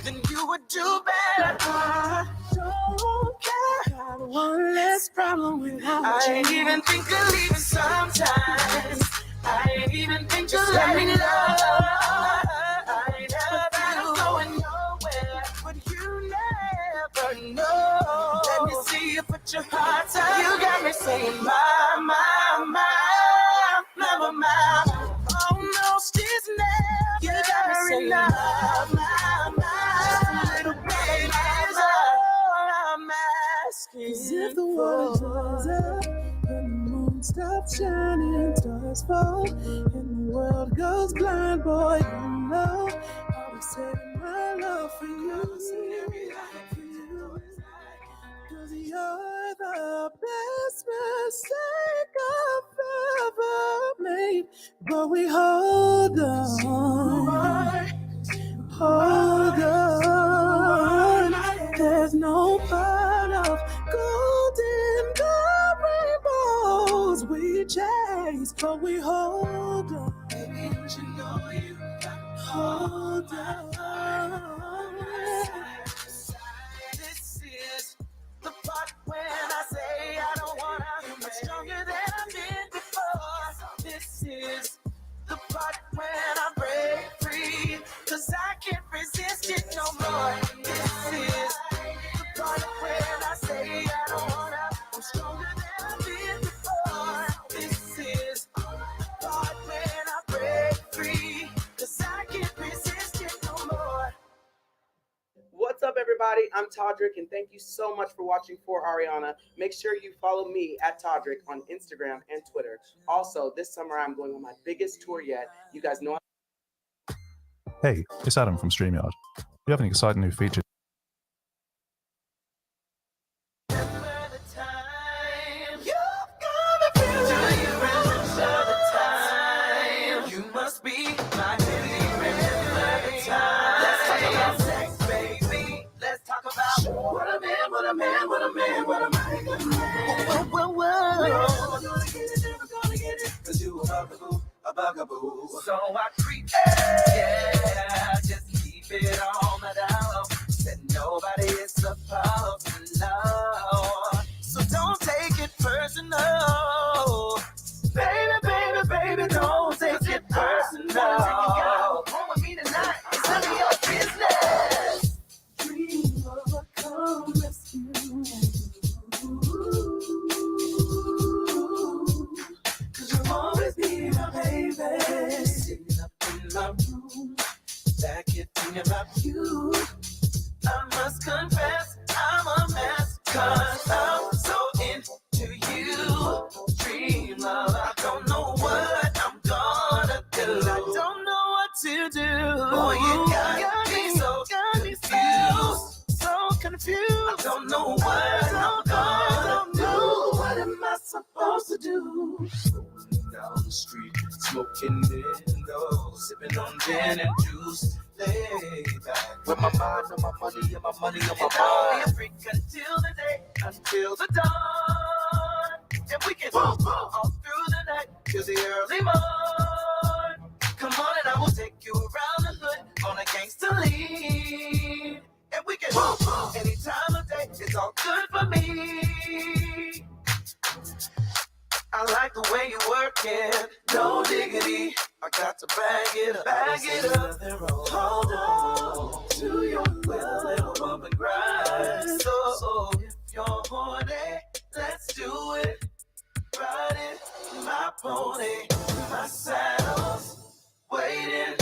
then you would do better. I don't care. I got one less problem without you. I ain't even think of leaving sometimes. I ain't even think of letting love. I ain't never going nowhere, but you never know. Let me see you put your heart out. You got me saying my, never mind. Almost is now. You got me saying my, little baby is all I'm asking. 'Cause if the world was up and the moon stops shining, stars fall, and the world goes blind, boy, you know I'll be saving my love for you. 'Cause you're the best mistake I've ever made. But we hold on, hold on. There's no part of golden rainbows we chase, but we hold on. Baby, don't you know you hold on? This is the part when I say I don't wanna. I'm stronger than I've been before. This is the part when I break free, 'cause I can't resist it no more. This is the part when I say I don't wanna. I'm stronger than I've been before. This is the part when I break free, 'cause I can't resist it no more. What's up, everybody? I'm Todrick, and thank you so much for watching For Ariana. Make sure you follow me at Todrick on Instagram and Twitter. Also, this summer I'm going on my biggest tour yet. You guys know. Hey, it's Adam from StreamYard. We have an exciting new feature. Remember the time you've gonna feel. Do you remember the time? You must be my baby. Remember the time. Let's talk about sex, baby. Let's talk about what a man, what a man, what a man, what a man, what a man. Whoa, whoa, whoa. We're never gonna get it, never gonna get it. 'Cause you a bugaboo. So I creep, yeah, just keep it on the down. Said nobody is supposed to know. So don't take it personal. Baby, baby, baby, don't take it personal. Home with me tonight, it's none of your business. Dream of a come rescue. 'Cause you'll always be my baby. Sitting up in my room, back here thinking about you. I must confess, I'm a mess, 'cause I'm so into you. Dream love, I don't know what I'm gonna do. I don't know what to do. Boy, you got me so confused. So confused. I don't know what I'm gonna do. What am I supposed to do? Down the street, smoking windows, sipping on gin and juice. Lay back with my mind on my money and my money on my mind. I'll be a freak until the day, until the dawn. And we can all through the night till the early morn. Come on and I will take you around the hood on a gangster lean. And we can any time of day, it's all good for me. I like the way you work it, no diggity. I got to bag it up. Hold on to your little bump and grind. So if you're horny, let's do it. Ride it, my pony, my saddle's waiting.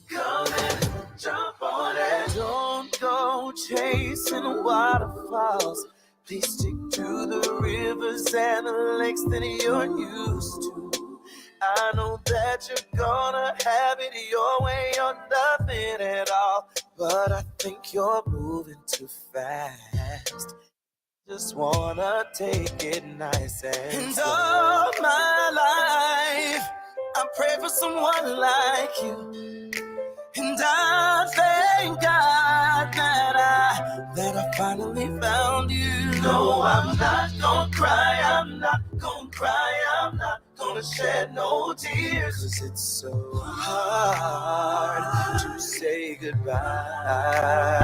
Come and jump on it. Don't go chasing waterfalls. Please stick to the rivers and the lakes that you're used to. I know that you're gonna have it your way or nothing at all, but I think you're moving too fast. Just wanna take it nice and all my life I pray for someone like you. And I thank God that I finally found you. No, I'm not gonna cry, I'm not gonna cry, I'm not gonna shed no tears. 'Cause it's so hard to say goodbye.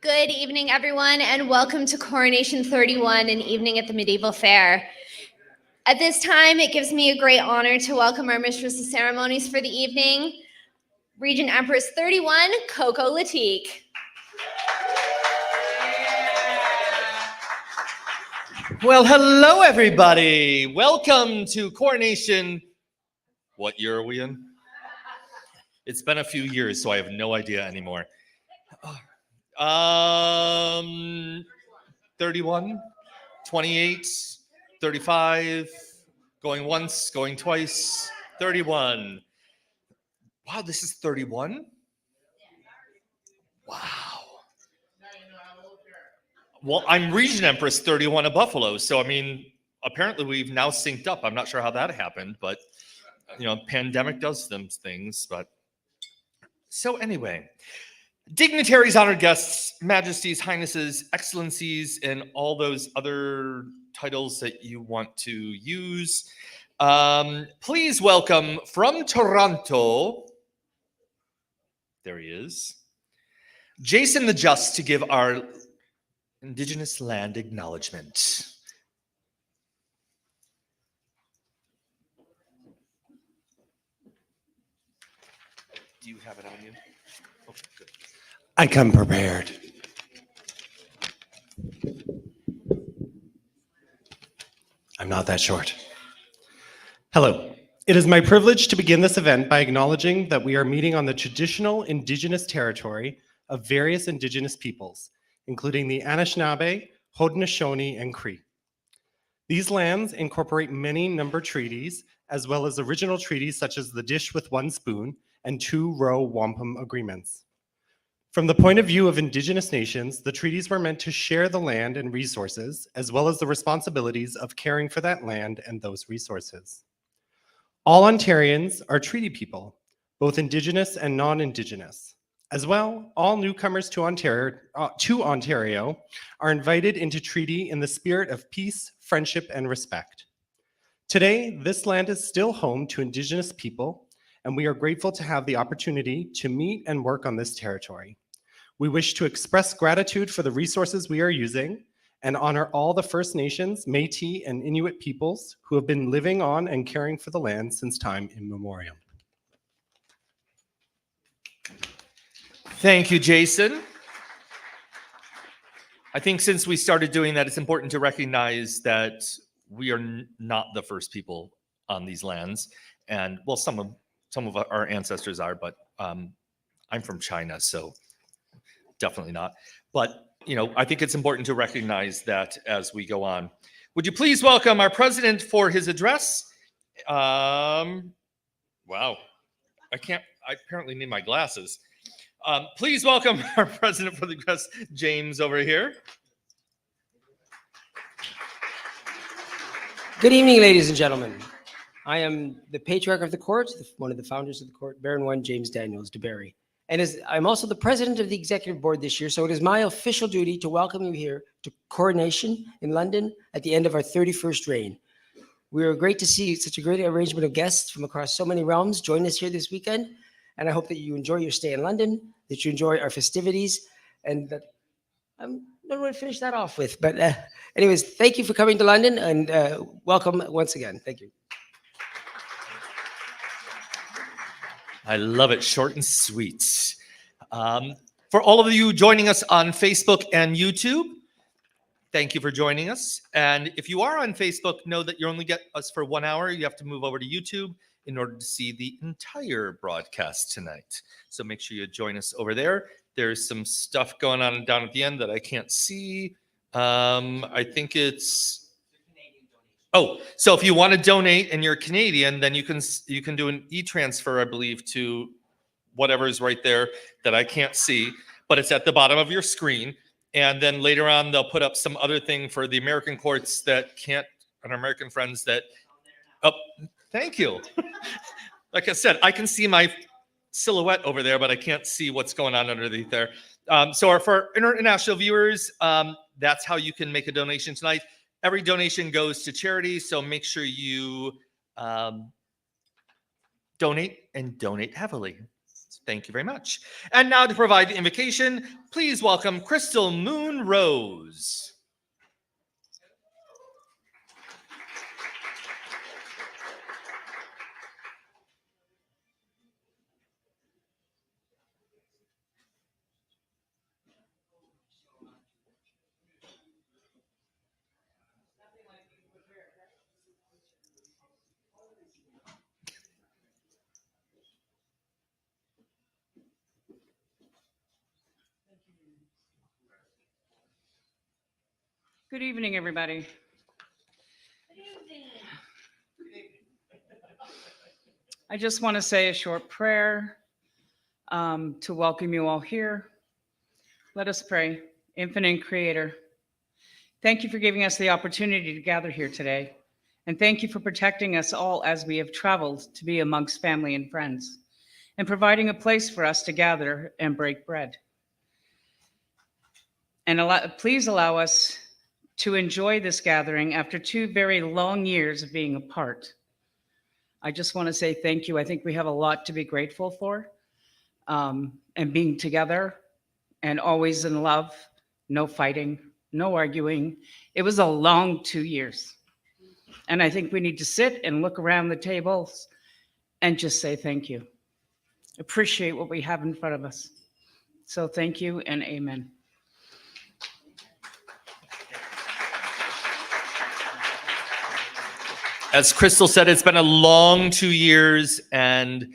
Good evening, everyone, and welcome to Coronation 31, an evening at the Medieval Fair. At this time, it gives me a great honor to welcome our Mistress of Ceremonies for the evening, Regent Empress 31, Coco Latique. Well, hello, everybody. Welcome to Coronation. What year are we in? It's been a few years, so I have no idea anymore. 31, 28, 35, going once, going twice, 31. Wow, this is 31? Wow. Well, I'm Regent Empress 31 of Buffalo, so I mean, apparently we've now synced up. I'm not sure how that happened, but pandemic does them things. But so anyway, dignitaries, honored guests, majesties, highnesses, excellencies, and all those other titles that you want to use. Please welcome from Toronto, there he is, Jason the Just, to give our Indigenous land acknowledgement. Do you have it on you? Okay, good. I come prepared. I'm not that short. Hello. It is my privilege to begin this event by acknowledging that we are meeting on the traditional Indigenous territory of various Indigenous peoples, including the Anishinaabe, Haudenosaunee, and Cree. These lands incorporate many number treaties, as well as original treaties such as the Dish with One Spoon and Two-Row Wampum Agreements. From the point of view of Indigenous nations, the treaties were meant to share the land and resources, as well as the responsibilities of caring for that land and those resources. All Ontarians are treaty people, both Indigenous and non-Indigenous. As well, all newcomers to Ontario are invited into treaty in the spirit of peace, friendship, and respect. Today, this land is still home to Indigenous people, and we are grateful to have the opportunity to meet and work on this territory. We wish to express gratitude for the resources we are using and honor all the First Nations, Métis, and Inuit peoples who have been living on and caring for the land since time immemorial. Thank you, Jason. I think since we started doing that, it's important to recognize that we are not the first people on these lands. And well, some of our ancestors are, but I'm from China, so definitely not. But I think it's important to recognize that as we go on. Would you please welcome our president for his address? Wow, I apparently need my glasses. Please welcome our president for the address, James, over here. Good evening, ladies and gentlemen. I am the patriarch of the court, one of the founders of the court, Baron 1 James Daniels de Barry. And I'm also the president of the executive board this year, so it is my official duty to welcome you here to Coronation in London at the end of our 31st reign. We are great to see such a great arrangement of guests from across so many realms join us here this weekend, and I hope that you enjoy your stay in London, that you enjoy our festivities, and that I don't know what to finish that off with. But anyways, thank you for coming to London, and welcome once again. Thank you. I love it, short and sweet. For all of you joining us on Facebook and YouTube, thank you for joining us. And if you are on Facebook, know that you only get us for 1 hour. You have to move over to YouTube in order to see the entire broadcast tonight. So make sure you join us over there. There's some stuff going on down at the end that I can't see. I think it's... Oh, so if you want to donate and you're Canadian, then you can do an e-transfer, I believe, to whatever is right there that I can't see, but it's at the bottom of your screen. And then later on, they'll put up some other thing for the American courts that can't, and our American friends that, oh, thank you. Like I said, I can see my silhouette over there, but I can't see what's going on underneath there. So for international viewers, that's how you can make a donation tonight. Every donation goes to charity, so make sure you donate and donate heavily. Thank you very much. And now to provide the invocation, please welcome Crystal Moon Rose. Good evening, everybody. I just want to say a short prayer to welcome you all here. Let us pray. Infinite Creator, thank you for giving us the opportunity to gather here today. And thank you for protecting us all as we have traveled to be amongst family and friends, and providing a place for us to gather and break bread. And please allow us to enjoy this gathering after 2 very long years of being apart. I just want to say thank you. I think we have a lot to be grateful for, and being together and always in love, no fighting, no arguing. It was a long 2 years. And I think we need to sit and look around the tables and just say thank you. Appreciate what we have in front of us. So thank you and amen. As Crystal said, it's been a long 2 years, and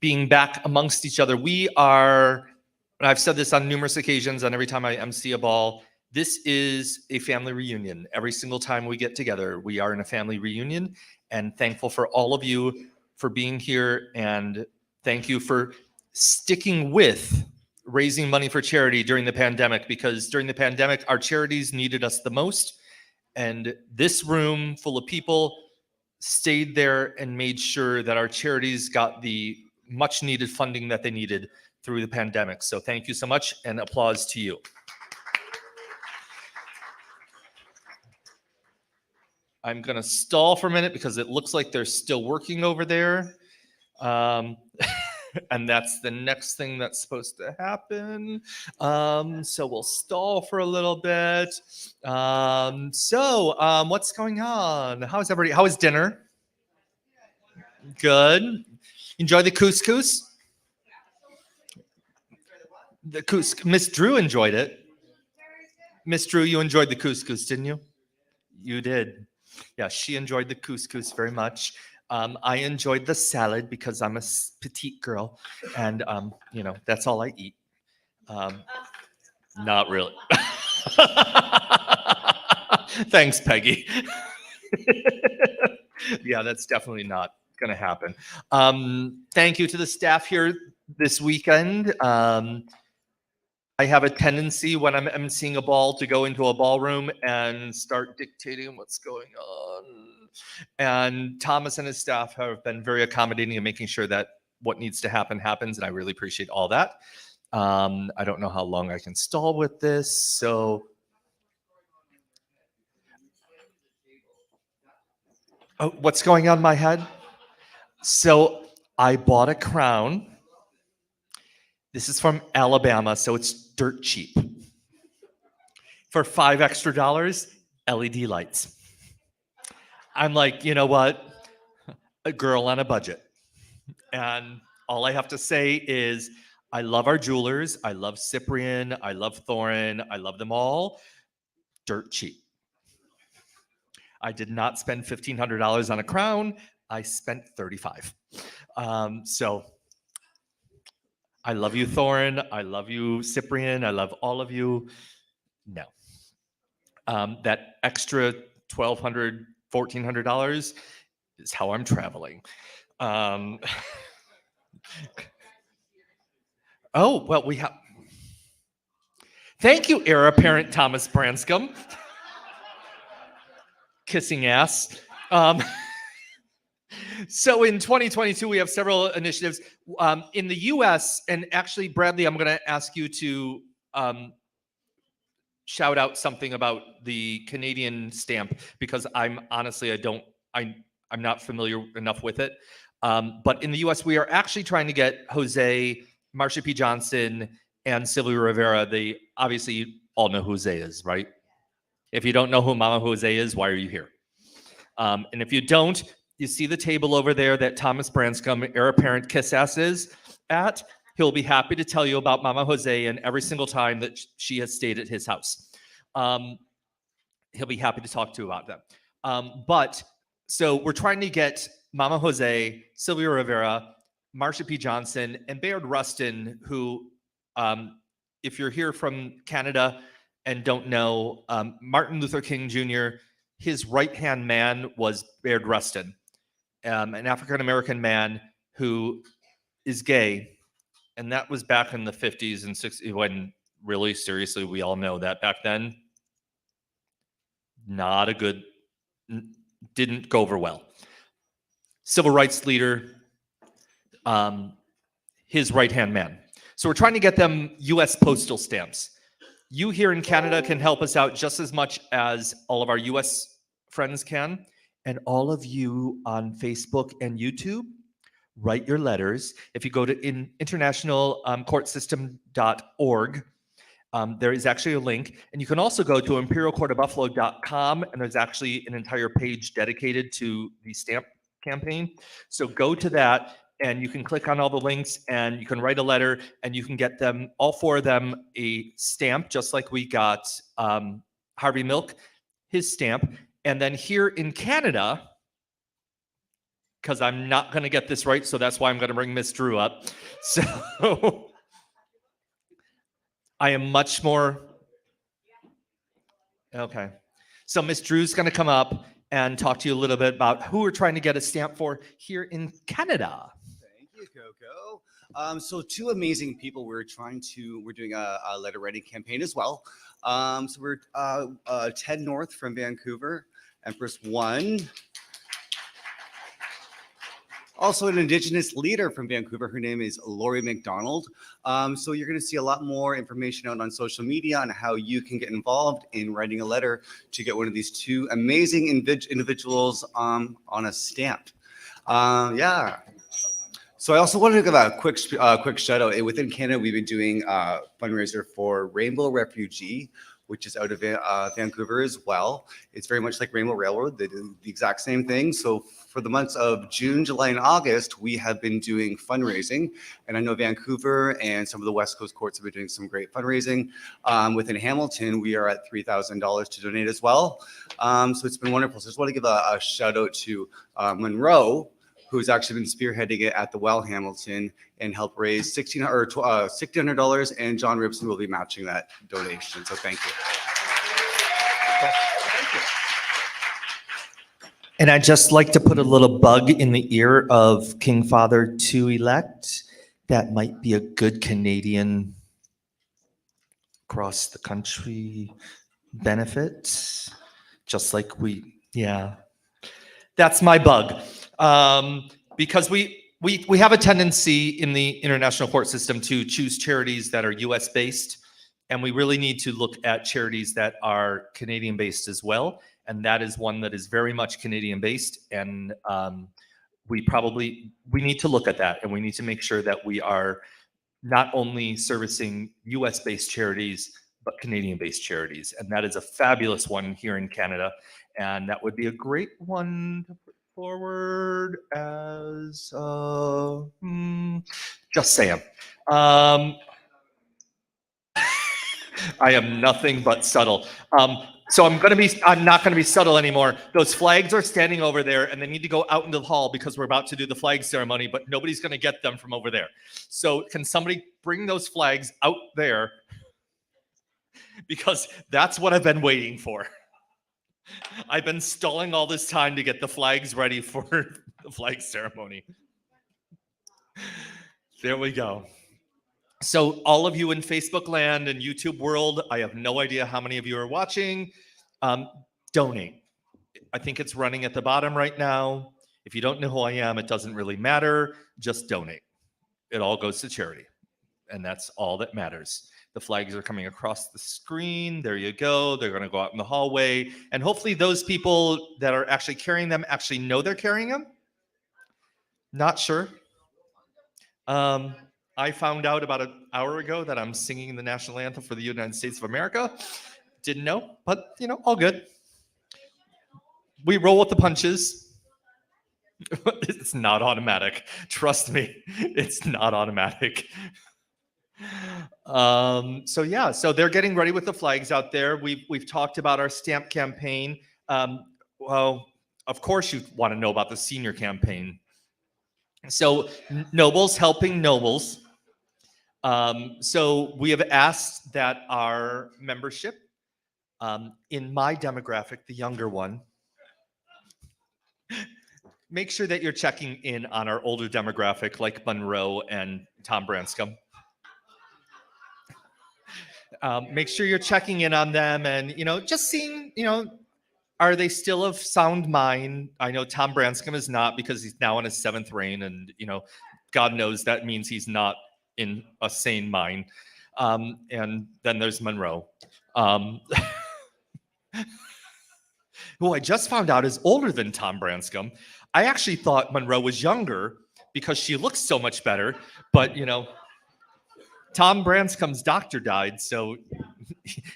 being back amongst each other. We are, and I've said this on numerous occasions, and every time I MC a ball, this is a family reunion. Every single time we get together, we are in a family reunion, and thankful for all of you for being here, and thank you for sticking with raising money for charity during the pandemic, because during the pandemic, our charities needed us the most. And this room full of people stayed there and made sure that our charities got the much needed funding that they needed through the pandemic. So thank you so much, and applause to you. I'm going to stall for a minute because it looks like they're still working over there. And that's the next thing that's supposed to happen. So we'll stall for a little bit. What's going on? How is everybody? How is dinner? Good. Enjoy the couscous? The couscous. Miss Drew enjoyed it. Miss Drew, you enjoyed the couscous, didn't you? You did. Yeah, she enjoyed the couscous very much. I enjoyed the salad because I'm a petite girl, and that's all I eat. Not really. Thanks, Peggy. Yeah, that's definitely not going to happen. Thank you to the staff here this weekend. I have a tendency when I'm emceeing a ball to go into a ballroom and start dictating what's going on. And Thomas and his staff have been very accommodating in making sure that what needs to happen happens, and I really appreciate all that. I don't know how long I can stall with this, so. Oh, what's going on in my head? So I bought a crown. This is from Alabama, so it's dirt cheap. For $5 extra, LED lights. I'm like, you know what? A girl on a budget. And all I have to say is, I love our jewelers. I love Cyprian. I love Thorin. I love them all. Dirt cheap. I did not spend $1,500 on a crown. I spent $35. So I love you, Thorin. I love you, Cyprian. I love all of you. No. That extra $1,200, $1,400 is how I'm traveling. Oh, well, we have. Thank you, heir apparent Thomas Branscombe. Kissing ass. So in 2022, we have several initiatives in the US, and actually, Bradley, I'm going to ask you to shout out something about the Canadian stamp, because I'm honestly, I'm not familiar enough with it. But in the US, we are actually trying to get Jose, Marsha P. Johnson, and Sylvia Rivera. They obviously all know who Jose is, right? If you don't know who Mama Jose is, why are you here? And if you don't, you see the table over there that Thomas Branscombe, heir apparent kiss ass is at. He'll be happy to tell you about Mama Jose and every single time that she has stayed at his house. He'll be happy to talk to you about them. But so we're trying to get Mama Jose, Sylvia Rivera, Marsha P. Johnson, and Bayard Rustin, who, if you're here from Canada and don't know, Martin Luther King Jr., his right-hand man was Bayard Rustin, an African-American man who is gay. And that was back in the 50s and 60s when really, seriously, we all know that back then, not a good, didn't go over well. Civil rights leader, his right-hand man. So we're trying to get them US postal stamps. You here in Canada can help us out just as much as all of our US friends can. And all of you on Facebook and YouTube, write your letters. If you go to internationalcourtsystem.org, there is actually a link. And you can also go to imperialcourtofbuffalo.com, and there's actually an entire page dedicated to the stamp campaign. So go to that, and you can click on all the links, and you can write a letter, and you can get them, all four of them, a stamp, just like we got Harvey Milk, his stamp. And then here in Canada, because I'm not going to get this right, so that's why I'm going to bring Miss Drew up. So I am much more, okay. So Miss Drew's going to come up and talk to you a little bit about who we're trying to get a stamp for here in Canada. Thank you, Coco. So two amazing people we're doing a letter writing campaign as well. So we're Ted North from Vancouver, Empress One. Also an Indigenous leader from Vancouver. Her name is Lori McDonald. So you're going to see a lot more information out on social media on how you can get involved in writing a letter to get one of these two amazing individuals on a stamp. Yeah. So I also wanted to give a quick shout out. Within Canada, we've been doing a fundraiser for Rainbow Refugee, which is out of Vancouver as well. It's very much like Rainbow Railroad. They do the exact same thing. So for the months of June, July, and August, we have been doing fundraising. And I know Vancouver and some of the West Coast courts have been doing some great fundraising. Within Hamilton, we are at $3,000 to donate as well. So it's been wonderful. So I just want to give a shout out to Monroe, who's actually been spearheading it at the Well Hamilton and helped raise $1,600, and John Ribson will be matching that donation. So thank you. And I'd just like to put a little bug in the ear of King Father to elect. That might be a good Canadian across the country benefit. Just like yeah. That's my bug. Because we have a tendency in the international court system to choose charities that are US based, and we really need to look at charities that are Canadian based as well. And that is one that is very much Canadian based. And we need to look at that, and we need to make sure that we are not only servicing US based charities, but Canadian based charities. And that is a fabulous one here in Canada. And that would be a great one to put forward as just saying. I am nothing but subtle. So I'm not gonna be subtle anymore. Those flags are standing over there, and they need to go out into the hall because we're about to do the flag ceremony, but nobody's gonna get them from over there. So can somebody bring those flags out there? Because that's what I've been waiting for. I've been stalling all this time to get the flags ready for the flag ceremony. There we go. So all of you in Facebook land and YouTube world, I have no idea how many of you are watching. Donate. I think it's running at the bottom right now. If you don't know who I am, it doesn't really matter. Just donate. It all goes to charity. And that's all that matters. The flags are coming across the screen. There you go. They're going to go out in the hallway. And hopefully those people that are actually carrying them actually know they're carrying them. Not sure. I found out about an hour ago that I'm singing the national anthem for the United States of America. Didn't know, but all good. We roll with the punches. It's not automatic. Trust me, it's not automatic. So they're getting ready with the flags out there. We've talked about our stamp campaign. Well, of course you want to know about the senior campaign. So Nobles helping Nobles. So we have asked that our membership, in my demographic, the younger one, make sure that you're checking in on our older demographic like Monroe and Tom Branscombe. Make sure you're checking in on them and, just seeing, are they still of sound mind? I know Tom Branscombe is not because he's now in his 7th reign and, God knows that means he's not in a sane mind. And then there's Monroe, who I just found out is older than Tom Branscombe. I actually thought Monroe was younger because she looks so much better, but Tom Branscombe's doctor died, so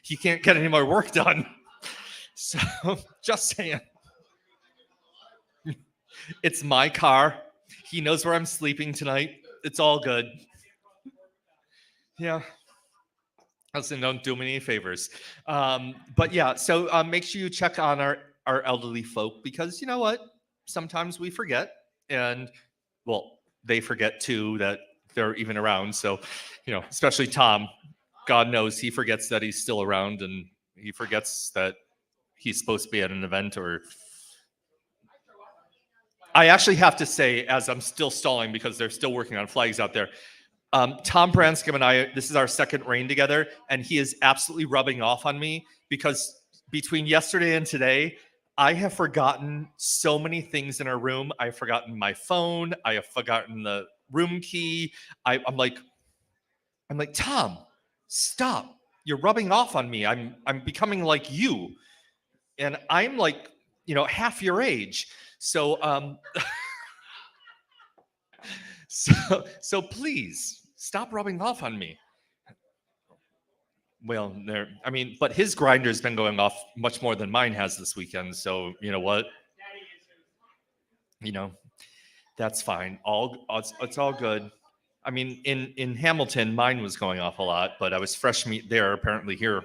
he can't get any more work done. So just saying. It's my car. He knows where I'm sleeping tonight. It's all good. Yeah. Listen, don't do me any favors. But yeah, so make sure you check on our elderly folk because you know what? Sometimes we forget. And, well, they forget too that they're even around. So, especially Tom, God knows he forgets that he's still around and he forgets that he's supposed to be at an event or... I actually have to say, as I'm still stalling because they're still working on flags out there, Tom Branscombe and I, this is our 2nd reign together, and he is absolutely rubbing off on me because between yesterday and today, I have forgotten so many things in our room. I've forgotten my phone. I have forgotten the room key. I'm like, Tom, stop. You're rubbing off on me. I'm becoming like you. And I'm like, half your age. So, so please stop rubbing off on me. Well, but his grinder's been going off much more than mine has this weekend. So you know what? That's fine. It's all good. I mean, in Hamilton, mine was going off a lot, but I was fresh meat there. Apparently here.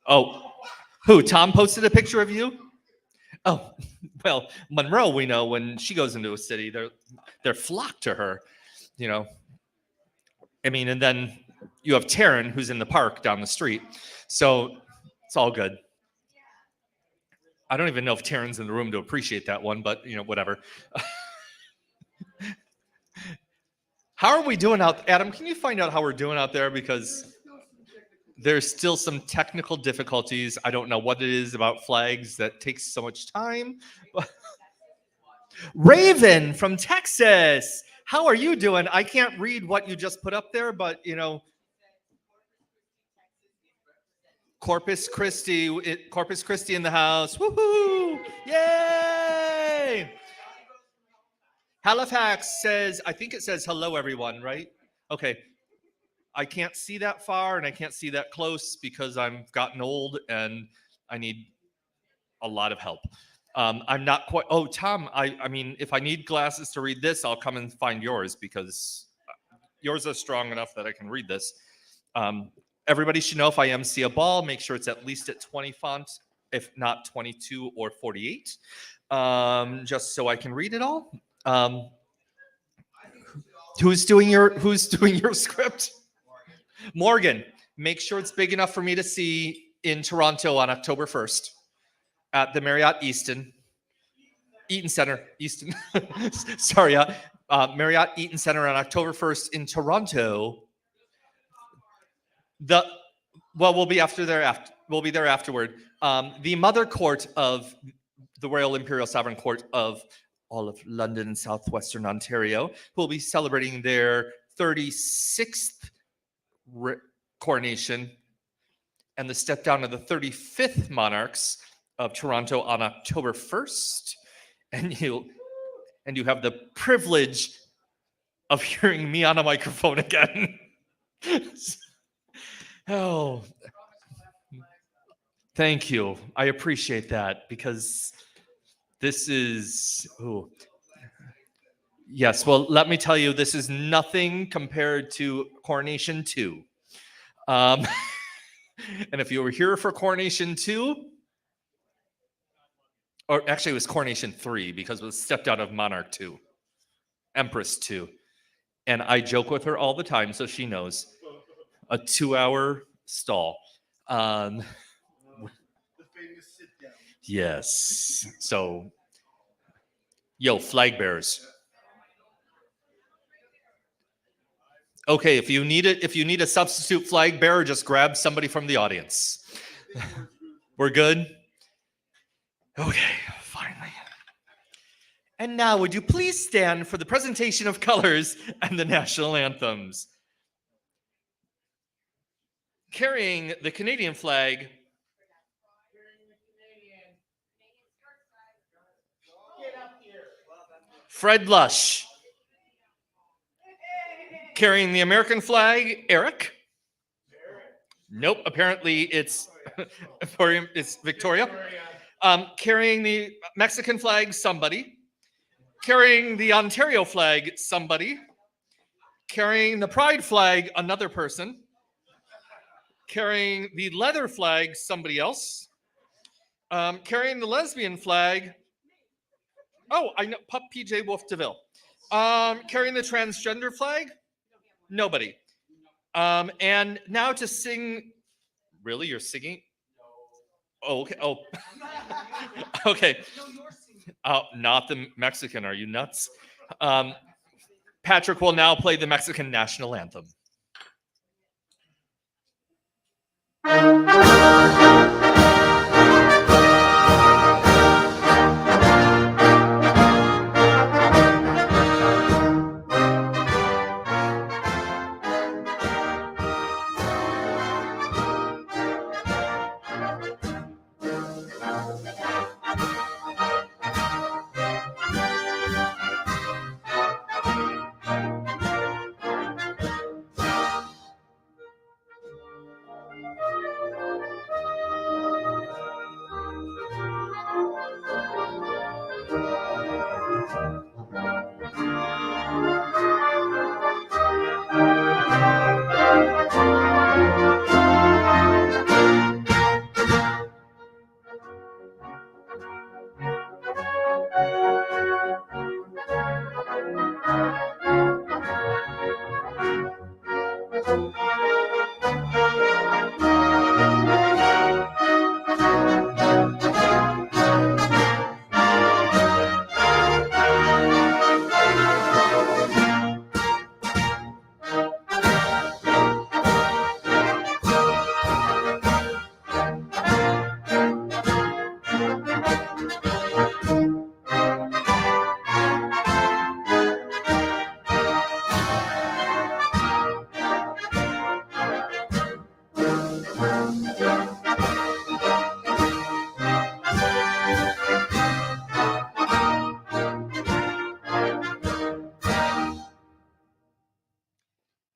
Oh, who? Tom posted a picture of you? Oh, well, Monroe, we know when she goes into a city, they're flocked to her, and then you have Taryn, who's in the park down the street. So it's all good. I don't even know if Taryn's in the room to appreciate that one, but, whatever. How are we doing out? Adam, can you find out how we're doing out there? Because there's still some technical difficulties. I don't know what it is about flags that takes so much time. Raven from Texas. How are you doing? I can't read what you just put up there, but, Corpus Christi in the house. Woohoo! Yay! Halifax says, I think it says hello, everyone, right? Okay. I can't see that far and I can't see that close because I've gotten old and I need a lot of help. I'm not quite. Oh, Tom, I mean, if I need glasses to read this, I'll come and find yours because yours are strong enough that I can read this. Everybody should know if I MC a ball, make sure it's at least at 20 font, if not 22 or 48, just so I can read it all. Who's doing your script? Morgan, make sure it's big enough for me to see in Toronto on October 1st at the Marriott Eaton Center. Easton. Sorry, Marriott Eaton Center on October 1st in Toronto. We'll be there afterward. The Mother Court of the Royal Imperial Sovereign Court of all of London and Southwestern Ontario will be celebrating their 36th coronation and the step down of the 35th monarchs of Toronto on October 1st. And and you have the privilege of hearing me on a microphone again. Oh, thank you. I appreciate that because this is, oh, yes, well, let me tell you, this is nothing compared to Coronation 2. And if you were here for Coronation 2, or actually it was Coronation 3 because it was stepped out of Monarch 2, Empress 2. And I joke with her all the time, so she knows. A 2-hour stall. The famous sit down. Yes. So, yo, flag bearers. Okay, if you need a substitute flag bearer, just grab somebody from the audience. We're good? Okay, finally. And now, would you please stand for the presentation of colors and the national anthems? Carrying the Canadian flag, Fred Lush. Carrying the American flag, Eric. Nope, apparently it's Victoria. Carrying the Mexican flag, somebody. Carrying the Ontario flag, somebody. Carrying the Pride flag, another person. Carrying the leather flag, somebody else. Carrying the lesbian flag. Oh, I know, Pup PJ Wolf DeVille. Carrying the transgender flag, nobody. And now to sing. Really, you're singing? Oh, okay. Oh, okay. Oh, not the Mexican. Are you nuts? Patrick will now play the Mexican national anthem.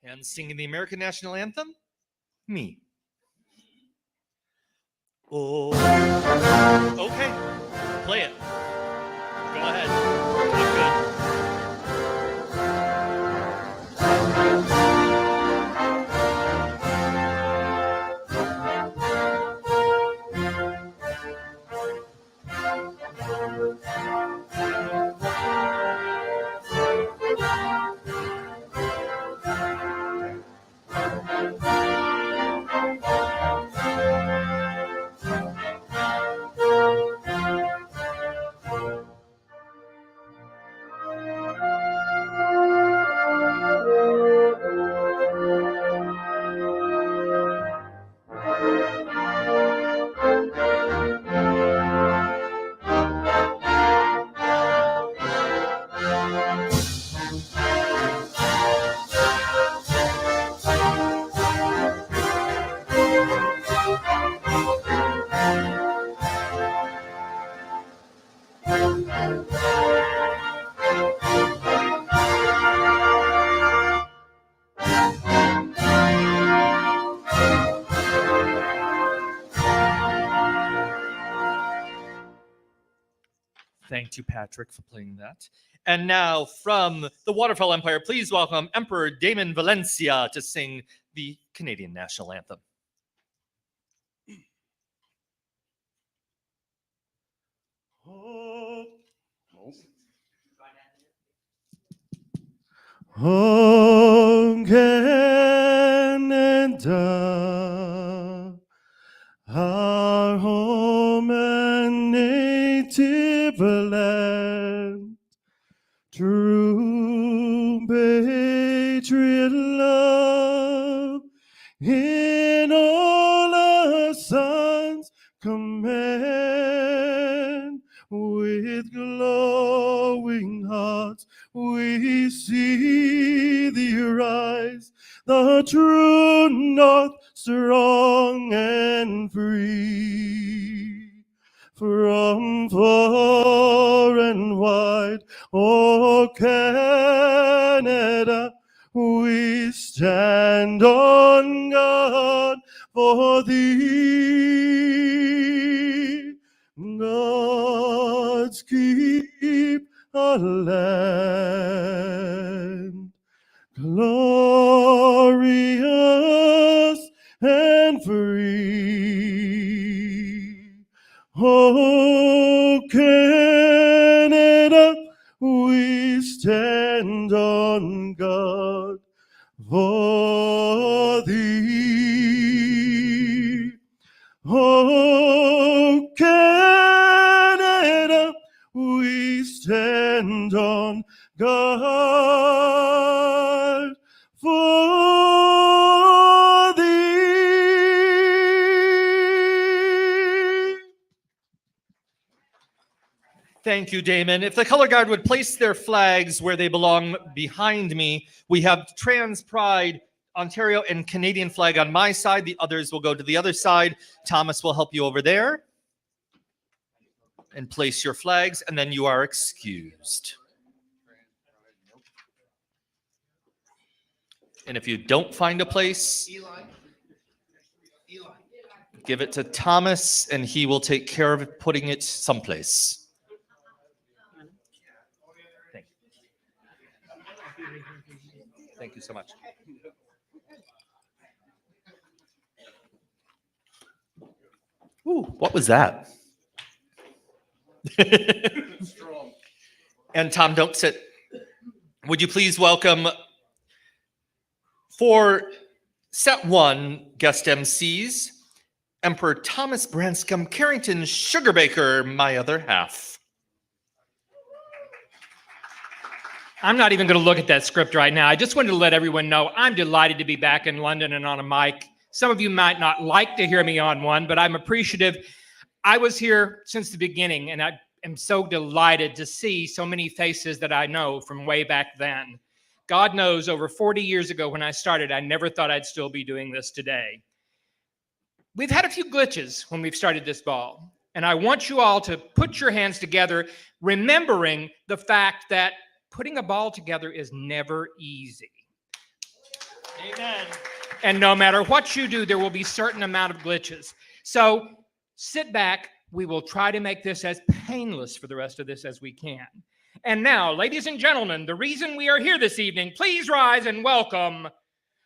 And singing the American national anthem, me. Oh, okay, play it. Go ahead. I'm good. Thank you, Patrick, for playing that. And now from the Waterfall Empire, please welcome Emperor Damon Valencia to sing the Canadian National Anthem. Oh, Canada, our home and native land, true patriot love in all our sons command. With glowing hearts we see thee rise, the true north, strong and free. From far and wide, oh Canada, we stand on guard for thee. Gods keep our land glorious and free. Oh, Canada, we stand on guard for thee. Oh, Canada, we stand on guard for thee. Thank you, Damon. If the color guard would place their flags where they belong behind me, we have Trans Pride, Ontario, and Canadian flag on my side. The others will go to the other side. Thomas will help you over there. And place your flags, and then you are excused. And if you don't find a place, give it to Thomas, and he will take care of putting it someplace. Thank you. Thank you so much. Ooh, what was that? And Tom, don't sit. Would you please welcome for set one guest MCs, Emperor Thomas Branscombe Carrington Sugarbaker, my other half. I'm not even going to look at that script right now. I just wanted to let everyone know I'm delighted to be back in London and on a mic. Some of you might not like to hear me on one, but I'm appreciative. I was here since the beginning, and I am so delighted to see so many faces that I know from way back then. God knows, over 40 years ago when I started, I never thought I'd still be doing this today. We've had a few glitches when we've started this ball, and I want you all to put your hands together, remembering the fact that putting a ball together is never easy. Amen. And no matter what you do, there will be a certain amount of glitches. So sit back. We will try to make this as painless for the rest of this as we can. And now, ladies and gentlemen, the reason we are here this evening, please rise and welcome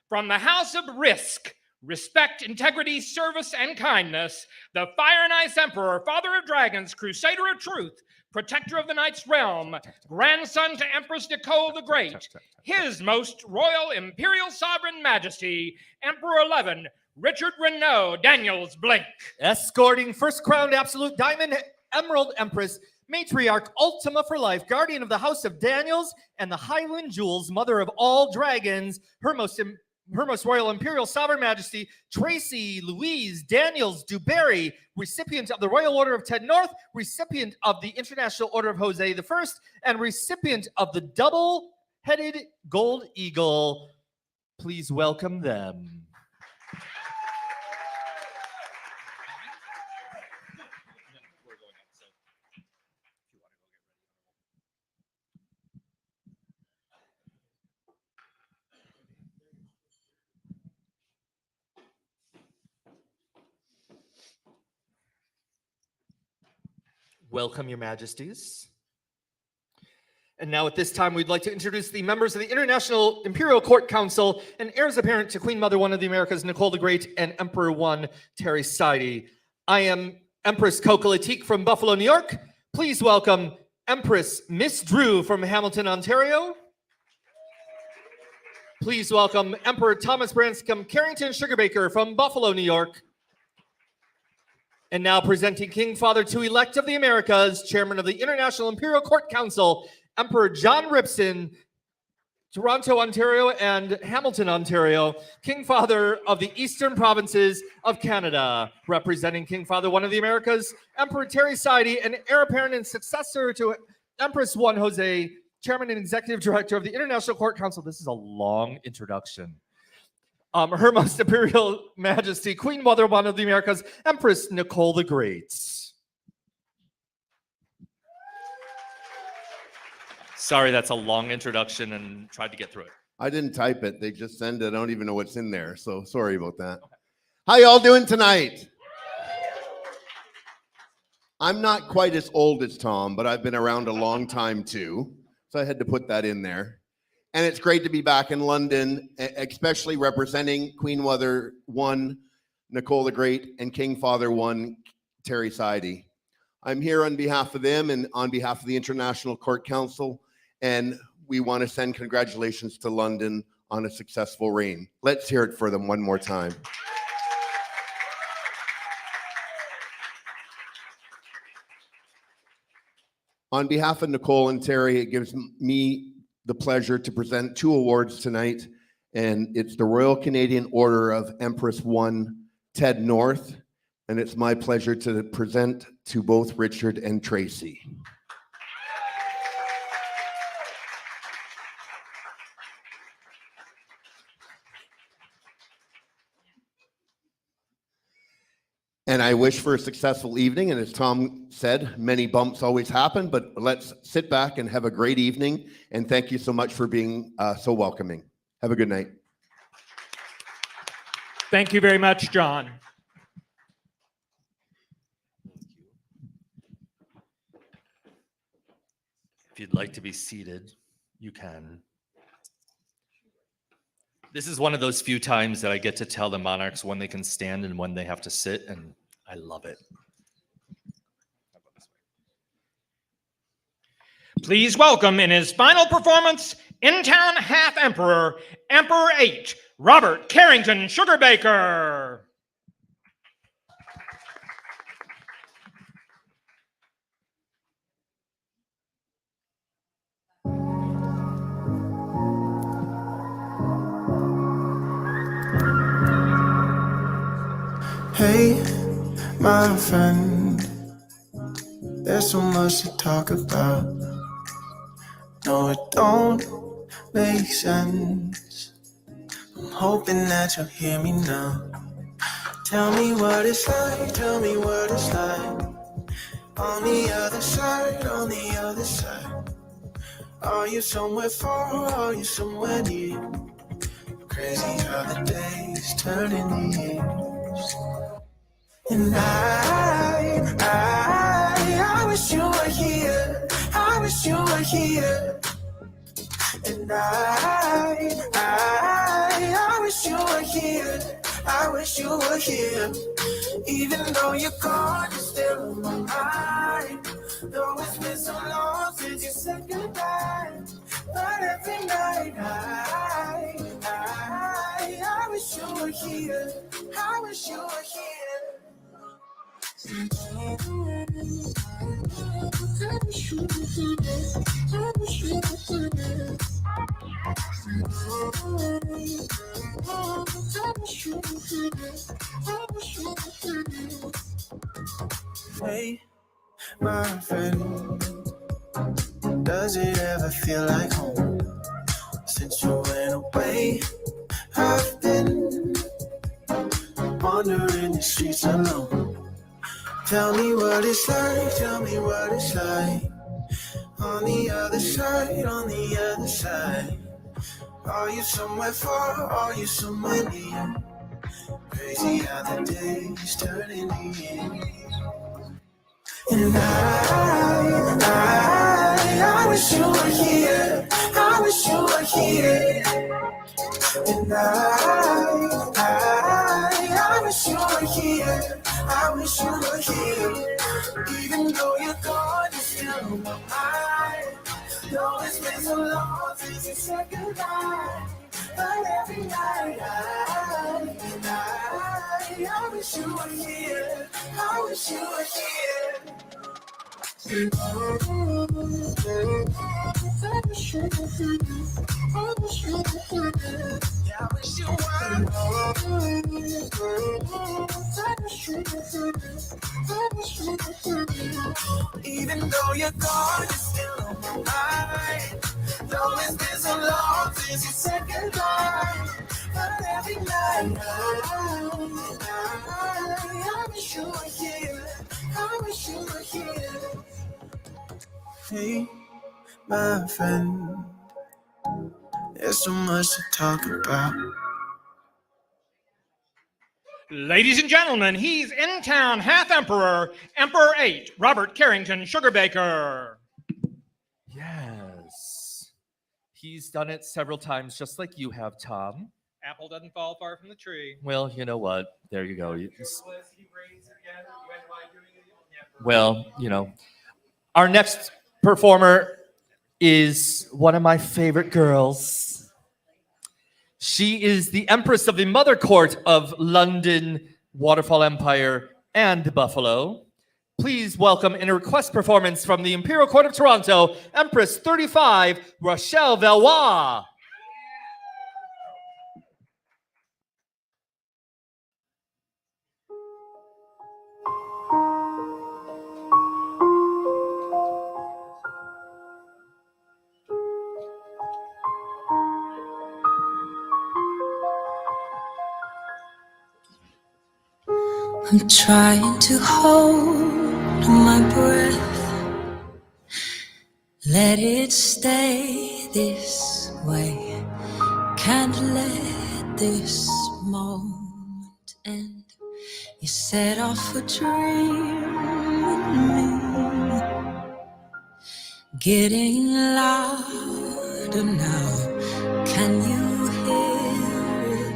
from the House of Risk, Respect, Integrity, Service, and Kindness, the Fire and Ice Emperor, Father of Dragons, Crusader of Truth, Protector of the Night's Realm, grandson to Empress Nicole the Great, His Most Royal Imperial Sovereign Majesty, Emperor 11, Richard Renaud Daniels Blake. Escorting First Crowned Absolute Diamond Emerald Empress, Matriarch Ultima for Life, Guardian of the House of Daniels, and the Highland Jewels, Mother of all Dragons, Her Most Royal Imperial Sovereign Majesty, Tracy Louise Daniels Dubarry, recipient of the Royal Order of Ted North, recipient of the International Order of Jose I, and recipient of the double-headed Gold Eagle. Please welcome them. Welcome, Your Majesties. And now at this time, we'd like to introduce the members of the International Imperial Court Council and heirs apparent to Queen Mother 1 of the Americas, Nicole the Great, and Emperor 1, Terry Sidey. I am Empress Coco Latique from Buffalo, New York. Please welcome Empress Miss Drew from Hamilton, Ontario. Please welcome Emperor Thomas Branscombe Carrington Sugarbaker from Buffalo, New York. And now presenting King Father to elect of the Americas, Chairman of the International Imperial Court Council, Emperor John Ripson, Toronto, Ontario, and Hamilton, Ontario, King Father of the Eastern Provinces of Canada, representing King Father 1 of the Americas, Emperor Terry Sidey, and heir apparent and successor to Empress 1 Jose, Chairman and Executive Director of the International Court Council. This is a long introduction. Her Most Imperial Majesty, Queen Mother 1 of the Americas, Empress Nicole the Great. Sorry, that's a long introduction and tried to get through it. I didn't type it. They just send it. I don't even know what's in there. So sorry about that. How y'all doing tonight? I'm not quite as old as Tom, but I've been around a long time too. So I had to put that in there. And it's great to be back in London, especially representing Queen Mother 1, Nicole the Great, and King Father 1, Terry Sidey. I'm here on behalf of them and on behalf of the International Court Council. And we want to send congratulations to London on a successful reign. Let's hear it for them one more time. On behalf of Nicole and Terry, it gives me the pleasure to present 2 awards tonight. And it's the Royal Canadian Order of Empress 1, Ted North. And it's my pleasure to present to both Richard and Tracy. And I wish for a successful evening. And as Tom said, many bumps always happen, but let's sit back and have a great evening. And thank you so much for being so welcoming. Have a good night. Thank you very much, John. If you'd like to be seated, you can. This is one of those few times that I get to tell the monarchs when they can stand and when they have to sit, and I love it. Please welcome in his final performance, in-town half emperor, Emperor H. Robert Carrington Sugarbaker. Hey, my friend, there's so much to talk about. No, it don't make sense. I'm hoping that you'll hear me now. Tell me what it's like, tell me what it's like. On the other side, on the other side. Are you somewhere far, are you somewhere near? Crazy how the days turn into years. And I wish you were here. I wish you were here. And I wish you were here. I wish you were here. Even though you're gone, you're still on my mind. Though it's been so long since you said goodbye. But every night I wish you were here. I wish you were here. Hey, my friend, does it ever feel like home? Since you went away, I've been wandering the streets alone. Tell me what it's like, tell me what it's like. On the other side, on the other side. Are you somewhere far, are you somewhere near? Crazy how the days turn into years. And I wish you were here. I wish you were here. And I wish you were here. I wish you were here. Even though you're gone, you're still on my mind. Though it's been so long since you said goodbye. But every night I wish you were here. I wish you were here. Even though you're gone, you're still on my mind. Though it's been so long since you said goodbye. But every night I wish you were here. I wish you were here. Hey, my friend, there's so much to talk about. Ladies and gentlemen, he's in town, half emperor, Emperor 8, Robert Carrington Sugarbaker. Yes. He's done it several times, just like you have, Tom. Apple doesn't fall far from the tree. Well, you know what? There you go. Well, you know, our next performer is one of my favorite girls. She is the Empress of the Mother Court of London, Waterfall Empire, and Buffalo. Please welcome in a request performance from the Imperial Court of Toronto, Empress 35, Rochelle Valois. I'm trying to hold my breath. Let it stay this way. Can't let this moment end. You set off a dream in me, getting louder now. Can you hear it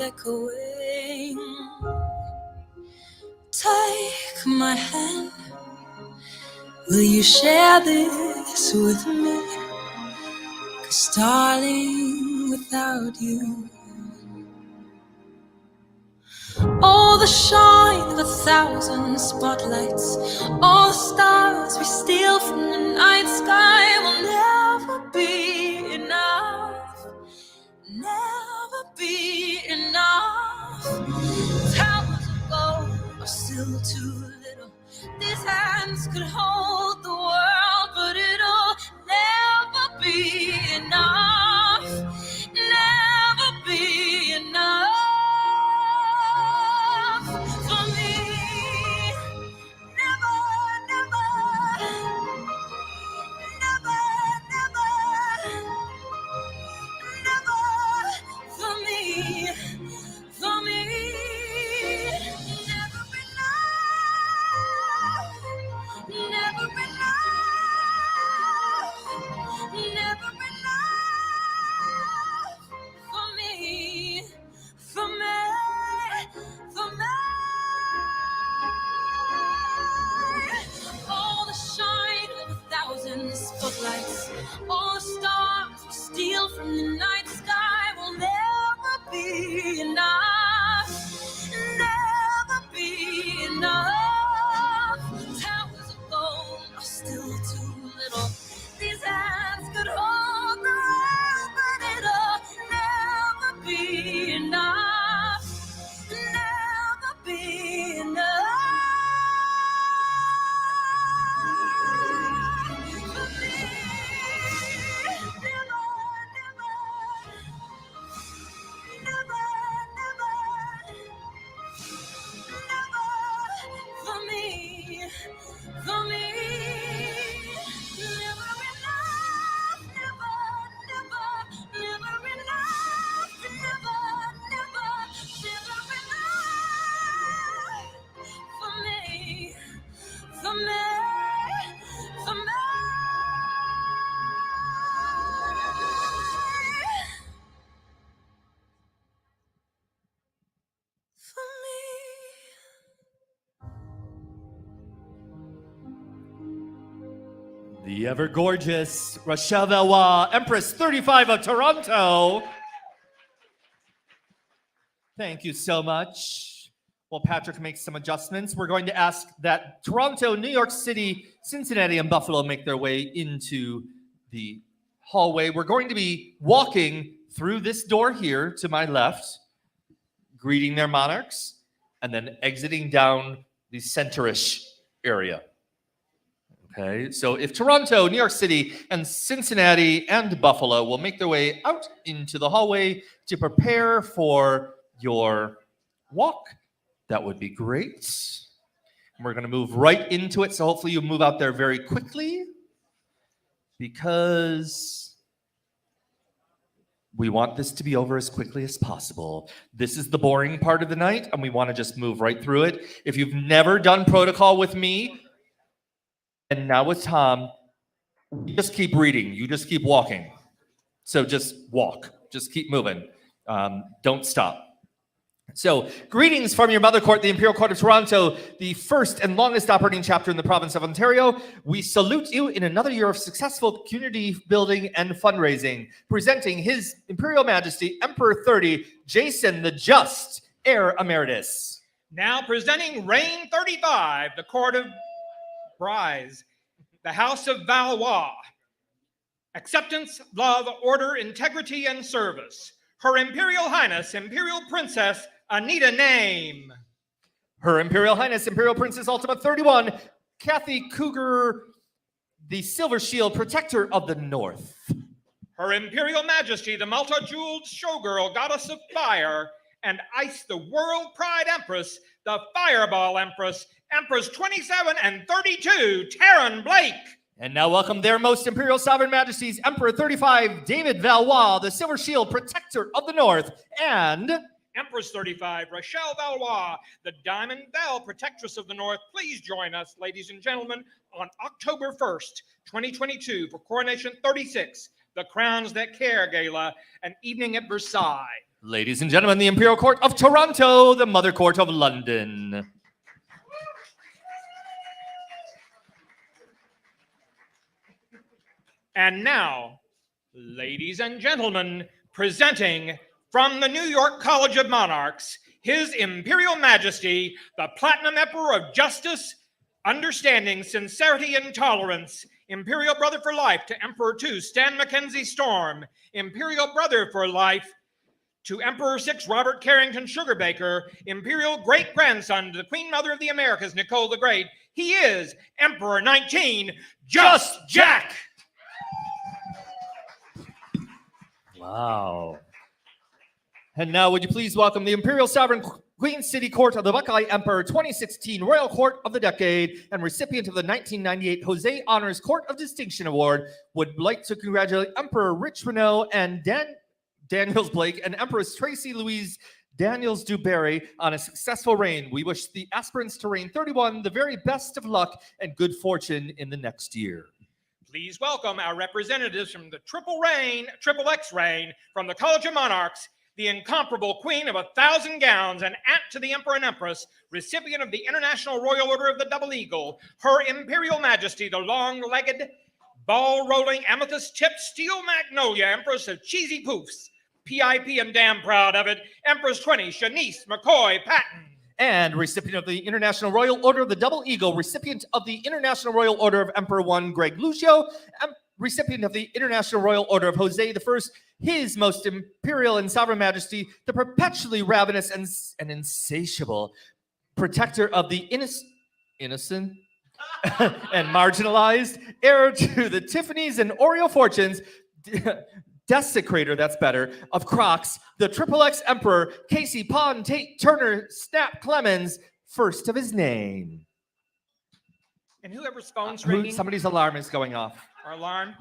echoing? Take my hand. Will you share this with me? 'Cause darling, without you, all the shine of 1,000 spotlights, all the stars we steal from the night sky will never be enough. Never be enough. Towers of gold are still too little. These hands could hold the world, but it'll never be enough. Never be enough for me. Never, never, never, never, never for me. For me, never enough, never enough, never enough for me, for me, for me. All the shine of 1,000 spotlights, all the stars we steal from the night sky will never be enough, never be enough. Towers of gold are still too little. These hands could hold the world, but it'll never be enough, never be enough. For me, never, never, never, never, never for me, for me. Never enough, never, never, never enough, never, never, never enough for me, for me, for me. the ever gorgeous Rochelle Valois, Empress 35 of Toronto. Thank you so much. While Patrick makes some adjustments, we're going to ask that Toronto, New York City, Cincinnati, and Buffalo make their way into the hallway. We're going to be walking through this door here to my left, greeting their monarchs, and then exiting down the center-ish area. Okay, so if Toronto, New York City, and Cincinnati, and Buffalo will make their way out into the hallway to prepare for your walk, that would be great. And we're going to move right into it, so hopefully you move out there very quickly, because we want this to be over as quickly as possible. This is the boring part of the night, and we want to just move right through it. If you've never done protocol with me, and now with Tom, you just keep reading. You just keep walking. So just walk. Just keep moving. Don't stop. So, greetings from your mother court, the Imperial Court of Toronto, the first and longest operating chapter in the province of Ontario. We salute you in another year of successful community building and fundraising. Presenting His Imperial Majesty, Emperor 30, Jason the Just, Heir Emeritus. Now presenting Reign 35, the Court of Bryce, the House of Valois. Acceptance, love, order, integrity, and service. Her Imperial Highness, Imperial Princess, Anita Name. Her Imperial Highness, Imperial Princess Ultima 31, Kathy Cougar, the Silver Shield Protector of the North. Her Imperial Majesty, the multi-jeweled showgirl, Goddess of Fire, and Ice, the World Pride Empress, the Fireball Empress, Empress 27 and 32, Taryn Blake. And now welcome their most Imperial Sovereign Majesties, Emperor 35, David Valois, the Silver Shield Protector of the North, and Empress 35, Rochelle Valois, the Diamond Bell Protectress of the North. Please join us, ladies and gentlemen, on October 1st, 2022 for Coronation 36, the Crowns That Care Gala, an evening at Versailles. ladies and gentlemen, the Imperial Court of Toronto, the Mother Court of London. And now, ladies and gentlemen, presenting from the New York College of Monarchs, His Imperial Majesty, the Platinum Emperor of Justice, Understanding, Sincerity, and Tolerance, Imperial Brother for Life to Emperor 2, Stan Mackenzie Storm, Imperial Brother for Life to Emperor 6, Robert Carrington Sugarbaker, Imperial Great-Grandson to the Queen Mother of the Americas, Nicole the Great. He is Emperor 19, Just Jack. Wow. And now would you please welcome the Imperial Sovereign Queen City Court of the Buckeye Emperor 2016 Royal Court of the Decade and recipient of the 1998 Jose Honors Court of Distinction Award. Would like to congratulate Emperor Rich Renaud and Daniels Blake and Empress Tracy Louise Daniels Dubarry on a successful reign. We wish the aspirants to reign 31 the very best of luck and good fortune in the next year. Please welcome our representatives from the Triple X reign from the College of Monarchs, the incomparable Queen of 1,000 Gowns and aunt to the Emperor and Empress, recipient of the International Royal Order of the Double Eagle, Her Imperial Majesty, the long-legged, ball-rolling, amethyst-tipped steel magnolia, Empress of Cheesy Poofs. PIP, I'm damn proud of it. Empress 20, Shanice McCoy Patton. And recipient of the International Royal Order of the Double Eagle, recipient of the International Royal Order of Emperor 1, Greg Lucio, recipient of the International Royal Order of Jose I, His Most Imperial and Sovereign Majesty, the perpetually ravenous and insatiable protector of the innocent and marginalized, heir to the Tiffany's and Oreo fortunes, desecrator, that's better, of Crocs, the Triple X Emperor, Casey Pond Tate Turner Snap Clemens, first of his name. And whoever's phone's ringing. Somebody's alarm is going off. Our alarm?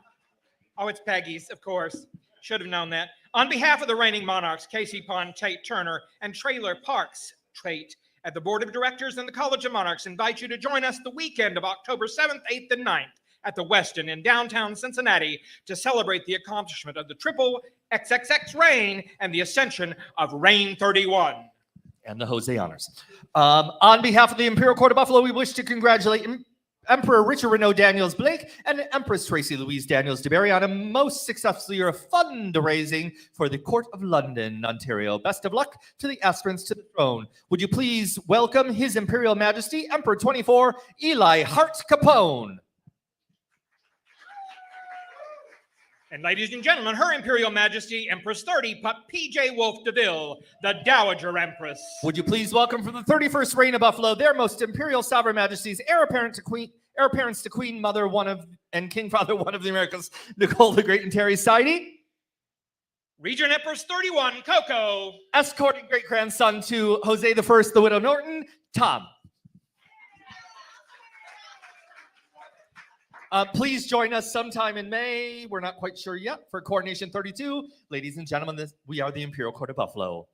Oh, it's Peggy's, of course. Should have known that. On behalf of the reigning monarchs, Casey Pond Tate Turner and Trailer Parks Tate, at the Board of Directors and the College of Monarchs, invite you to join us the weekend of October 7th, 8th, and 9th at the Westin in downtown Cincinnati to celebrate the accomplishment of the Triple XXX reign and the ascension of Reign 31. And the Jose Honors. On behalf of the Imperial Court of Buffalo, we wish to congratulate Emperor Richard Renaud Daniels Blake and Empress Tracy Louise Daniels DeBerry on a most successful year of fundraising for the Court of London, Ontario. Best of luck to the aspirants to the throne. Would you please welcome His Imperial Majesty Emperor 24 Eli Hart Capone. And ladies and gentlemen, Her Imperial Majesty Empress 30 P.J. Wolfe DeVille, the Dowager Empress. Would you please welcome from the 31st reign of Buffalo, their most imperial sovereign majesties, heir apparents to Queen Mother and King Father one of the Americas, Nicole the Great and Terry Sidey. Regent Empress 31 Coco. Escorting great grandson to Jose the First, the Widow Norton, Tom. Please join us sometime in May. We're not quite sure yet for Coronation 32. Ladies and gentlemen, we are the Imperial Court of Buffalo.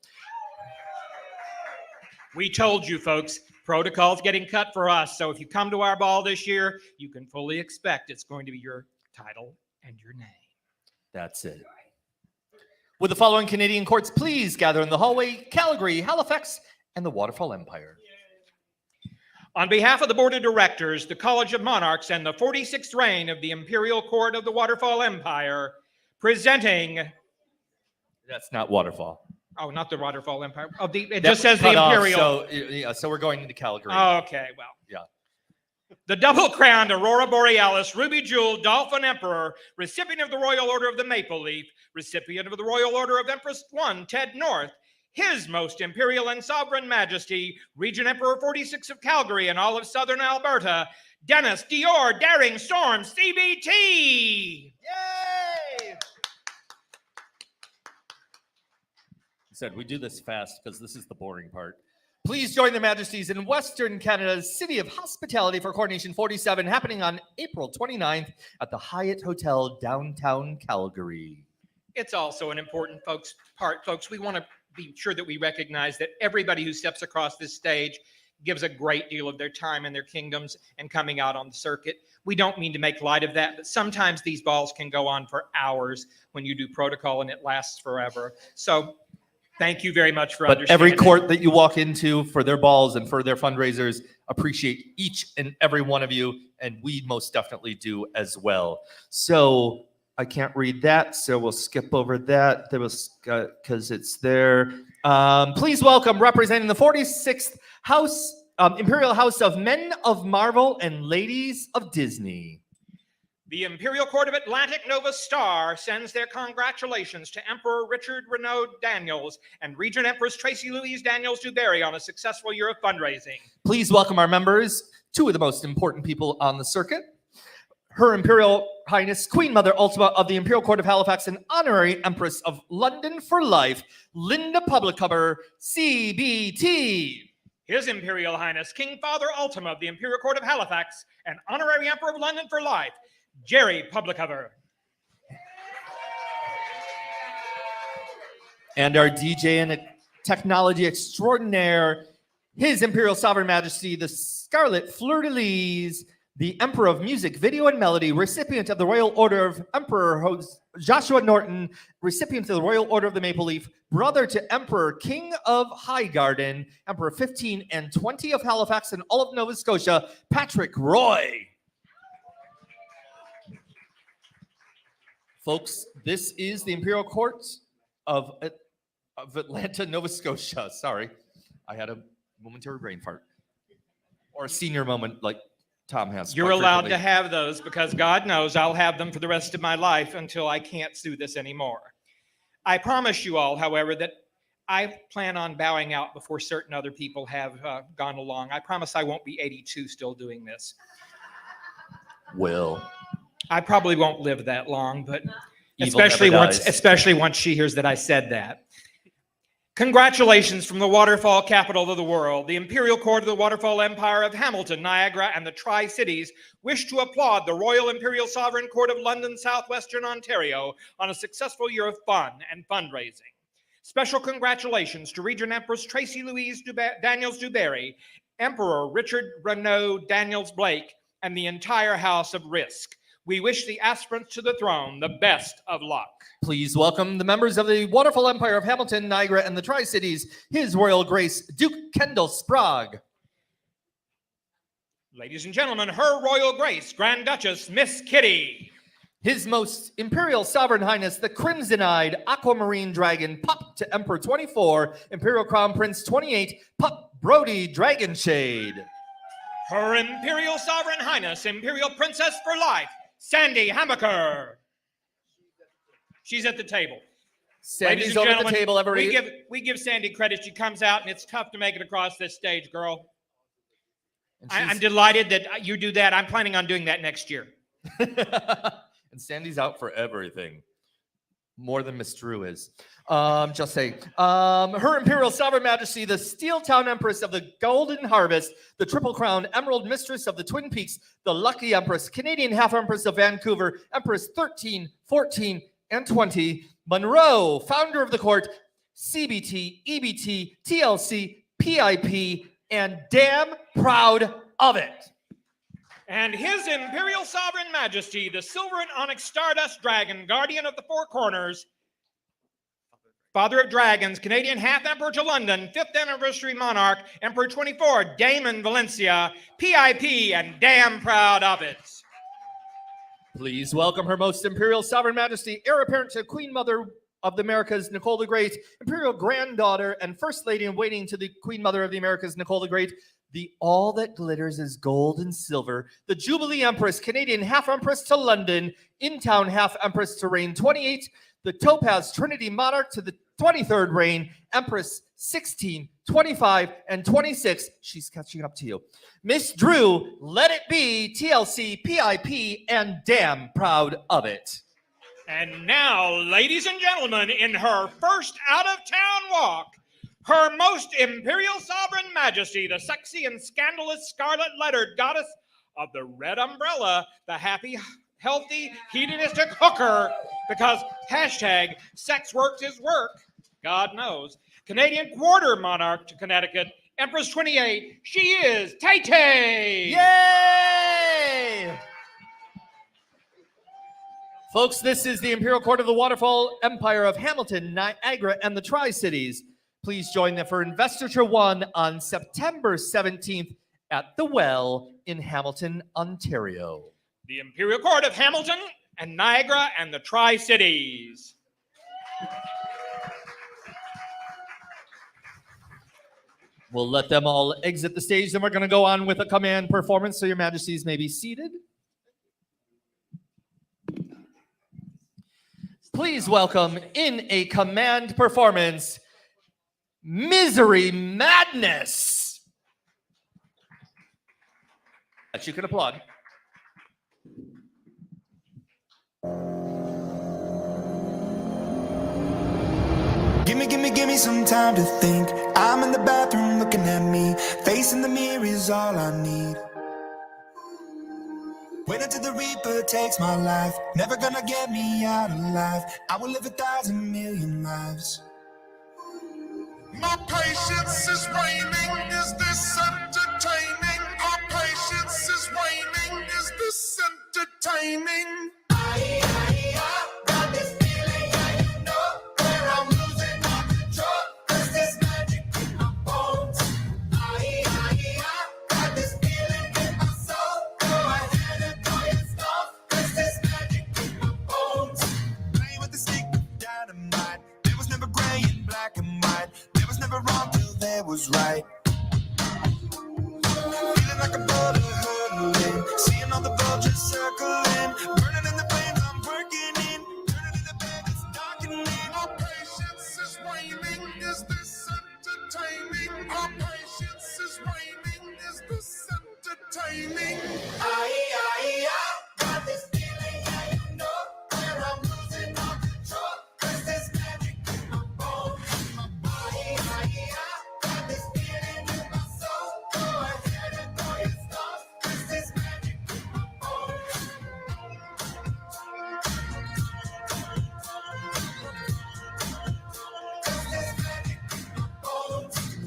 We told you, folks, protocol's getting cut for us. So if you come to our ball this year, you can fully expect it's going to be your title and your name. That's it. Would the following Canadian courts please gather in the hallway? Calgary, Halifax, and the Waterfall Empire. On behalf of the Board of Directors, the College of Monarchs, and the 46th reign of the Imperial Court of the Waterfall Empire, presenting... That's not Waterfall. Oh, not the Waterfall Empire. Oh, it That just says the cut off, Imperial. so we're going into Calgary. Oh, okay, well. Yeah. The double-crowned Aurora Borealis Ruby Jewel Dolphin Emperor, recipient of the Royal Order of the Maple Leaf, recipient of the Royal Order of Empress I, Ted North, His Most Imperial and Sovereign Majesty, Regent Emperor 46 of Calgary and all of Southern Alberta, Dennis Dior Daring Storm, CBT! Yay! Said we do this fast because this is the boring part. Please join the Majesties in Western Canada's City of Hospitality for Coronation 47, happening on April 29th at the Hyatt Hotel, downtown Calgary. It's also an important part, folks. We want to be sure that we recognize that everybody who steps across this stage gives a great deal of their time and their kingdoms and coming out on the circuit. We don't mean to make light of that, but sometimes these balls can go on for hours when you do protocol and it lasts forever. So thank you very much for understanding. But every court that you walk into for their balls and for their fundraisers appreciate each and every one of you, and we most definitely do as well. So I can't read that, so we'll skip over that. There was because it's there. Please welcome, representing the 46th House, Imperial House of Men of Marvel and Ladies of Disney. The Imperial Court of Atlantic Nova Star sends their congratulations to Emperor Richard Renaud Daniels and Regent Empress Tracy Louise Daniels DuBarry on a successful year of fundraising. Please welcome our members, two of the most important people on the circuit. Her Imperial Highness Queen Mother Ultima of the Imperial Court of Halifax and Honorary Empress of London for Life, Linda Publicover, CBT. His Imperial Highness King Father Ultima of the Imperial Court of Halifax and Honorary Emperor of London for Life, Jerry Publicover. And our DJ and technology extraordinaire, His Imperial Sovereign Majesty, the Scarlet Fleur-de-Lis, the Emperor of Music, Video, and Melody, recipient of the Royal Order of Emperor Joshua Norton, recipient of the Royal Order of the Maple Leaf, brother to Emperor King of Highgarden, Emperor 15 and 20 of Halifax and all of Nova Scotia, Patrick Roy. Folks, this is the Imperial Court of Atlanta, Nova Scotia. Sorry, I had a momentary brain fart. Or a senior moment like Tom has. You're allowed to have those because God knows I'll have them for the rest of my life until I can't do this anymore. I promise you all, however, that I plan on bowing out before certain other people have gone along. I promise I won't be 82 still doing this. Well, I probably won't live that long, but evil especially once she hears that I said that. Congratulations from the waterfall capital of the world. The Imperial Court of the Waterfall Empire of Hamilton, Niagara, and the Tri-Cities wish to applaud the Royal Imperial Sovereign Court of London, Southwestern Ontario on a successful year of fun and fundraising. Special congratulations to Regent Empress Tracy Louise Daniels DuBarry, Emperor Richard Renaud Daniels Blake, and the entire House of Risk. We wish the aspirants to the throne the best of luck. Please welcome the members of the Waterfall Empire of Hamilton, Niagara, and the Tri-Cities, His Royal Grace, Duke Kendall Sprague. Ladies and gentlemen, Her Royal Grace, Grand Duchess Miss Kitty. His Most Imperial Sovereign Highness, the Crimson-Eyed Aquamarine Dragon, Pup to Emperor 24, Imperial Crown Prince 28, Pup Brody Dragonshade. Her Imperial Sovereign Highness, Imperial Princess for Life, Sandy Hamaker. She's at the table. Sandy's Ladies and over gentlemen, the table, everybody. we give Sandy credit. She comes out, and it's tough to make it across this stage, girl. I'm delighted that you do that. I'm planning on doing that next year. And Sandy's out for everything. More than Miss Drew is. Just saying. Her Imperial Sovereign Majesty, the Steel Town Empress of the Golden Harvest, the Triple Crown Emerald Mistress of the Twin Peaks, the Lucky Empress, Canadian Half Empress of Vancouver, Empress 13, 14, and 20, Monroe, Founder of the Court, CBT, EBT, TLC, PIP, and damn proud of it. And His Imperial Sovereign Majesty, the Silver and Onyx Stardust Dragon, Guardian of the Four Corners, Father of Dragons, Canadian Half Emperor to London, 5th Anniversary Monarch, Emperor 24, Damon Valencia, PIP, and damn proud of it. Please welcome Her Most Imperial Sovereign Majesty, Heir Apparent to Queen Mother of the Americas, Nicole the Great, Imperial Granddaughter and First Lady in Waiting to the Queen Mother of the Americas, Nicole the Great, the All That Glitters is Gold and Silver, the Jubilee Empress, Canadian Half Empress to London, In-Town Half Empress to reign 28, the Topaz Trinity Monarch to the 23rd reign, Empress 16, 25, and 26. She's catching up to you. Miss Drew, let it be, TLC, PIP, and damn proud of it. And now, ladies and gentlemen, in her first out-of-town walk, Her Most Imperial Sovereign Majesty, the sexy and scandalous scarlet-lettered goddess of the red umbrella, the happy, healthy, hedonistic hooker, because hashtag sex works is work, God knows. Canadian Quarter Monarch to Connecticut, Empress 28, she is Tay-Tay! Yay! Folks, this is the Imperial Court of the Waterfall Empire of Hamilton, Niagara, and the Tri-Cities. Please join them for Investiture 1 on September 17th at The Well in Hamilton, Ontario. The Imperial Court of Hamilton and Niagara and the Tri-Cities. We'll let them all exit the stage, then we're going to go on with a command performance, so your majesties may be seated. Please welcome in a command performance, Misery Madness. That you can applaud. Give me some time to think. I'm in the bathroom looking at me. Facing the mirror is all I need. Wait until the Reaper takes my life. Never gonna get me out alive. I will live 1,000,000,000 lives. My patience is waning. Is this entertaining? Our patience is waning. Is this entertaining? I got this feeling, I know where I'm losing all control. 'Cause there's magic in my bones. I got this feeling in my soul. Go ahead and throw your stuff. 'Cause there's magic in my bones. Play with the stick of dynamite. There was never gray and black and white. There was never wrong till there was right. Feeling like a bullet hurtling. Seeing all the vultures circling. Burning in the flames I'm working in. Turning in the bed, it's darkening. Our patience is waning. Is this entertaining? Our patience is waning. Is this entertaining? I got this feeling, yeah, you know where I'm losing all control. 'Cause there's magic in my bones. I got this feeling in my soul. Go ahead and throw your stuff. 'Cause there's magic in my bones.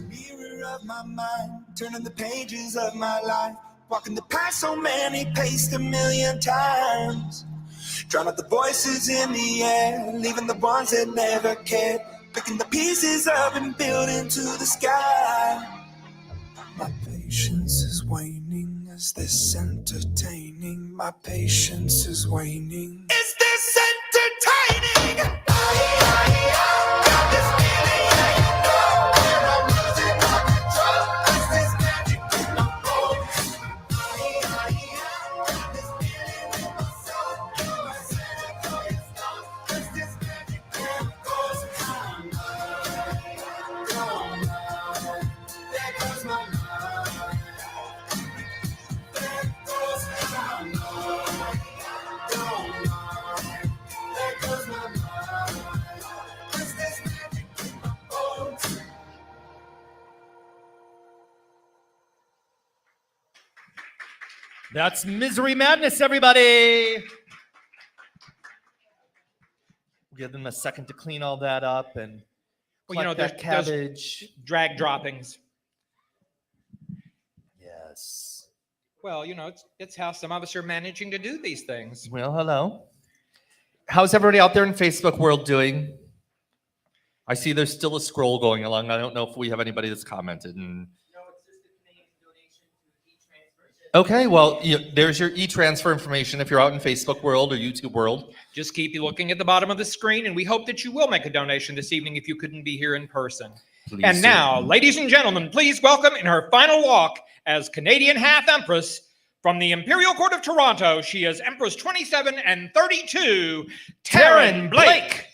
Mirror of my mind, turning the pages of my life, walking the path so many paced 1,000,000 times. Drown out the voices in the air, leaving the ones that never cared, picking the pieces up and building to the sky. My patience patience is waning. Is this entertaining? My patience is waning. Is this entertaining? Got this feeling, yeah, you know. And I'm losing my control. Is this magic in my bones? Got this feeling in my soul. I said I know it's gone. Is this magic in my bones? There goes my mind. There goes my mind. There goes my mind. Is this magic in my bones? That's Misery Madness, everybody. Give them a second to clean all that up and Well, you know, collect that there's cabbage. drag droppings. Yes. Well, you know, it's how some of us are managing to do these things. Well, hello. How's everybody out there in Facebook world doing? I see there's still a scroll going along. I don't know if we have anybody that's commented. Okay, well, there's your e-transfer information if you're out in Facebook world or YouTube world. Just keep looking at the bottom of the screen, and we hope that you will make a donation this evening if you couldn't be here in person. Please And do. now, ladies and gentlemen, please welcome in her final walk as Canadian Half Empress from the Imperial Court of Toronto, she is Empress 27 and 32, Taryn Blake.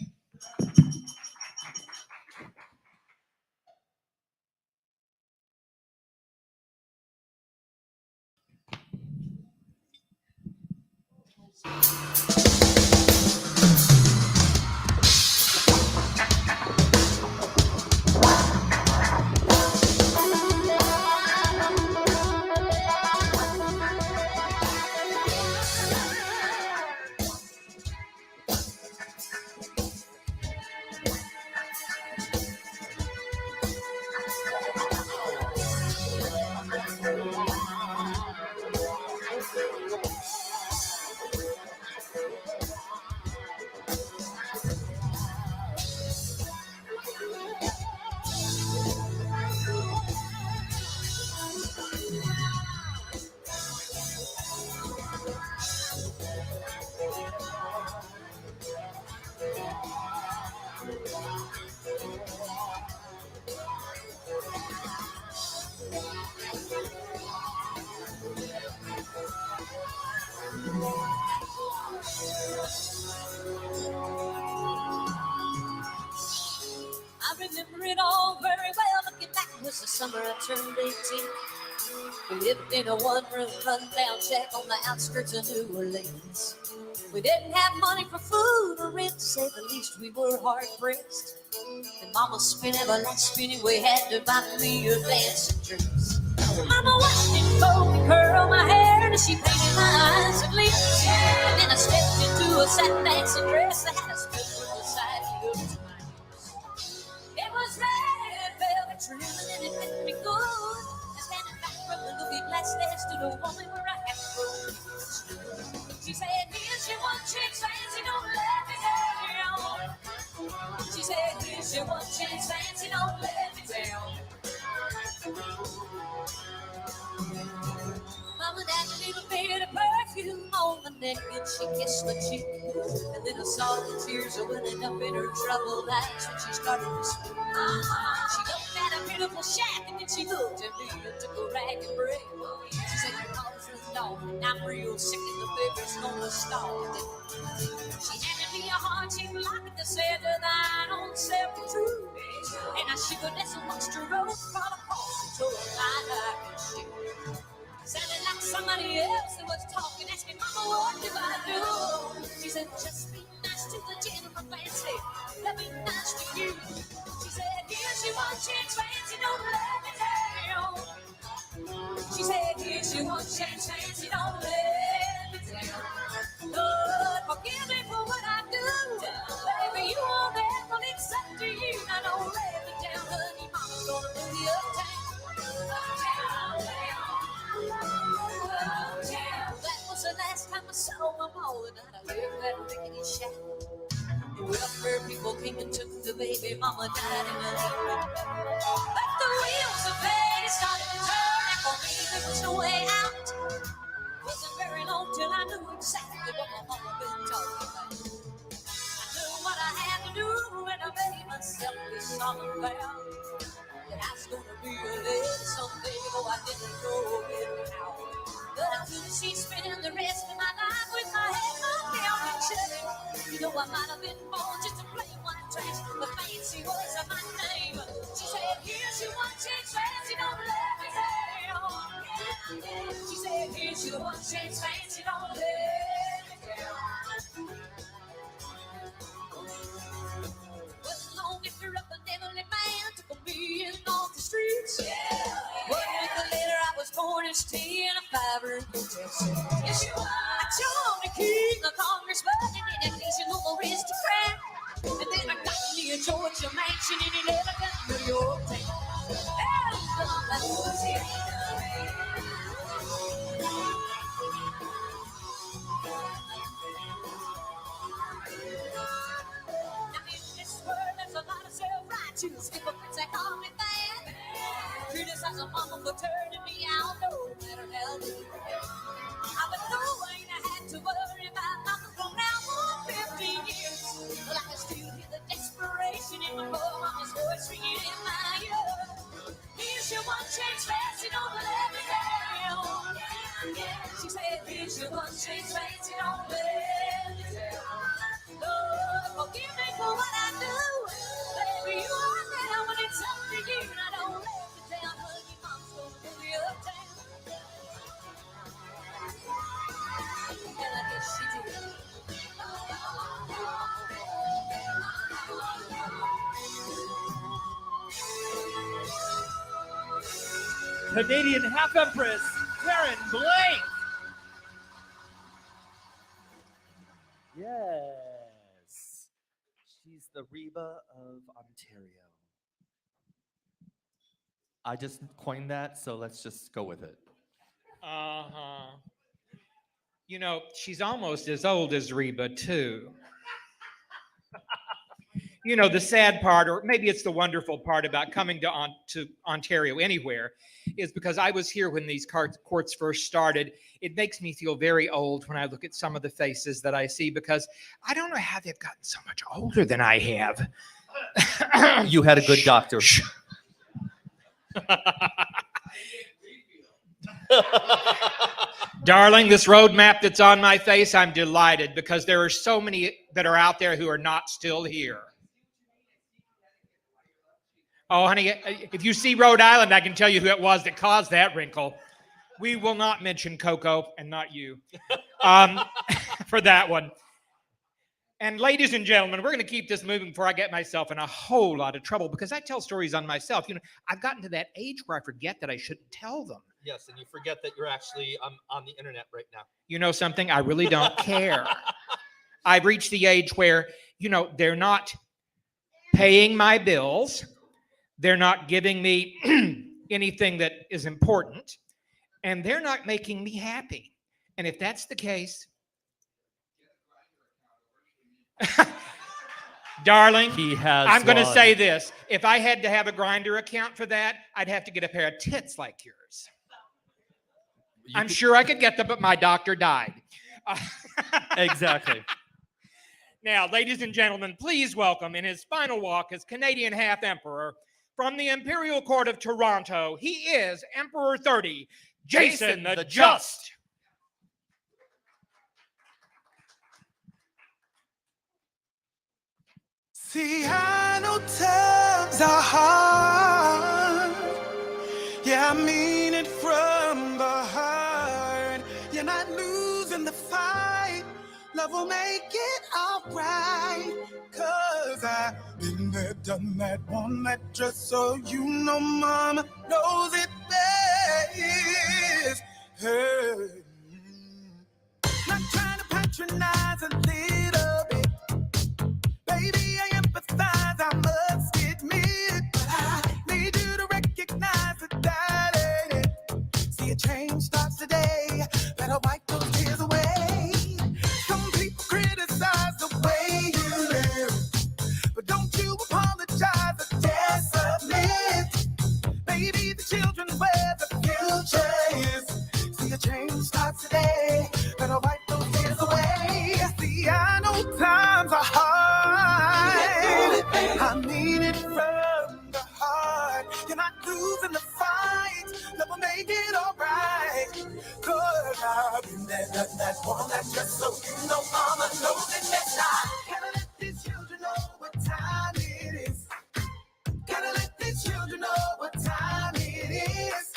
I remember it all very well. Looking back, it was the summer I turned 18. We lived in a one-room, run-down shack on the outskirts of New Orleans. We didn't have money for food or rent, to say the least. We were hard-pressed. And Mama spent every last penny we had to buy me a dancing dress. Mama watched me fold and curl my hair, and she painted my eyes and lips. And then I stepped into a satin dancing dress that had a split on the side of my hips. It was red velvet trim, and it fit me good. And standing back from the looking glass, there stood a woman where I had grown. She said, here's your one chance, fancy, don't let me down. She said, here's your one chance, fancy, don't let me down. Mama dabbed a little bit of perfume on my neck, and she kissed my cheek. And then I saw the tears welling up in her troubled eyes when she started to speak. She looked at a beautiful shack, and then she looked at me and took a rag and break. She said, your calls are long, and I'm real sick, and the baby's gonna start. She handed me a heart-shaped locket that said that I don't sell the truth. And I shivered as I watched her roll crawl across and tore my life and shit. Sounded like somebody else that was talking, asking, Mama, what do I do? She said, just be nice to the gentleman, fancy. Let me nice to you. She said, here's your one chance, fancy, don't let me down. She said, here's your one chance, fancy, don't let me down. Lord, forgive me for what I do. Baby, you won't ever accept to you. Now don't let me down, honey. Mama's gonna do you uptown. That was the last time I saw my mama, and I lived that rickety shack. The welfare people came and took the baby. Mama died in a heap. But the wheels of fate started to turn, and for me found that I was gonna be a lady someday, though I didn't know it how. But I knew she'd spend the rest of my life with my head hung down and chilling. You know, I might have been born just to play white trash, but fancy was my name. She said, here's your one chance, fancy, don't let me down. She said, here's your one chance, fancy, don't let me down. But long after a benevolent man took me in off the streets. One week later, I was born in tea and a five-room hotel. Yes, you are. I joined the king, the congressman, and an occasional aristocrat. And then I got me a Georgia mansion in an elegant New York town. That was it. Now in this world, there's a lot of self-righteous hypocrites that call me bad. Criticize a mama for turning me out, no matter how good. I was knowing I had to worry about nothing from now on 15 years. But I can still hear the desperation in my mama's voice ringing in my ear. Here's your one chance, fancy, don't let me down. She said, here's your one chance, fancy, don't let me down. Lord, forgive me for what I do. Baby, you are there when it's up to you. And I don't let you down, honey, mom's gonna pull you uptown. And I guess she did. Canadian half empress Karen Blake. Yes. She's the Reba of Ontario. I just coined that, so let's just go with it. Uh-huh. You know, she's almost as old as Reba, too. You know, the sad part, or maybe it's the wonderful part about coming to Ontario anywhere, is because I was here when these courts first started. It makes me feel very old when I look at some of the faces that I see, because I don't know how they've gotten so much older than I have. You had a good doctor. Darling, this roadmap that's on my face, I'm delighted because there are so many that are out there who are not still here. Oh, honey, if you see Rhode Island, I can tell you who it was that caused that wrinkle. We will not mention Coco, and not you, for that one. And ladies and gentlemen, we're going to keep this moving before I get myself in a whole lot of trouble, because I tell stories on myself. You know, I've gotten to that age where I forget that I shouldn't tell them. Yes, and you forget that you're actually on the internet right now. You know something? I really don't care. I've reached the age where, you know, they're not paying my bills. They're not giving me anything that is important. And they're not making me happy. And if that's the case, darling, I'm going to say this. If I had to have a Grindr account for that, I'd have to get a pair of tits like yours. I'm sure I could get them, but my doctor died. Exactly. Now, ladies and gentlemen, please welcome in his final walk as Canadian half emperor from the Imperial Court of Toronto. He is Emperor 30, Jason the Just. See, I know times are hard. Yeah, I mean it from the heart. You're not losing the fight. Love will make it alright. 'Cause I've been there, done that, worn that dress, so you know mama knows it best. Hey. Not trying to patronize a little bit. Baby, I empathize, I must admit. But I need you to recognize that ain't it. See, a change starts today. Better wipe those tears away. Some people criticize the way you live, but don't you apologize or dare submit. Baby, the children where the future is. See, a change starts today. Better wipe those tears away. See, I know times are hard. I mean it from the that one that just so you know mama knows it best. I gotta let these children know what time it is. Gotta let these children know what time it is.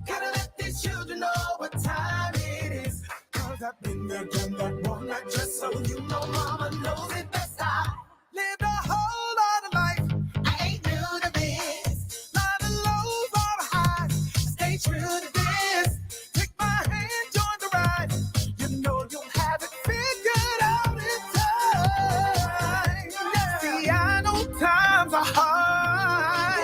Gotta let these children know what time it is. Cause I've been there, done that one that just so you know mama knows it best. I lived a whole lot of life. I ain't new to this. Lot of lows, lot of highs. Stay true to this. Take my hand, join the ride. You know you'll have it figured out in time. See, I know times are hard.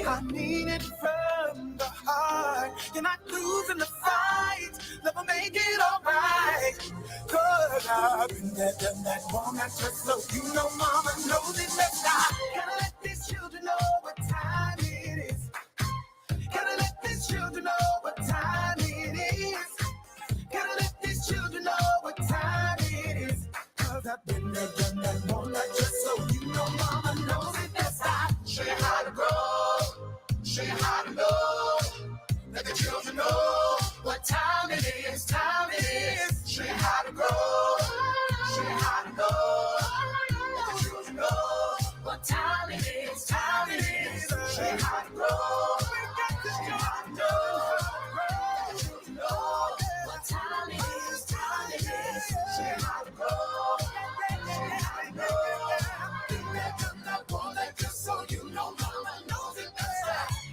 I mean it from the heart. You're not losing the fight. Never make it alright. Cause I've been there, done that, one that just so you know mama knows it best. I gotta let these children know what time it is. Gotta let these children know what time it is. Gotta let these children know what time it is. Cause I've been there, done that, one that just so you know mama knows it best. I show you how to grow, show you how to know. Let the children know what time it is, time it is. Show you how to grow, show you how to know. Let the children know what time it is, time it is. Show you how to grow, show you how to know. Let the children know what time it is, time it is. Show you how to grow, show you how to know. Been there, done that, won't let just so you know mama knows it best.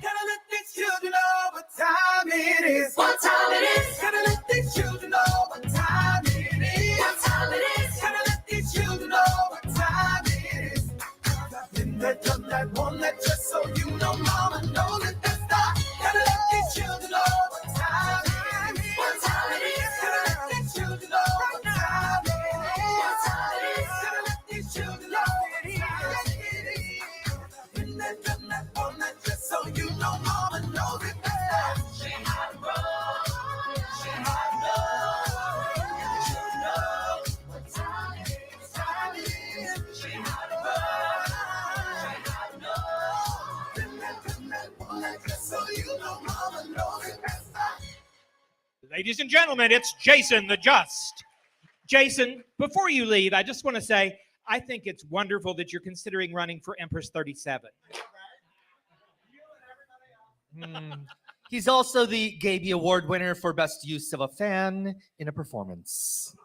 Gotta let these children know what time it is. What time it is. Gotta let these children know what time it is. What time it is. Gotta let these children know what time it is. I've been there, done that, won't let just so you know mama knows it best. Gotta let these children know what time it is. What time it is. Gotta let these children know what time it is. What time it is. Gotta let these children know what time it is. Been there, done that, won't let just so you know mama knows it best. Show you how to grow, show you how to know. Let the children know what time it is, time it is. Show you how to grow, show you how to know. Been there, done that, won't let just so you know mama knows it best. Ladies and gentlemen, it's Jason the Just. Jason, before you leave, I just want to say I think it's wonderful that you're considering running for Empress 37. He's also the Gaby Award winner for Best Use of a Fan in a Performance.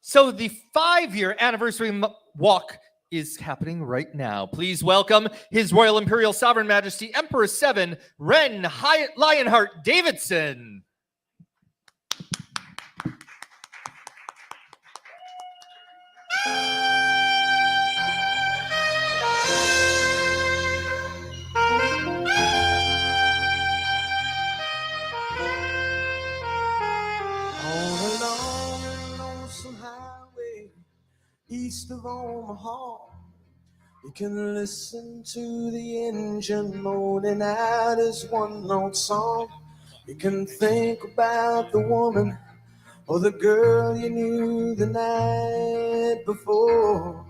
So the 5-year anniversary walk is happening right now. Please welcome His Royal Imperial Sovereign Majesty Emperor 7, Ren Lionheart Davidson. On a long and lonesome highway east of Omaha, you can listen to the engine moaning out his one-note song. You can think about the woman or the girl you knew the night before.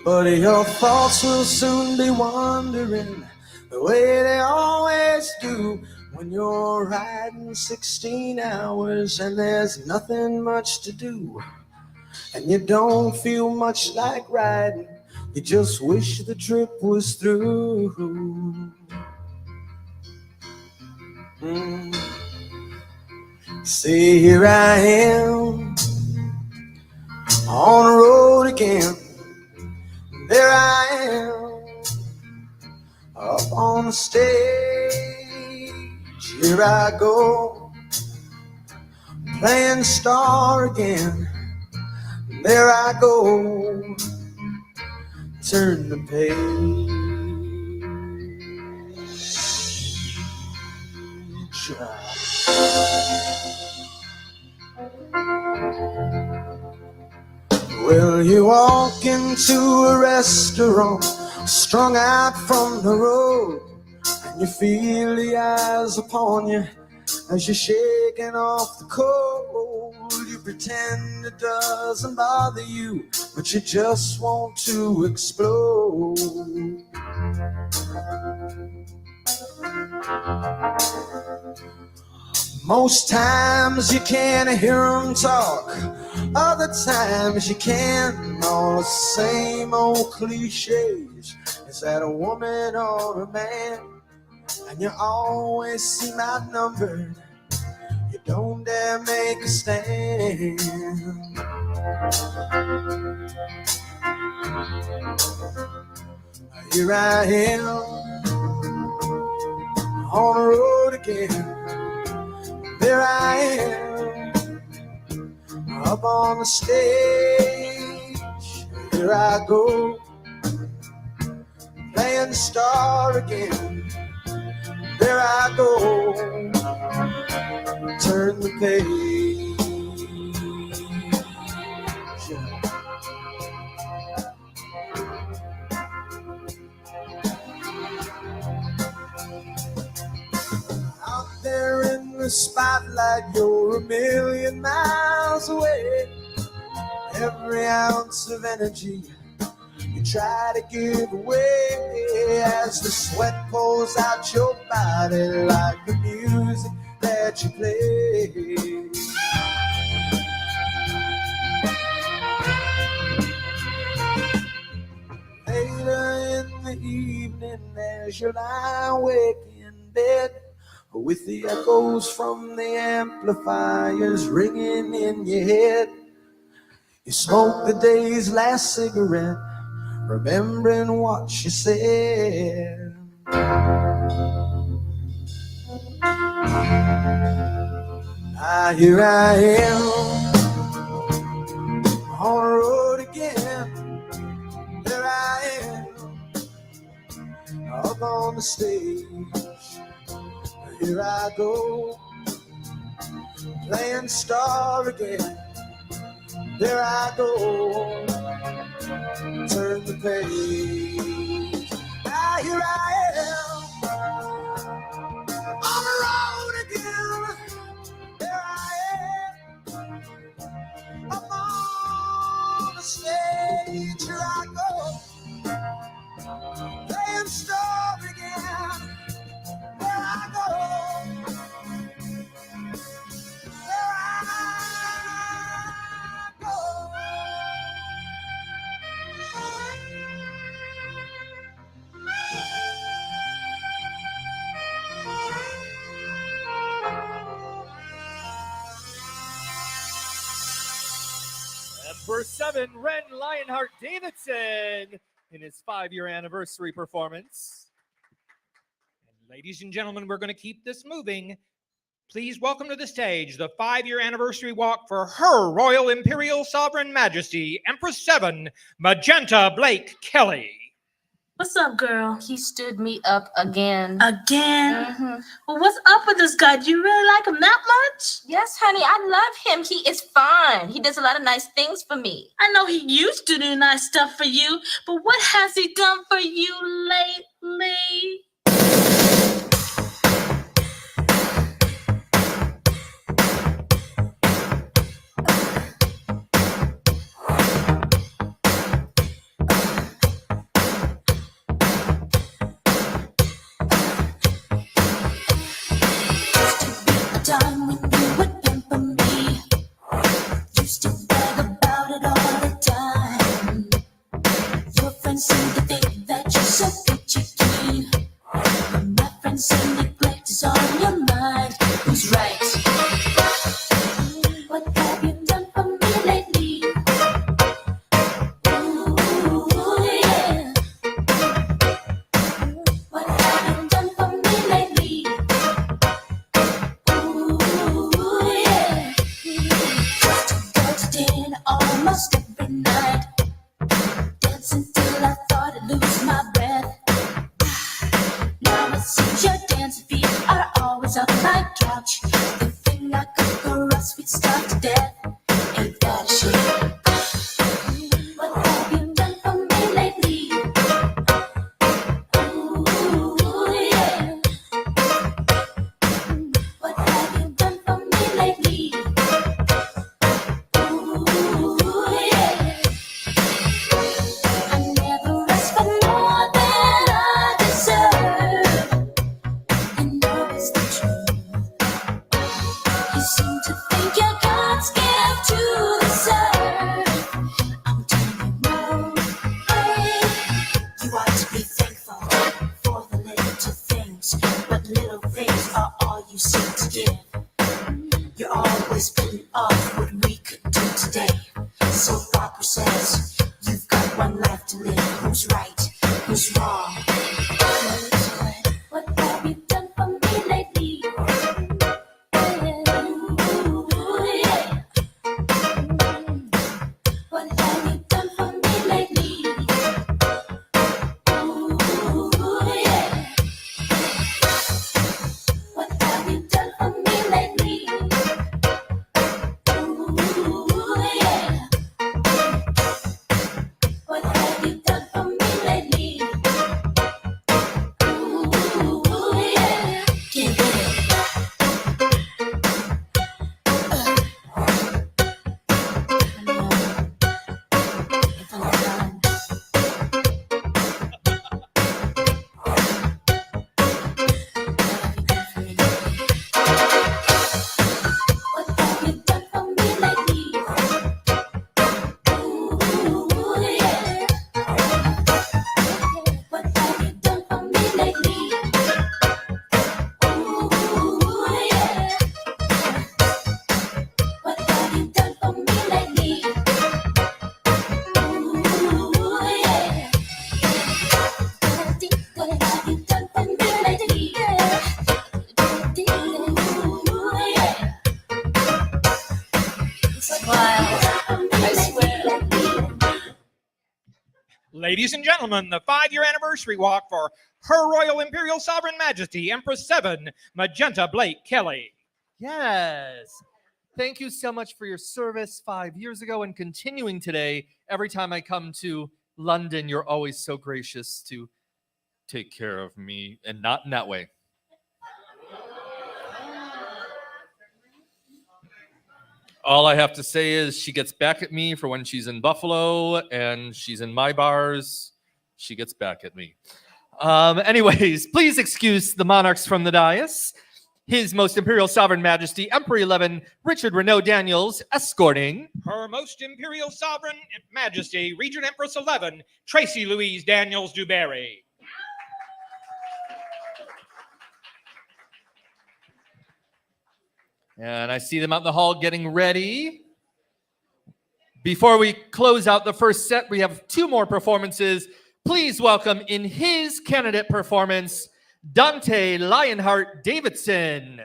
But your thoughts will soon be wandering the way they always do when you're riding 16 hours and there's nothing much to do. And you don't feel much like riding, you just wish the trip was through. See, here I am on the road again. There I am up on the stage. Here I go playing star again. There I go, turn the page. Well, you walk into a restaurant, strung out from the road, and you feel the eyes upon you as you're shaking off the cold. You pretend it doesn't bother you, but you just want to explode. Most times you can't hear them talk, other times you can. All the same old cliches. Is that a woman or a man? And you always seem outnumbered. You don't dare make a stand. Here I am on the road again. There I am up on the stage. Here I go playing the star again. There I go, turn the page. Out there in the spotlight, you're a million miles away. Every ounce of energy you try to give away as the sweat pours out your body like the music that you play. Later in the evening as you lie awake in bed with the echoes from the amplifiers ringing in your head, you smoke the day's last cigarette, remembering what she said. Here I am on the road again. There I am up on the stage. Here I go playing star again. There I go, turn the page. Here I am on the road again. There I am up on the stage. Here I go, playing star again. There I go, there I go. Number 7, Ren Lionheart Davidson in his 5-year anniversary performance. And ladies and gentlemen, we're going to keep this moving. Please welcome to the stage the 5-year anniversary walk for Her Royal Imperial Sovereign Majesty, Empress 7, Magenta Blake Kelly. What's up, girl? He stood me up again. Again? Mhm. Well, what's up with this guy? Do you really like him that much? Yes, honey, I love him. He is fun. He does a lot of nice things for me. I know he used to do nice stuff for you, but what has he done for you lately? Time when you would pamper me, used to brag about it all the time. Your friends seem to think that you're so peachy of what we could do today. So Barbara says, you've got one life to live. Who's right? Who's wrong? What have you done for me lately? Ooh, yeah. What have you done for me lately? Ooh, yeah. What have you done for me lately? Ooh, yeah. What have you done for me lately? Ooh, yeah. Get with it. What have you done for me lately? Ooh, yeah. What have you done for me lately? Ooh, yeah. What have you done for me lately? Ooh, yeah. What have you done for me lately? Ooh, yeah. Smile, I swear. Ladies and gentlemen, the 5-year anniversary walk for Her Royal Imperial Sovereign Majesty Empress 7, Magenta Blake Kelly. Yes. Thank you so much for your service 5 years ago and continuing today. Every time I come to London, you're always so gracious to take care of me, and not in that way. All I have to say is she gets back at me for when she's in Buffalo and she's in my bars. She gets back at me. Anyways, please excuse the monarchs from the dais. His Most Imperial Sovereign Majesty, Emperor 11, Richard Renaud Daniels, escorting Her Most Imperial Sovereign Majesty, Regent Empress 11, Tracy Louise Daniels Dubarry. And I see them out in the hall getting ready. Before we close out the first set, we have 2 more performances. Please welcome in his candidate performance, Dante Lionheart Davidson.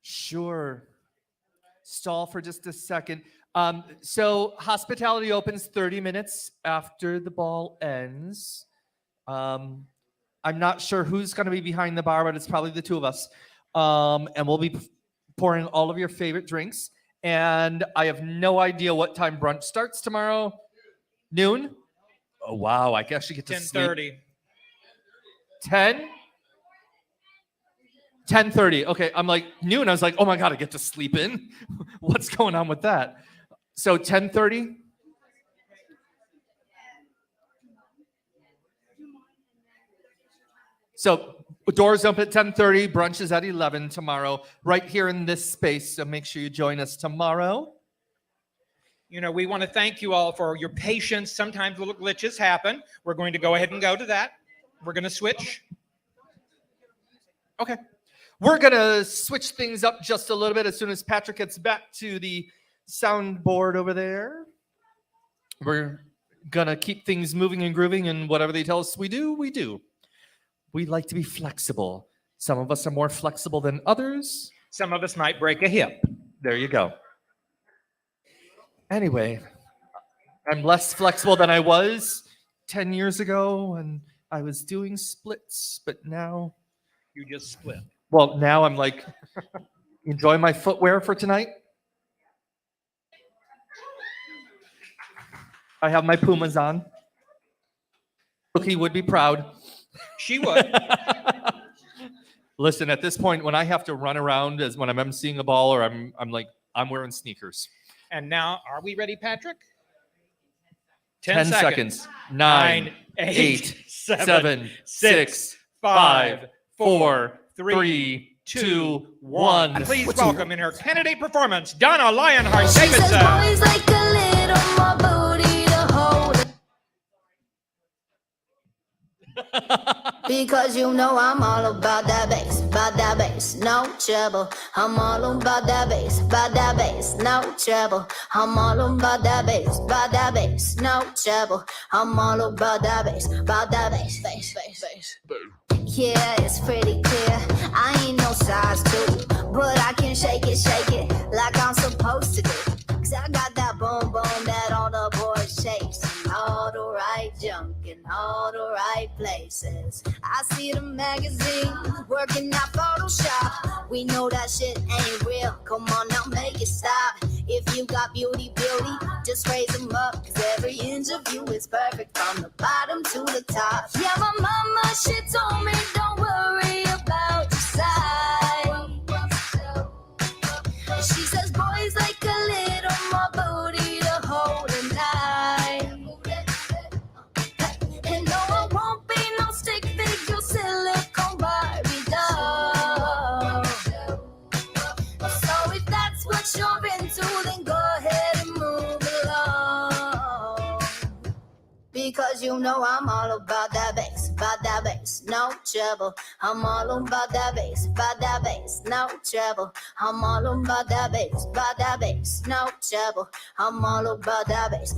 Sure. Stall for just a second. So hospitality opens 30 minutes after the ball ends. I'm not sure who's going to be behind the bar, but it's probably the 2 of us. And we'll be pouring all of your favorite drinks. And I have no idea what time brunch starts tomorrow. Noon? Oh, wow. I actually get to sleep. 10:30. 10? 10:30. Okay, I'm like noon. I was like, oh my God, I get to sleep in. What's going on with that? So 10:30? So doors open at 10:30. Brunch is at 11 tomorrow, right here in this space. So make sure you join us tomorrow. You know, we want to thank you all for your patience. Sometimes little glitches happen. We're going to go ahead and go to that. We're going to switch. Okay. We're going to switch things up just a little bit as soon as Patrick gets back to the soundboard over there. We're going to keep things moving and grooving, and whatever they tell us we do, we do. We like to be flexible. Some of us are more flexible than others. Some of us might break a hip. There you go. Anyway, I'm less flexible than I was 10 years ago when I was doing splits, but now... You just split. Well, now I'm like, enjoy my footwear for tonight. I have my Pumas on. Cookie would be proud. She would. Listen, at this point, when I have to run around as when I'm emceeing a ball, or I'm wearing sneakers. And now, are we ready, Patrick? 10 seconds. 9, 8, 7, 6, 5, 4, 3, 2, 1. Please welcome in her candidate performance, Donna Lionheart She says Davidson. boys like a little more booty to hold. Because you know I'm all about that bass, no trouble. I'm all about that bass, no trouble. I'm all about that bass, no trouble. I'm all about that bass, bass. Yeah, it's pretty clear. I ain't no size 2, but I can shake it like I'm supposed to do. 'Cause I got that boom boom that all the boys chase. All the right junk in all the right places. I see the magazines working out Photoshop. We know that shit ain't real. Come on now, make it stop. If you got beauty, just raise them up. 'Cause every inch of you is perfect from the bottom to the top. Yeah, my mama, she told me don't worry about your size. She says boys like a little more booty to hold tonight. And no, I won't be no stick figure silicone Barbie doll. So if that's what you're into, then go ahead and move along. Because you know I'm all about that bass, no trouble. I'm all about that bass, no trouble. I'm all about that bass, no trouble. I'm all about that bass.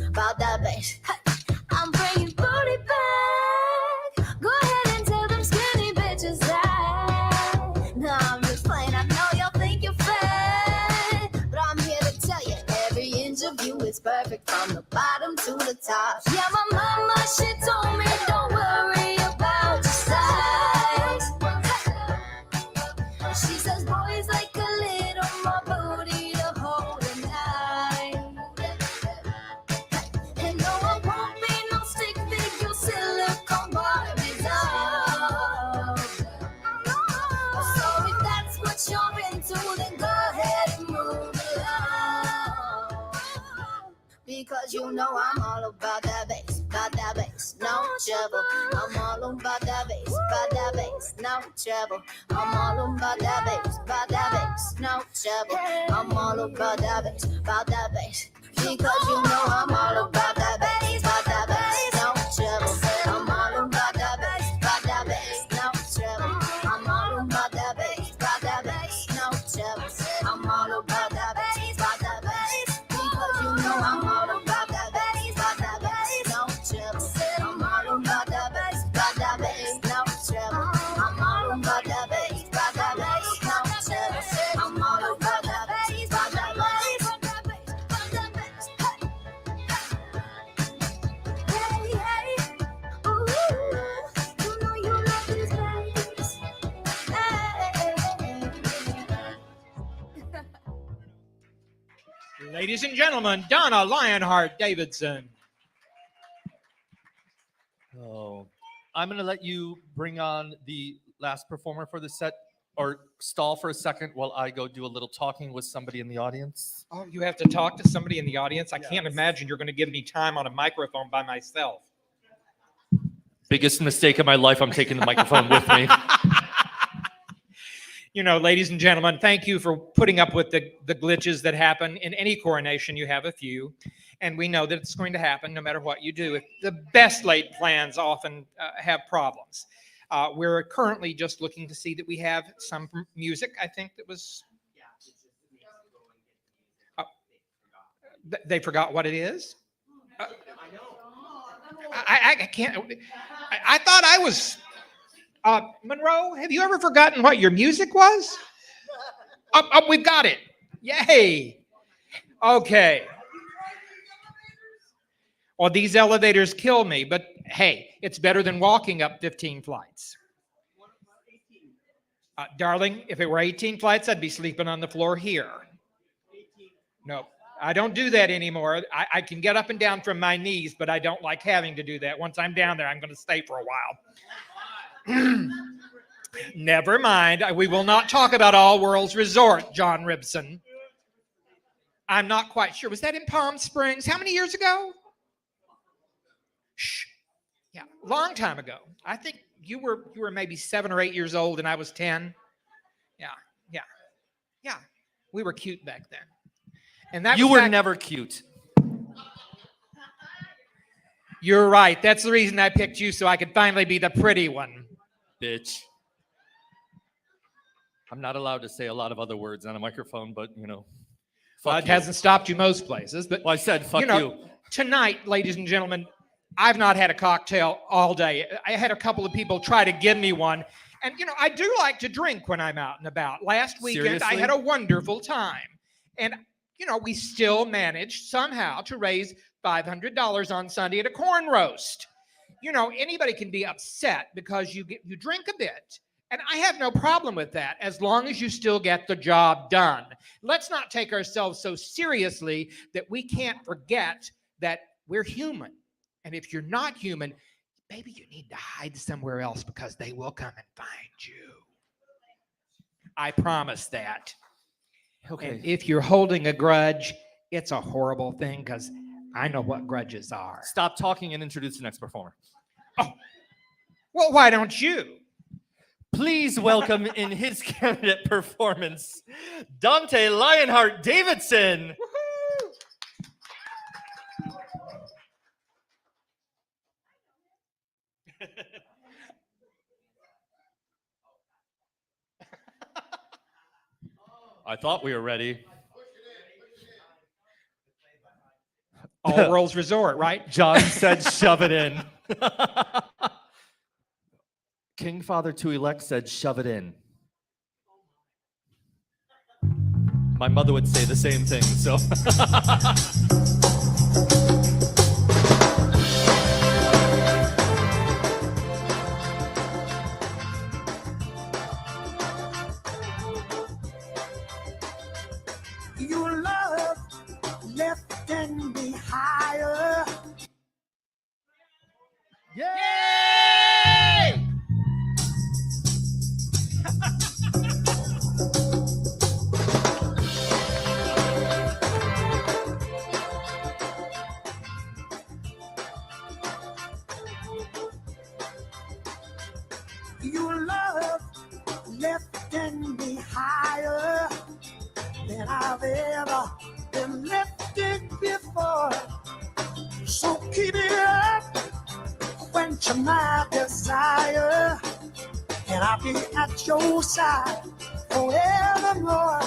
Hey. I'm bringing booty back. Go ahead and tell them skinny bitches that. No, I'm just playing. I know y'all think you're fat, but I'm here to tell you every inch of you is perfect from the bottom to the top. Yeah, my mama, she told me don't worry about your size. She says boys like a little more booty to hold tonight. And no, I won't be no stick figure silicone Barbie doll. So if that's what you're into, then go ahead and move along. Because you know I'm all about that bass, no trouble. I'm all about that bass, no trouble. I'm all about that bass, no trouble. I'm all about that bass. Because you know I'm all about that bass, no trouble. I'm all about that bass, no trouble. I'm all about that bass, no trouble. I'm all about that bass, because you know I'm all about that bass, no trouble. I'm all about that bass, no trouble. I'm all about that bass, no trouble. I'm all about that bass, Ladies and gentlemen, Donna Lionheart Davidson. Oh, I'm going to let you bring on the last performer for the set, or stall for a second while I go do a little talking with somebody in the audience. Oh, you have to talk to somebody in the audience? I can't imagine you're going to give me time on a microphone by myself. Biggest mistake of my life, I'm taking the microphone with me. You know, ladies and gentlemen, thank you for putting up with the glitches that happen in any coronation. You have a few, and we know that it's going to happen no matter what you do. The best laid plans often have problems. We're currently just looking to see that we have some music, I think, that was... They forgot what it is? I can't... I thought I was... Monroe, have you ever forgotten what your music was? We've got it. Yay. Okay. Well, these elevators kill me, but hey, it's better than walking up 15 flights. Darling, if it were 18 flights, I'd be sleeping on the floor here. No, I don't do that anymore. I can get up and down from my knees, but I don't like having to do that. Once I'm down there, I'm going to stay for a while. Never mind. We will not talk about All Worlds Resort, John Ribson. I'm not quite sure. Was that in Palm Springs? How many years ago? Shh. Yeah, long time ago. I think you were maybe 7 or 8 years old and I was 10. Yeah. We were cute back then. And that you were never cute. You're right. That's the reason I picked you, so I could finally be the pretty one. Bitch. I'm not allowed to say a lot of other words on a microphone, but Well, fuck it you. hasn't stopped you most places. But Well, I said fuck you. Tonight, ladies and gentlemen, I've not had a cocktail all day. I had a couple of people try to give me one. And, I do like to drink when I'm out and about. Last weekend, I Seriously? had a wonderful time. And, we still managed somehow to raise $500 on Sunday at a corn roast. Anybody can be upset because you drink a bit. And I have no problem with that as long as you still get the job done. Let's not take ourselves so seriously that we can't forget that we're human. And if you're not human, maybe you need to hide somewhere else because they will come and find you. I promise that. Okay. And if you're holding a grudge, it's a horrible thing because I know what grudges are. Stop talking and introduce the next performer. Well, why don't you? Please welcome in his candidate performance, Dante Lionheart Davidson. I thought we were ready. All Worlds Resort, right? John said shove it in. King Father to elect said shove it in. My mother would say the same thing, so. Your love lifting me higher. Yay! Your love lifting me higher than I've ever been lifted before. So keep it up, quench my desire, and I'll be at your side forevermore.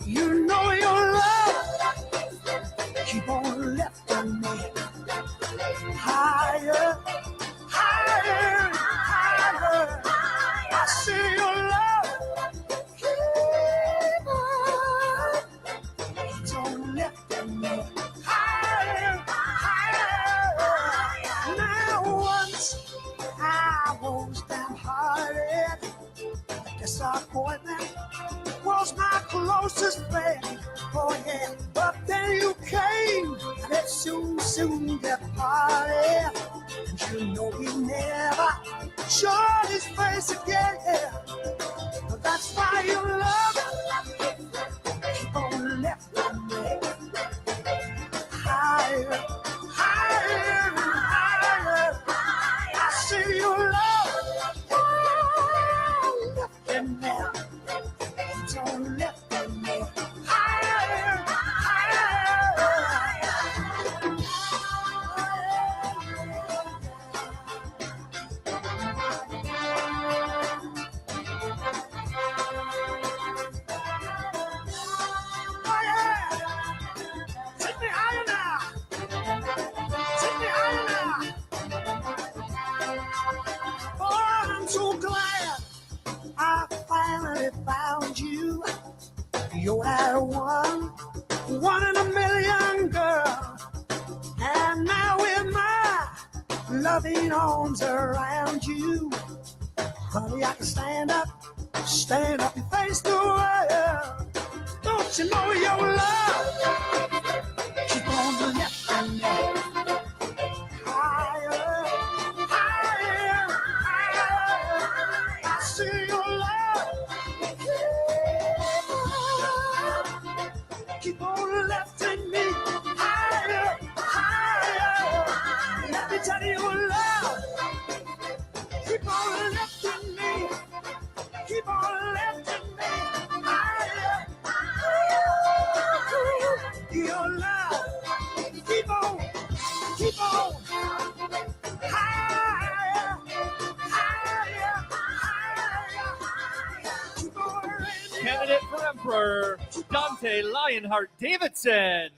You know your love keep on lifting me higher, higher, higher. I see your love keep on lifting me higher, higher. Now once I was downhearted, disappointment was my closest friend. Oh yeah, but then you came and it soon departed. And you know he never showed his face again. But that's why you love keep on lifting me higher, higher, higher. I see your love lifting me. Don't lift me higher, Take me higher now. Take me higher now. Oh, I'm so glad I finally found you. You're that one in a million, girl. And now with my loving arms around you, honey, I can stand up and face the world. Don't you know your love keep on lifting me higher, higher, higher. I see your love keep on lifting me higher, higher. Let me tell you, love keep on lifting me, keep on lifting me higher, higher. Your love keep on higher, higher. Emperor Dante Lionheart Davidson.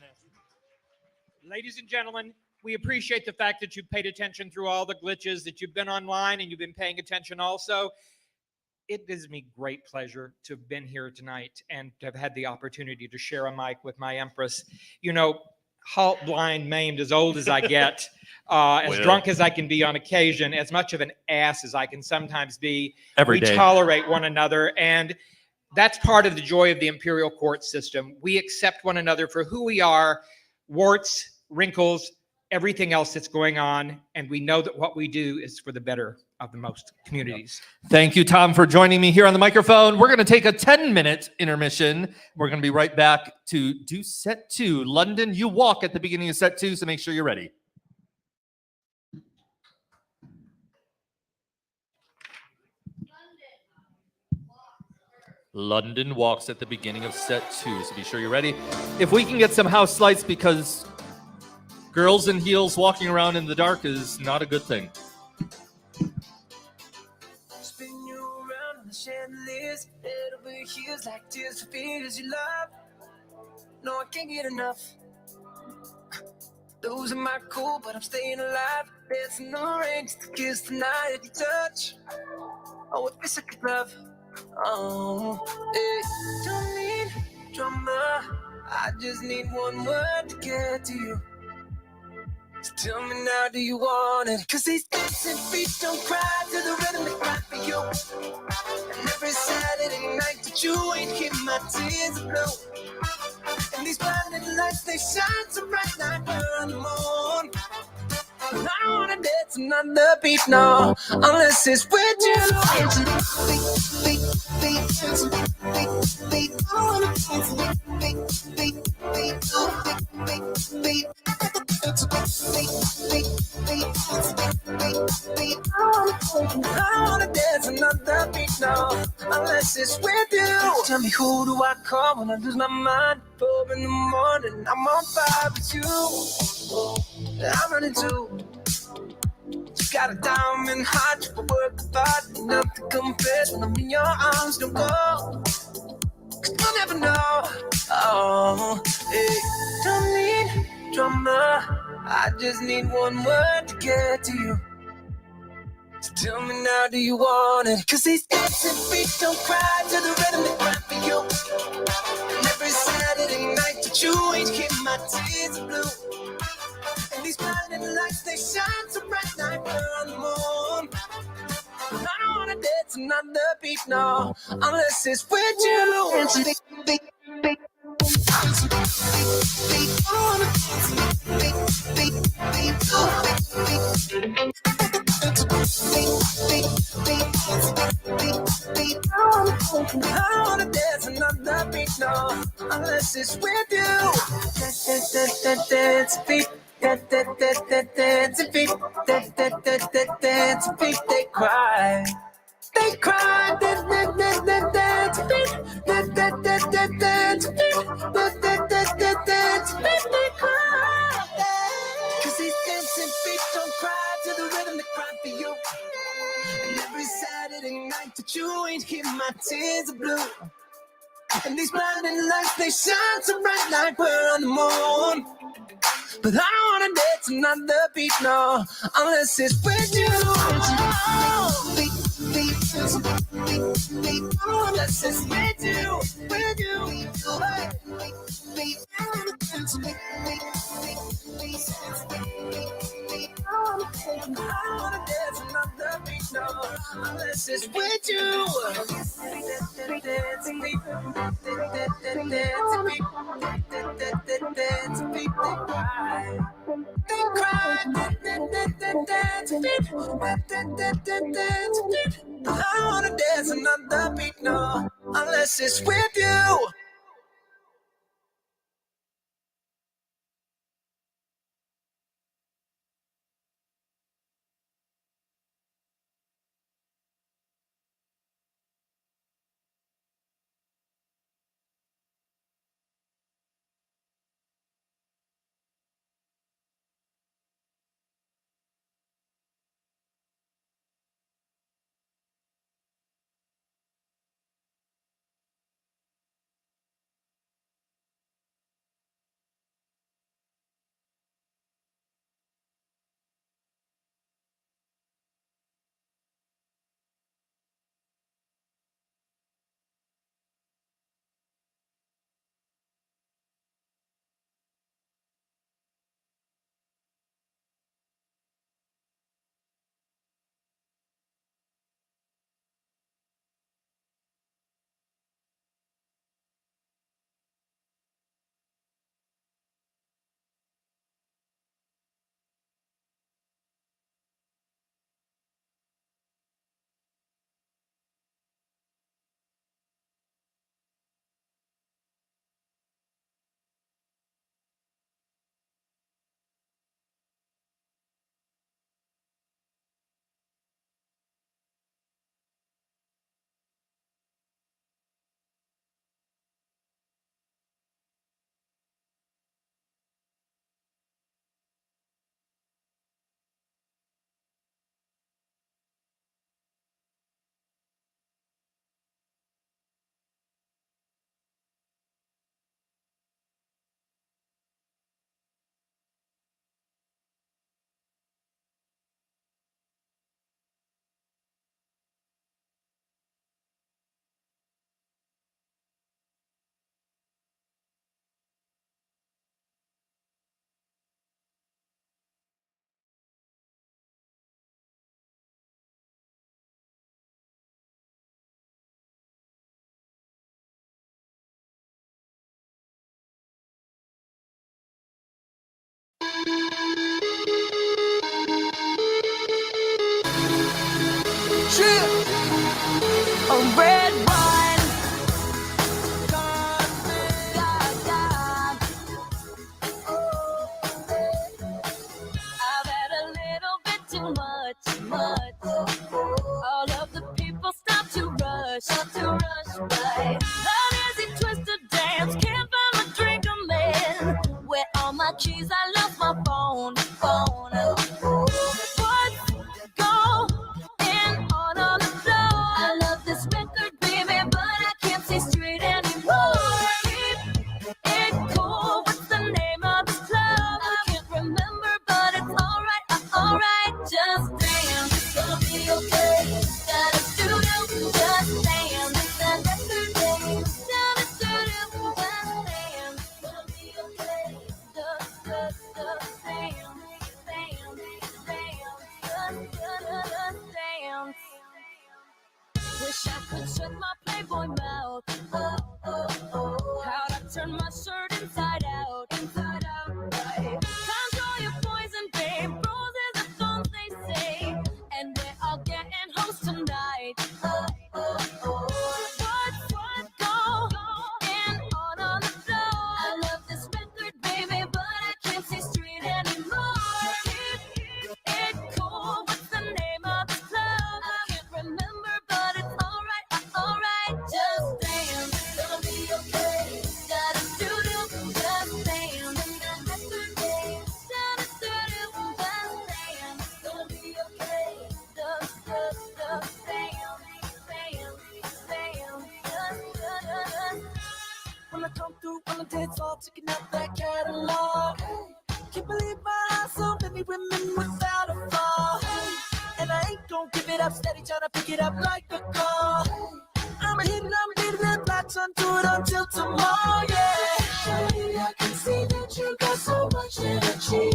Ladies and gentlemen, we appreciate the fact that you've paid attention through all the glitches, that you've been online and you've been paying attention also. It gives me great pleasure to have been here tonight and to have had the opportunity to share a mic with my Empress. You know, halt, blind, maimed, as old as I get, as drunk as I can be on occasion, as much of an ass as I can sometimes be. Every we day. tolerate one another, and that's part of the joy of the imperial court system. We accept one another for who we are, warts, wrinkles, everything else that's going on, and we know that what we do is for the better of the most communities. Thank you, Tom, for joining me here on the microphone. We're going to take a 10-minute intermission. We're going to be right back to do set 2. London, you walk at the beginning of set 2, so make sure you're ready. London walks at the beginning of set 2, so be sure you're ready. If we can get some house lights, because girls in heels walking around in the dark is not a good thing. Spin you around on the chandeliers, head over your heels like tears for fears you love. No, I can't get enough. Losing my cool, but I'm staying alive. Dancing the rain, just to kiss the night you touch. Oh, it feels like a glove. Oh, hey. Don't need drama. I just need one word to get to you. So tell me now, do you want it? Cause these dancing feet don't cry to the rhythm they cry for you. And every Saturday night that you ain't hear my tears are blue. And these blinding lights, they shine so bright like we're on the moon. And I don't wanna dance another beat, no, unless it's with you. I don't wanna dance another beat, no, unless it's with you. Tell me, who do I call when I lose my mind? 4 in the morning, I'm on fire with you. I'm running too. Just got a diamond heart, you work hard, enough to confess when I'm in your arms. Don't go, cause you'll never know. Oh, hey, don't need drama. I just need one word to get to you. So tell me now, do you want it? Cause these dancing feet don't cry to the rhythm they cry for you. And every Saturday night that you ain't hear my tears are blue. And these blinding lights, they shine so bright like we're on the moon. And I don't wanna dance another beat, no, unless it's with you. I don't wanna dance another beat, no, unless it's with you. Dance beat, dance beat, dance beat. They cry, they cry. Dance beat, dance beat, they cry. 'Cause these dancing feet don't cry to the rhythm they cry for you. And every Saturday night that you ain't hear my tears are blue. And these blinding lights, they shine so bright like we're on the moon. But I don't wanna dance another beat, no, unless it's with you. Unless it's with you, with you. I don't wanna dance another beat, no, unless it's with you. They cry. I don't wanna dance another beat, no, unless it's with you. me women without a flaw. And I ain't gon' give it up, steady tryna pick it up like a car. I'm hitting that latch onto it until tomorrow, yeah. Shawty, I can see that you got so much energy.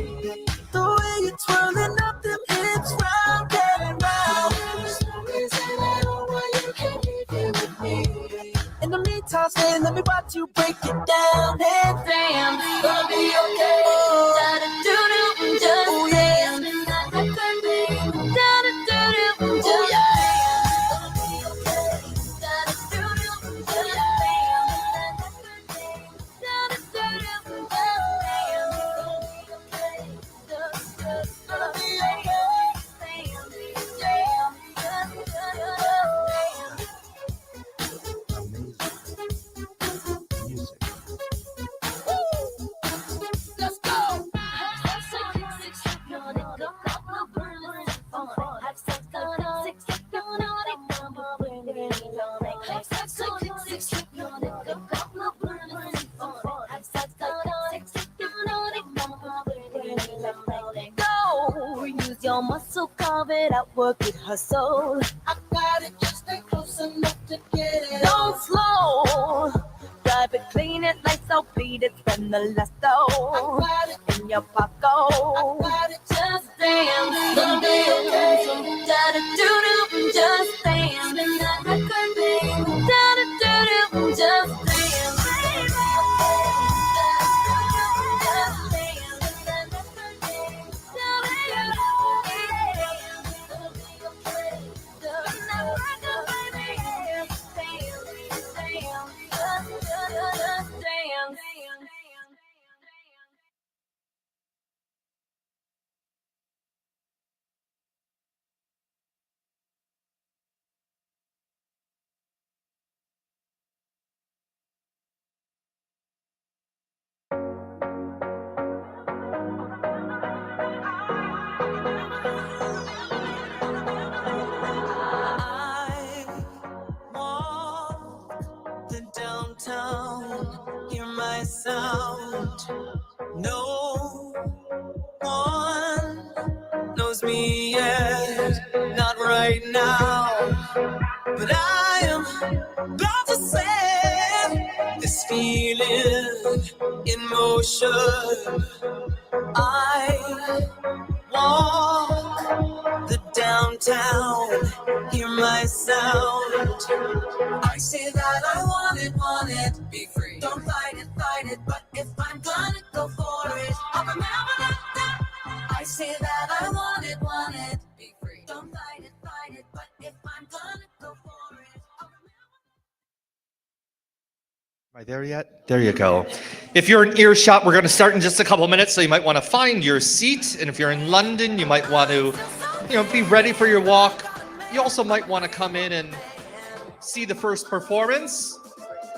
The way you're twirling up them hips round and round. There's no reason at all why you can't be here with me. In the meantime, stay, let me watch you break it down. And damn, gonna be okay. Da-da-doo-doo, just oh, yeah. Dance, that record, babe. Da-da-doo-doo, just gonna be okay. Da-da-doo-doo, just dance, that record, babe. Da-da-doo-doo, just dance, gonna be okay. Let's go. Go, use your muscle, carve it out, work it, hustle. I got it, just stay close enough to get it. Don't slow, drive it, clean it, lights out, bleed it, spend the last dough. I got it in your pocket. I got it, just dance, gonna be okay. Da-da-doo-doo, just dance, and that record, babe. Da-da-doo-doo, just dance, baby. Just dance, and that record, babe. I walk the downtown, hear my sound. No one knows me yet, not right now. But I am about to set this feeling in motion. I walk the downtown, hear my sound. I say that I want it, be free. Don't fight it, but if I'm gonna go for it, I'll remember that. I say that I want it, be free. Don't fight it, but if I'm gonna go for it, I'll remember. Am I there yet? There you go. If you're in earshot, we're going to start in just a couple minutes, so you might want to find your seat. And if you're in London, you might want to, be ready for your walk. You also might want to come in and see the first performance,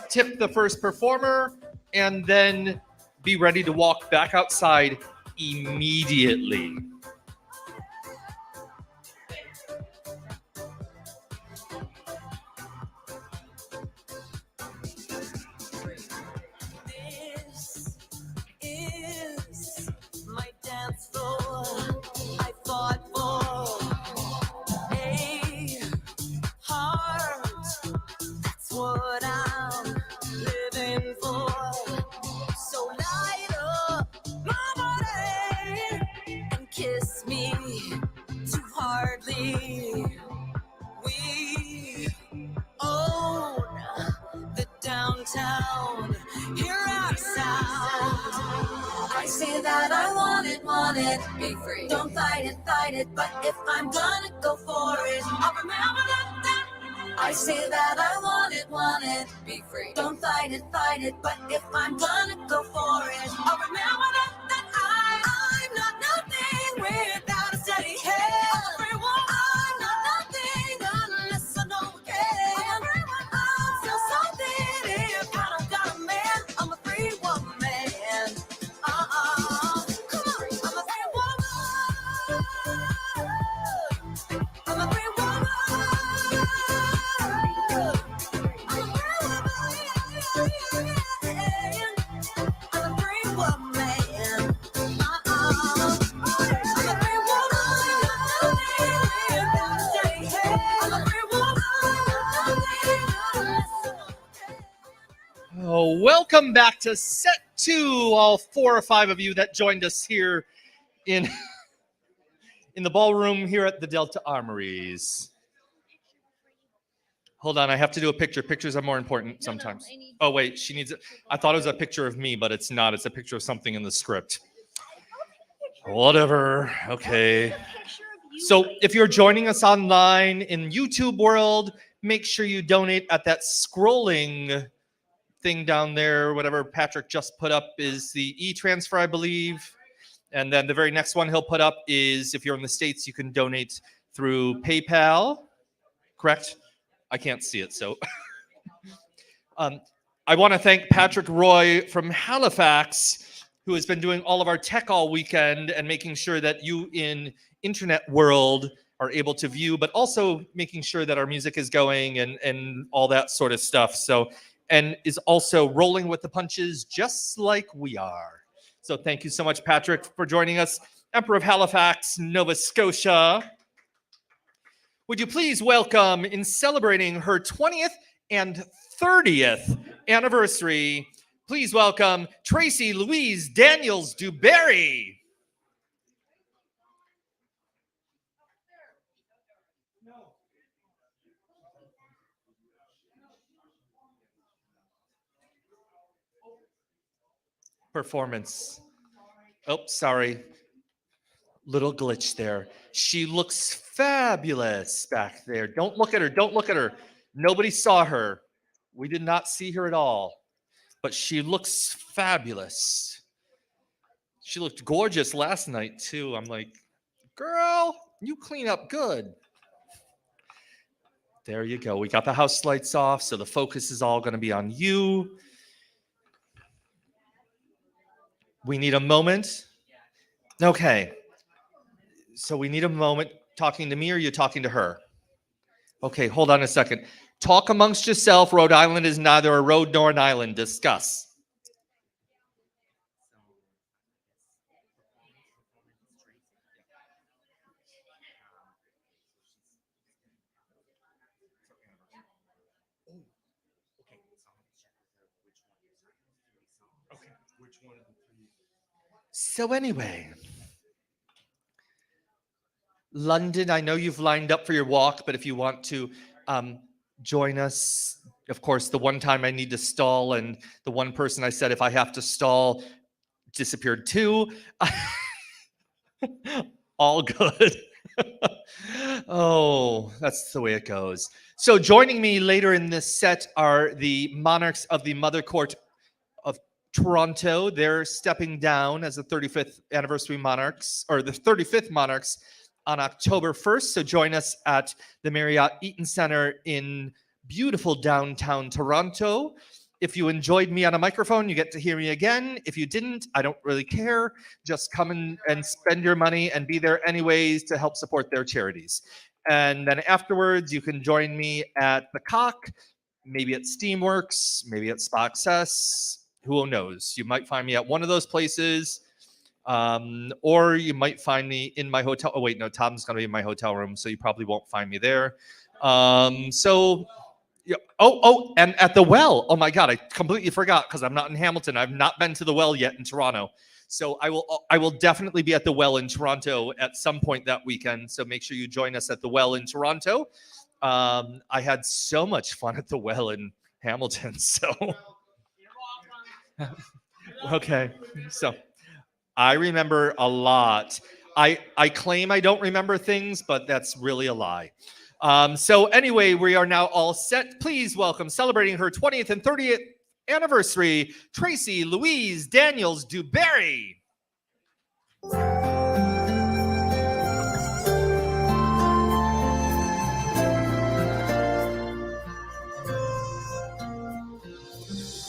tip the first performer, and then be ready to walk back outside immediately. Is my dance floor. I fought for a heart. That's what I'm living for. So light up my body and kiss me too hardly. We own the downtown. Hear our sound. I say that I want it, be free. Don't fight it, but if I'm gonna go for it, I'll remember that. I say that I want it, be free. Don't fight it, but if I'm gonna go for it, I'll remember that. I'm not nothing without a steady hand. I'm not nothing unless I know again. I'm still something if I don't got a man. I'm a free woman. Come on, I'm a free woman. I'm a free woman. I'm a free woman. welcome back to set 2, all 4 or 5 of you that joined us here in the ballroom here at the Delta Armories. Hold on, I have to do a picture. Pictures are more important sometimes. Oh, wait, she needs it. I thought it was a picture of me, but it's not. It's a picture of something in the script. Whatever. Okay. So if you're joining us online in YouTube world, make sure you donate at that scrolling thing down there. Whatever Patrick just put up is the e-transfer, I believe. And then the very next one he'll put up is, if you're in the States, you can donate through PayPal. Correct? I can't see it, so. I want to thank Patrick Roy from Halifax, who has been doing all of our tech all weekend and making sure that you in internet world are able to view, but also making sure that our music is going and all that sort of stuff. So, and is also rolling with the punches just like we are. So thank you so much, Patrick, for joining us. Emperor of Halifax, Nova Scotia. Would you please welcome, in celebrating her 20th and 30th anniversary, please welcome Tracy Louise Daniels Duberry. Performance. Oh, sorry. Little glitch there. She looks fabulous back there. Don't look at her. Don't look at her. Nobody saw her. We did not see her at all. But she looks fabulous. She looked gorgeous last night, too. I'm like, girl, you clean up good. There you go. We got the house lights off, so the focus is all going to be on you. We need a moment. Okay. So we need a moment. Talking to me, or are you talking to her? Okay, hold on a second. Talk amongst yourself. Rhode Island is neither a road nor an island. Discuss. So anyway, London, I know you've lined up for your walk, but if you want to join us, of course, the one time I need to stall and the one person I said if I have to stall disappeared too. All good. Oh, that's the way it goes. So joining me later in this set are the monarchs of the Mother Court of Toronto. They're stepping down as the 35th anniversary monarchs, or the 35th monarchs, on October 1st. So join us at the Marriott Eaton Center in beautiful downtown Toronto. If you enjoyed me on a microphone, you get to hear me again. If you didn't, I don't really care. Just come and spend your money and be there anyways to help support their charities. And then afterwards, you can join me at the Cock, maybe at Steamworks, maybe at Spa Access. Who knows? You might find me at one of those places. Or you might find me in my hotel. Oh, wait, no, Tom's going to be in my hotel room, so you probably won't find me there. Yeah. Oh, and at the Well. Oh my God, I completely forgot because I'm not in Hamilton. I've not been to the Well yet in Toronto. So I will definitely be at the Well in Toronto at some point that weekend. So make sure you join us at the Well in Toronto. I had so much fun at the Well in Hamilton. So okay, so I remember a lot. I claim I don't remember things, but that's really a lie. So anyway, we are now all set. Please welcome, celebrating her 20th and 30th anniversary, Tracy Louise Daniels Duberry.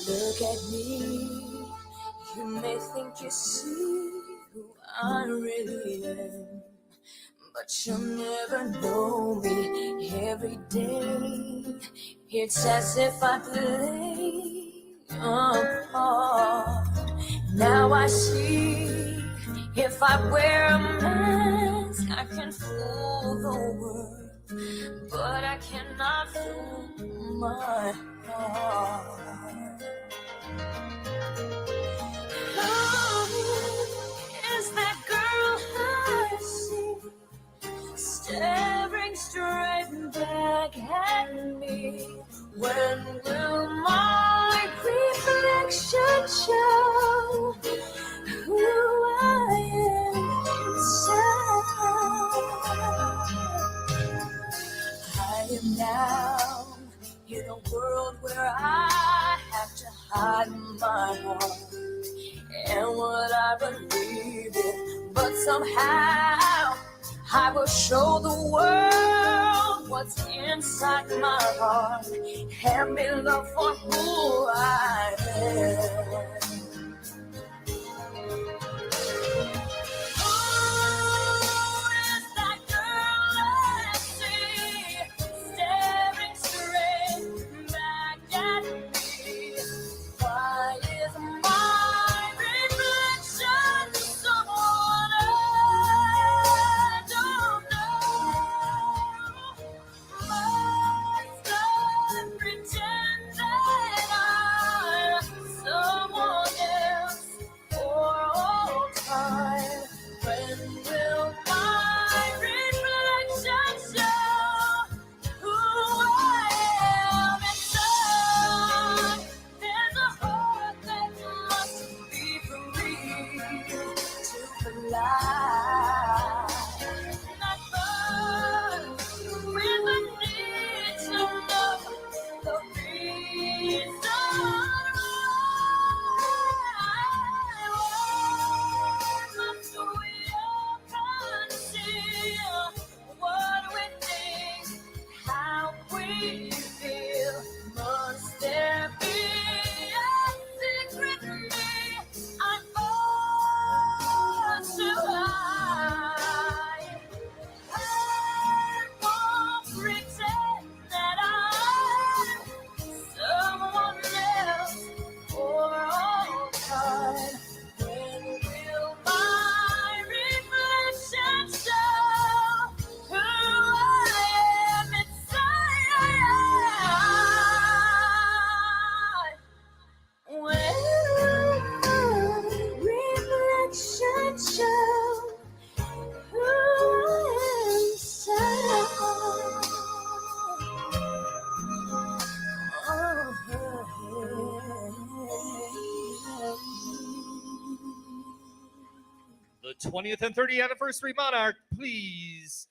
Look at me, you may think you see who I really am, but you'll never know me. Every day, it's as if I play a part. Now I see, if I wear a mask, I can fool the world, but I cannot fool my heart. baby, but somehow I will show the world what's inside my heart and be loved for who I am. The 20th and 30th anniversary monarch, please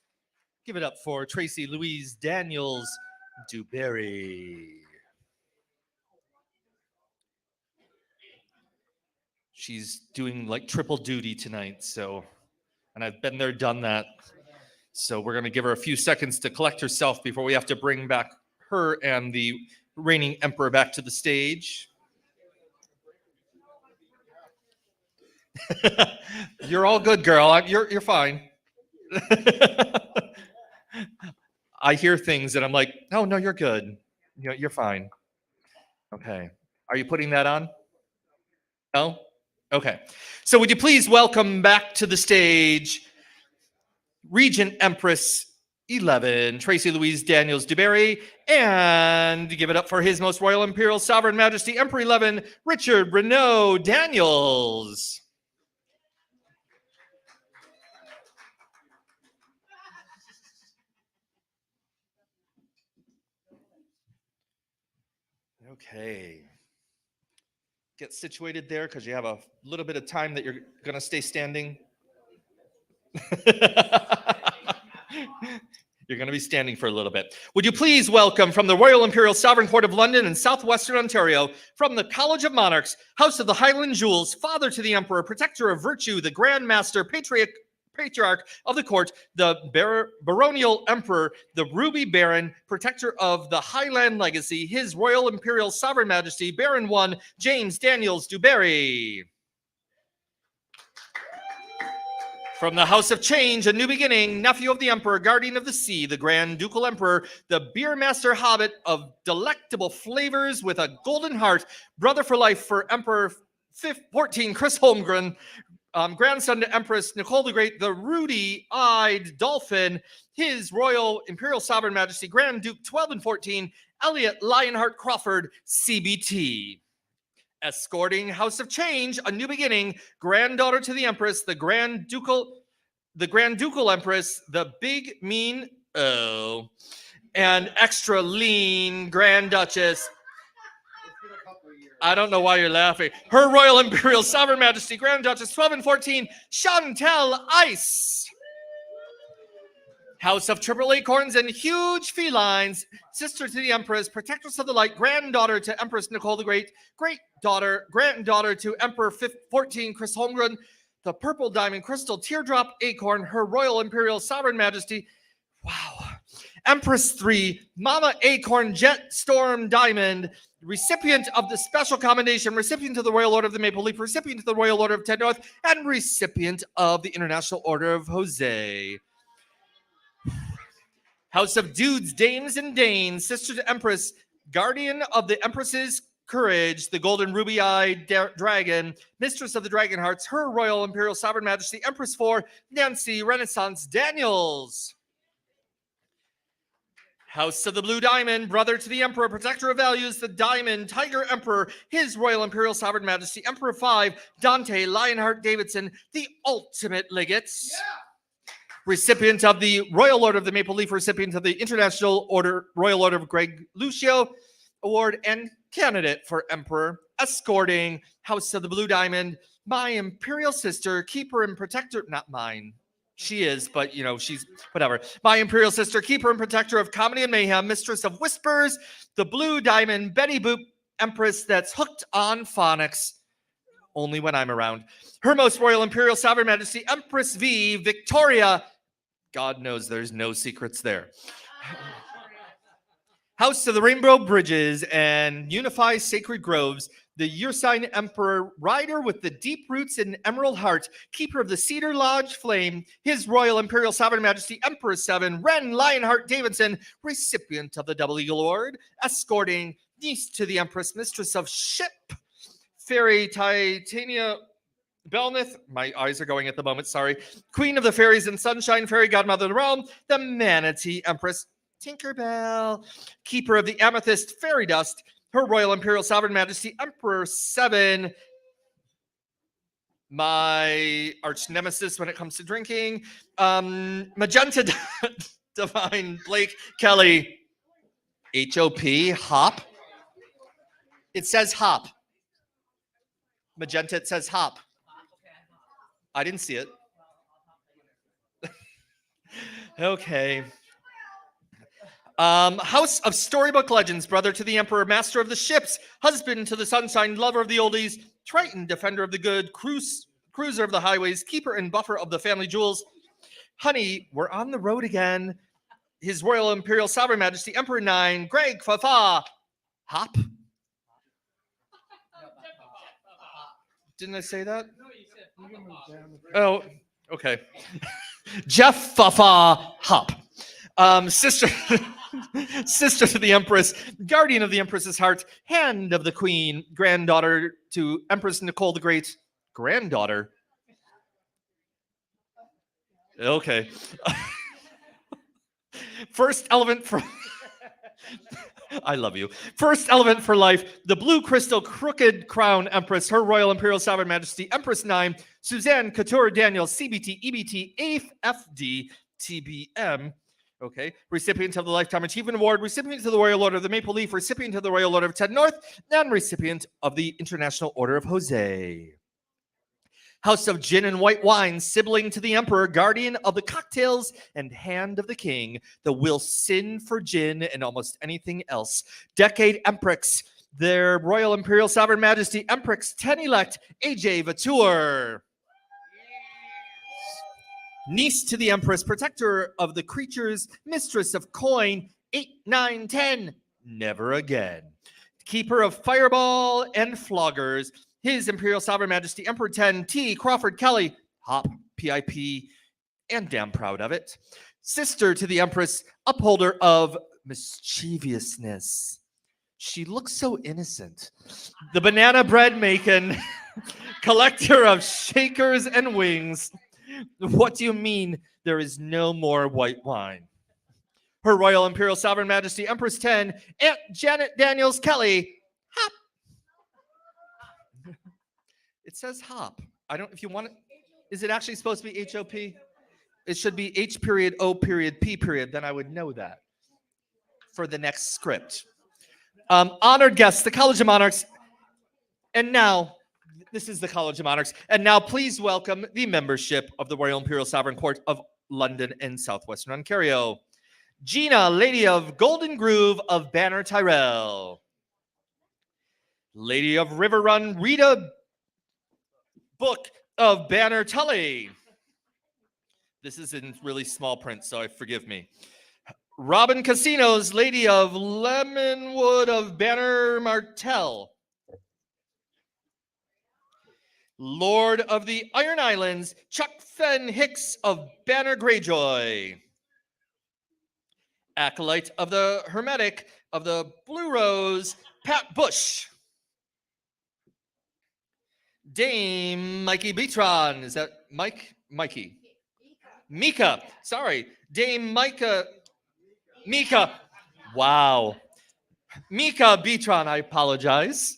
give it up for Tracy Louise Daniels Dewberry. She's doing like triple duty tonight, so, and I've been there, done that. So we're going to give her a few seconds to collect herself before we have to bring back her and the reigning emperor back to the stage. You're all good, girl. You're fine. I hear things and I'm like, oh, no, you're good. You're fine. Okay. Are you putting that on? No? Okay. So would you please welcome back to the stage Regent Empress 11, Tracy Louise Daniels Dewberry, and give it up for His Most Royal Imperial Sovereign Majesty Emperor 11, Richard Renaud Daniels. Okay. Get situated there because you have a little bit of time that you're going to stay standing. You're going to be standing for a little bit. Would you please welcome from the Royal Imperial Sovereign Court of London and Southwestern Ontario, from the College of Monarchs, House of the Highland Jewels, Father to the Emperor, Protector of Virtue, the Grand Master, Patriarch of the Court, the Baronial Emperor, the Ruby Baron, Protector of the Highland Legacy, His Royal Imperial Sovereign Majesty, Baron 1, James Daniels Dewberry. From the House of Change, a new beginning, nephew of the Emperor, guardian of the sea, the Grand Ducal Emperor, the Beer Master Hobbit of delectable flavors with a golden heart, brother for life for Emperor 14 Chris Holmgren, grandson to Empress Nicole the Great, the Rudy-eyed Dolphin, His Royal Imperial Sovereign Majesty, Grand Duke 12 and 14, Elliot Lionheart Crawford, CBT. Escorting House of Change, a new beginning, granddaughter to the Empress, the Grand Ducal Empress, the big mean and extra lean Grand Duchess. I don't know why you're laughing. Her Royal Imperial Sovereign Majesty, Grand Duchess 12 and 14, Chantel Ice. House of Triple Acorns and Huge Felines, sister to the Empress, protectress of the light, granddaughter to Empress Nicole the Great, granddaughter to Emperor 14 Chris Holmgren, the purple diamond crystal teardrop acorn, Her Royal Imperial Sovereign Majesty. Wow. Empress 3, Mama Acorn Jet Storm Diamond, recipient of the Special Commendation, recipient of the Royal Order of the Maple Leaf, recipient of the Royal Order of Ted North, and recipient of the International Order of Jose. House of Dudes, Dames, and Danes, sister to Empress, guardian of the Empress's courage, the golden ruby-eyed dragon, mistress of the dragon hearts, Her Royal Imperial Sovereign Majesty, Empress 4, Nancy Renaissance Daniels. House of the Blue Diamond, brother to the Emperor, protector of values, the Diamond Tiger Emperor, His Royal Imperial Sovereign Majesty, Emperor 5, Dante Lionheart Davidson, the ultimate legates. Recipient of the Royal Order of the Maple Leaf, recipient of the International Order, Royal Order of Greg Lucio Award, and candidate for Emperor, escorting House of the Blue Diamond, my imperial sister, keeper and protector, not mine. She is, but you know, she's whatever. My imperial sister, keeper and protector of comedy and mayhem, mistress of whispers, the Blue Diamond, Betty Boop, Empress that's hooked on phonics. Only when I'm around. Her Most Royal Imperial Sovereign Majesty, Empress V, Victoria. God knows there's no secrets there. House of the Rainbow Bridges and Unify Sacred Groves, the Ursine Emperor, rider with the deep roots and emerald heart, keeper of the Cedar Lodge flame, His Royal Imperial Sovereign Majesty, Emperor 7, Ren Lionheart Davidson, recipient of the Double Eagle Award, escorting niece to the Empress, mistress of ship, Fairy Titania Belnith, my eyes are going at the moment, sorry. Queen of the Fairies and Sunshine, Fairy Godmother of the Realm, the Manatee Empress, Tinkerbell, keeper of the Amethyst Fairy Dust, Her Royal Imperial Sovereign Majesty, Emperor 7, my arch nemesis when it comes to drinking, Magenta Divine Blake Kelly, HOP, Hop. It says Hop. Magenta, it says Hop. I didn't see it. Okay. House of Storybook Legends, brother to the Emperor, master of the ships, husband to the Sunshine, lover of the oldies, Triton, defender of the good, cruiser of the highways, keeper and buffer of the family jewels. Honey, we're on the road again. His Royal Imperial Sovereign Majesty, Emperor 9, Greg Fafa, Hop. Didn't I say that? Oh, okay. Jeff Fafa Hop. Sister to the Empress, guardian of the Empress's heart, hand of the Queen, granddaughter to Empress Nicole the Great, granddaughter. Okay. First element for I love you. First element for life, the Blue Crystal Crooked Crown Empress, Her Royal Imperial Sovereign Majesty, Empress 9, Suzanne Couture Daniels, CBT, EBT, AFD, TBM. Okay. Recipient of the Lifetime Achievement Award, recipient of the Royal Order of the Maple Leaf, recipient of the Royal Order of Ted North, and recipient of the International Order of Jose. House of Gin and White Wine, sibling to the Emperor, guardian of the cocktails and hand of the King, the will sin for gin and almost anything else. Decade Empress, their Royal Imperial Sovereign Majesty, Empress 10 elect, AJ Vatour. Niece to the Empress, protector of the creatures, mistress of coin, 8, 9, 10, never again. Keeper of fireball and floggers, His Imperial Sovereign Majesty, Emperor 10, T. Crawford Kelly, Hop, PIP, and damn proud of it. Sister to the Empress, upholder of mischievousness. She looks so innocent. The banana bread making, collector of shakers and wings. What do you mean there is no more white wine? Her Royal Imperial Sovereign Majesty, Empress 10, Aunt Janet Daniels Kelly, Hop. It says Hop. I don't, if you want it, is it actually supposed to be HOP? It should be H period, O period, P period. Then I would know that for the next script. Honored guests, the College of Monarchs. And now, this is the College of Monarchs. And now please welcome the membership of the Royal Imperial Sovereign Court of London and Southwestern Ontario. Gina, Lady of Golden Groove of Banner Tyrell. Lady of River Run, Rita Book of Banner Tully. This is in really small print, so forgive me. Robin Casinos, Lady of Lemonwood of Banner Martell. Lord of the Iron Islands, Chuck Fenn Hicks of Banner Greyjoy. Acolyte of the Hermetic of the Blue Rose, Pat Bush. Dame Mikey Beatron. Is that Mike? Mikey. Mika. Sorry. Dame Mika. Mika. Wow. Mika Beatron, I apologize.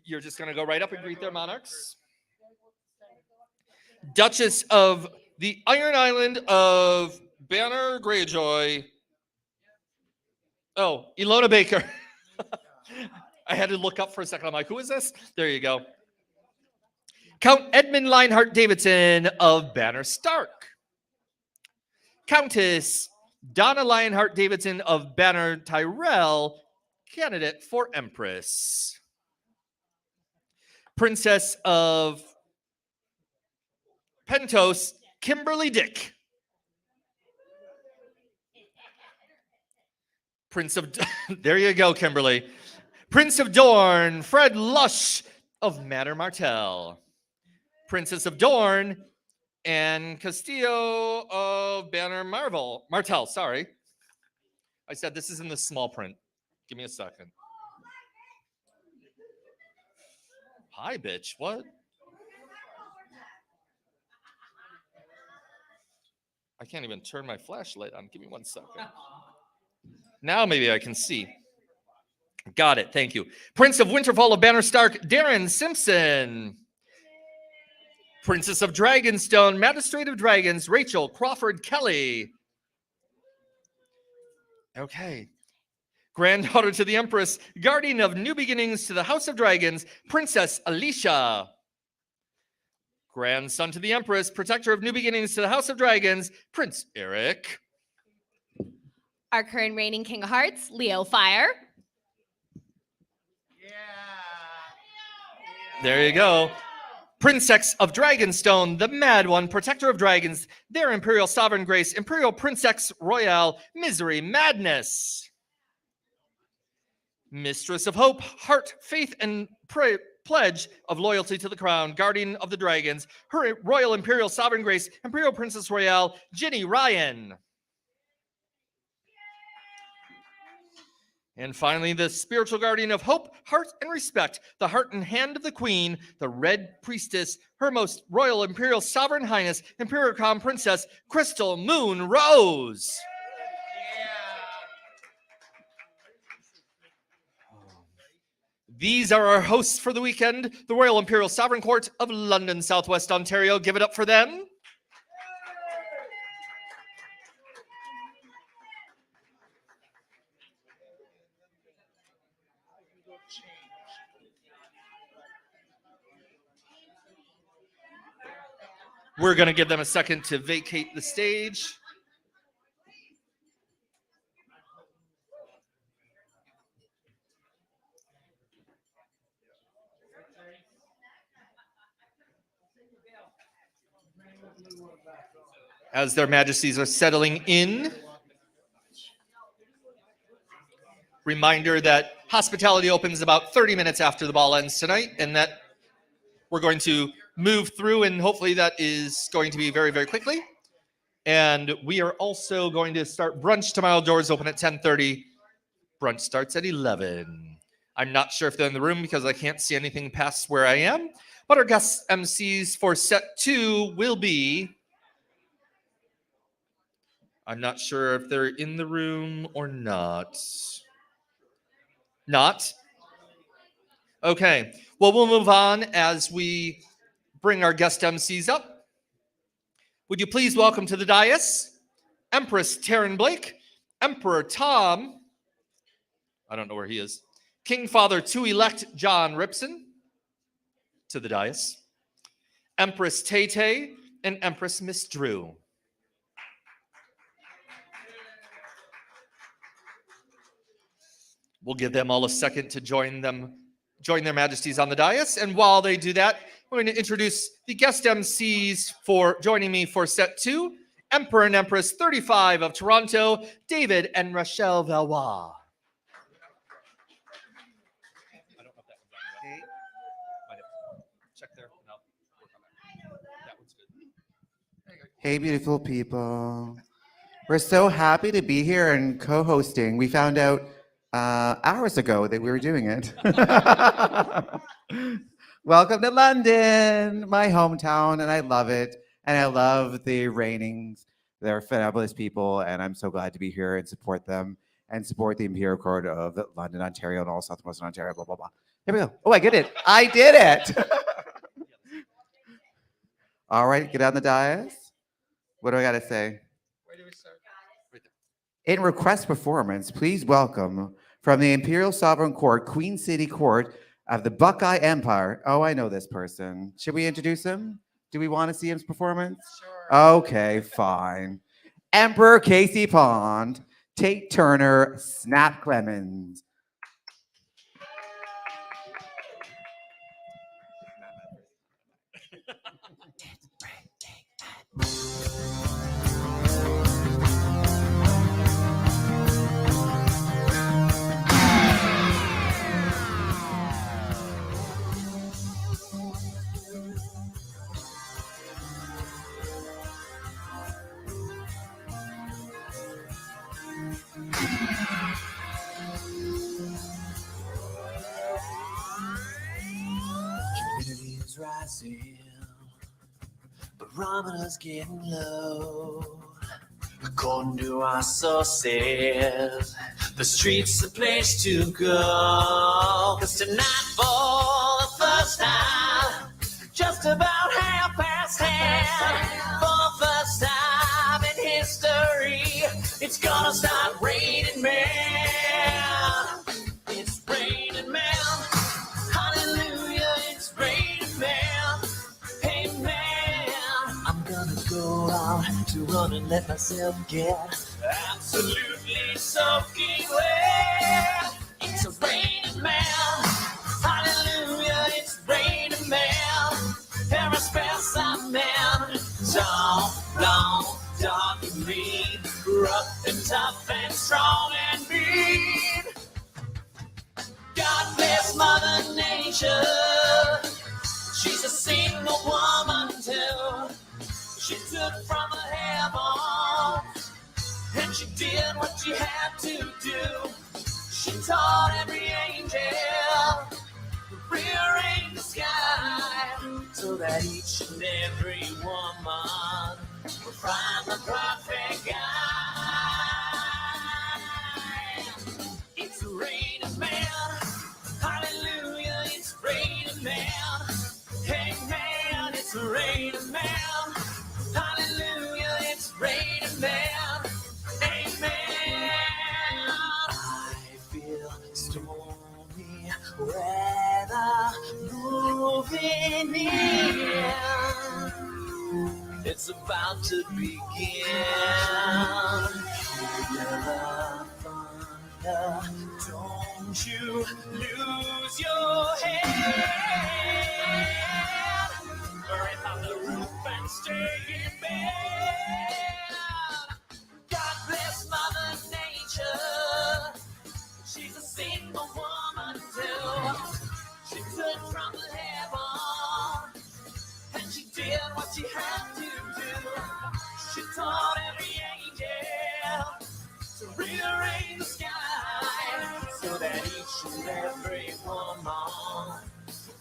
You're just going to go right up and greet their monarchs. Duchess of the Iron Island of Banner Greyjoy. Oh, Ilona Baker. I had to look up for a second. I'm like, who is this? There you go. Count Edmund Lionheart Davidson of Banner Stark. Countess Donna Lionheart Davidson of Banner Tyrell, candidate for Empress. Princess of Pentos, Kimberly Dick. Prince of, there you go, Kimberly. Prince of Dorne, Fred Lush of Manor Martell. Princess of Dorne, Anne Castillo of Banner Martell, sorry. I said this is in the small print. Give me a second. Hi, bitch, what? I can't even turn my flashlight on. Give me 1 second. Now maybe I can see. Got it, thank you. Prince of Winterfell of Banner Stark, Darren Simpson. Princess of Dragonstone, Magistrate of Dragons, Rachel Crawford Kelly. Okay. Granddaughter to the Empress, Guardian of New Beginnings to the House of Dragons, Princess Alicia. Grandson to the Empress, Protector of New Beginnings to the House of Dragons, Prince Eric. Our current reigning King of Hearts, Leo Fire. There you go. Princess of Dragonstone, the Mad One, Protector of Dragons, their Imperial Sovereign Grace, Imperial Princess Royale, Misery Madness. Mistress of Hope, Heart, Faith, and Pledge of Loyalty to the Crown, Guardian of the Dragons, her Royal Imperial Sovereign Grace, Imperial Princess Royale, Ginny Ryan. And finally, the spiritual guardian of hope, heart, and respect, the heart and hand of the queen, the Red Priestess, her most royal imperial sovereign highness, Imperial Crown Princess, Crystal Moon Rose. These are our hosts for the weekend, the Royal Imperial Sovereign Court of London, Southwest Ontario. Give it up for them. We're going to give them a second to vacate the stage. As their majesties are settling in. Reminder that hospitality opens about 30 minutes after the ball ends tonight, and that we're going to move through, and hopefully that is going to be very, very quickly. And we are also going to start brunch tomorrow. Doors open at 10:30. Brunch starts at 11. I'm not sure if they're in the room because I can't see anything past where I am. But our guest MCs for set 2 will be... I'm not sure if they're in the room or not. Not? Okay. Well, we'll move on as we bring our guest MCs up. Would you please welcome to the dais Empress Taryn Blake, Emperor Tom, I don't know where he is, King Father to-elect John Ripson to the dais, Empress Tay-Tay, and Empress Miss Drew. We'll give them all a second to join them join their majesties on the dais. And while they do that, I'm going to introduce the guest MCs for joining me for set 2, Emperor and Empress 35 of Toronto, David and Rachelle Valois. Check there. No, work on that. That one's good. Hey, beautiful people. We're so happy to be here and co-hosting. We found out hours ago that we were doing it. Welcome to London, my hometown, and I love it. And I love the Rainings. They're fabulous people, and I'm so glad to be here and support them and support the Imperial Court of London, Ontario, and all Southwestern Ontario, blah, blah, blah. Here we go. Oh, I did it. I did it. All right, get on the dais. What do I got to say? Where do we start? Right there. In request performance, please welcome from the Imperial Sovereign Court, Queen City Court of the Buckeye Empire. Oh, I know this person. Should we introduce him? Do we want to see his performance? Sure. Okay, fine. Emperor Casey Pond, Tate Turner, Snap Clemens. Humidity is rising, barometer's getting low. According to our sources, the street's the place to go. 'Cause tonight for the first time, just about 10:30, for the first time in history, it's gonna start raining man. It's raining man. Hallelujah, it's raining man. Hey man, I'm gonna go out to run and let myself get absolutely soaking wet. It's a raining man. Hallelujah, it's raining man. Aerospace man. Tall, long, dark and lean, rough and tough and strong and mean. God bless Mother Nature. She's a single woman too. She took from her heaven, and she did what she had to do. She taught every angel to rearrange the sky, so that each and every woman will find the perfect guy. It's raining man. Hallelujah, it's raining man. Hey man, it's raining man. Hallelujah, it's raining man. Amen. I feel stormy weather moving in. It's about to begin. Hear the thunder, don't you lose your head. Right on the roof and stay in bed. God bless Mother Nature. She's a single woman too. She took from the heaven, and she did what she had to do. She taught every angel to rearrange the sky, so that each and every woman will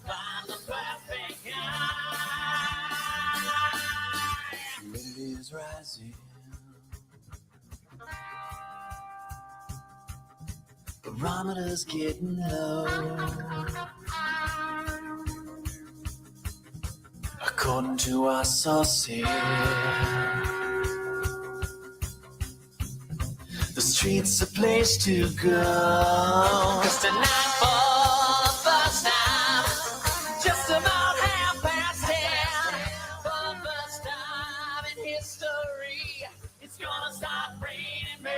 find the perfect guy. Humidity is rising, barometer's getting low. According to our sources, the street's a place to go. 'Cause tonight for the first time, just about 10:30, for the first time in history, it's gonna start raining man.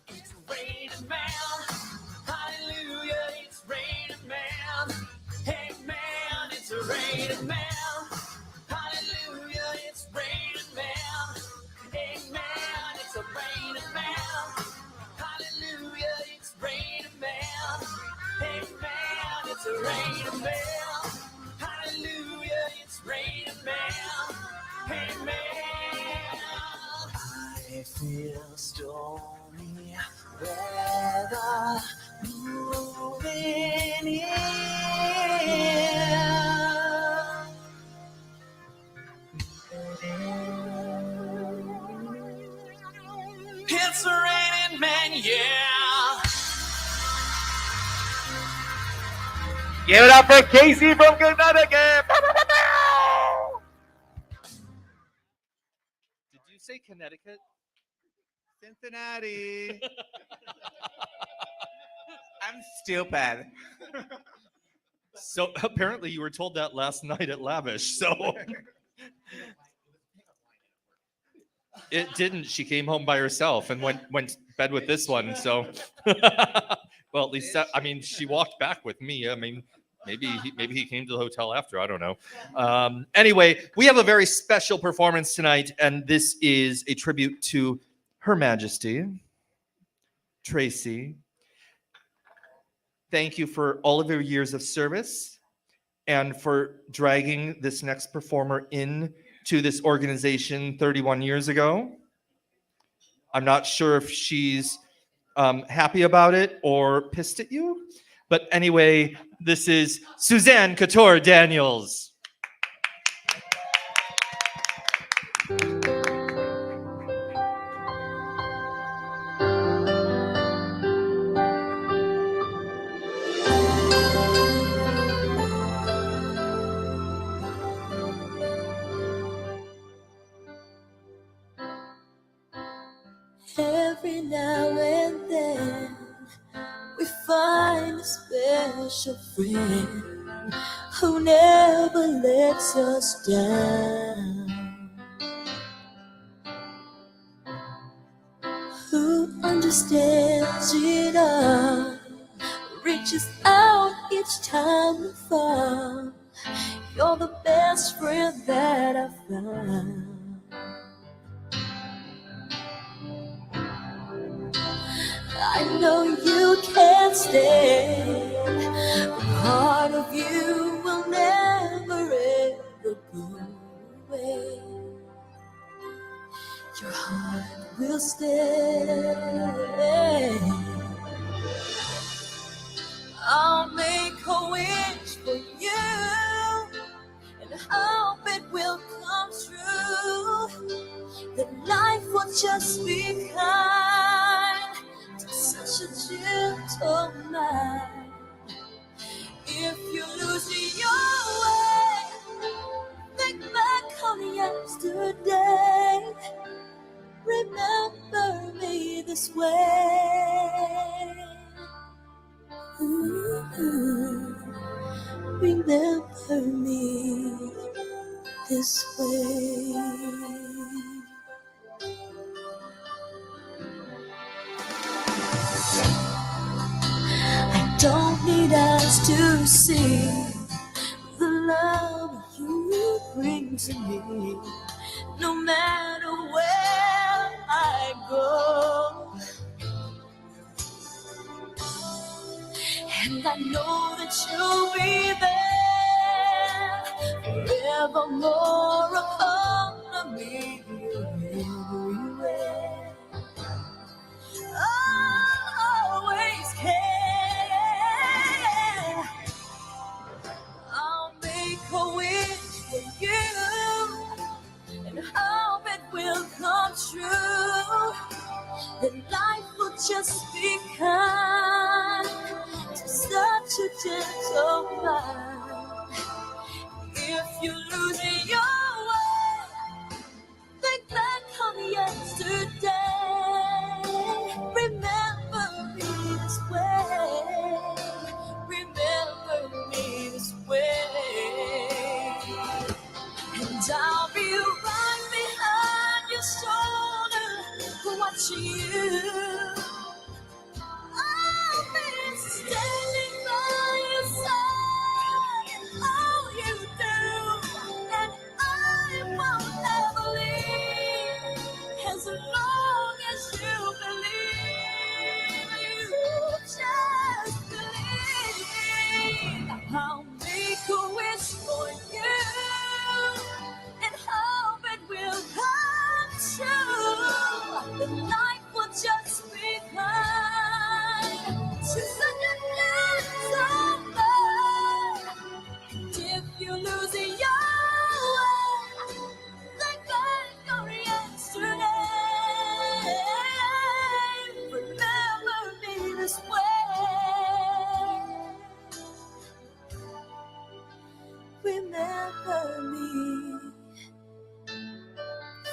It's raining man. Hallelujah, it's raining. it's raining men, yeah. Give it up for Casey from Connecticut. Did you say Connecticut? Cincinnati. I'm stupid. So apparently you were told that last night at Lavish. So it didn't. She came home by herself and went to bed with this one. So well, at least I mean, she walked back with me. I mean, maybe he came to the hotel after. I don't know. Anyway, we have a very special performance tonight, and this is a tribute to Her Majesty Tracy. Thank you for all of your years of service and for dragging this next performer in to this organization 31 years ago. I'm not sure if she's happy about it or pissed at you. But anyway, this is Suzanne Couture Daniels. Every now and then we find a special friend who never lets us down, who understands it all, reaches out each time we fall. You're the best friend that I've found. I know you can't stay, but part of you will never ever go away. Your heart will stay. I'll make a wish for you and hope it will come true. That life will just be kind to such a gentle mind. If you lose your way, think back on yesterday. Remember me this way. Ooh, remember me this way. I don't need eyes to see the love you bring to me, no matter where I go. And I know that you'll be there, forevermore upon me everywhere. Always care. I'll make a wish for you and hope it will come true. That life will just be kind to such a gentle mind. If you lose your way, think back on yesterday. Remember me this way. Remember me this way. And I'll be right behind your shoulder, watching you. I'll be standing by your side in all you do, and I won't ever leave as long as you believe. You just believe. I'll make a wish for you and hope it will come true. The life will just be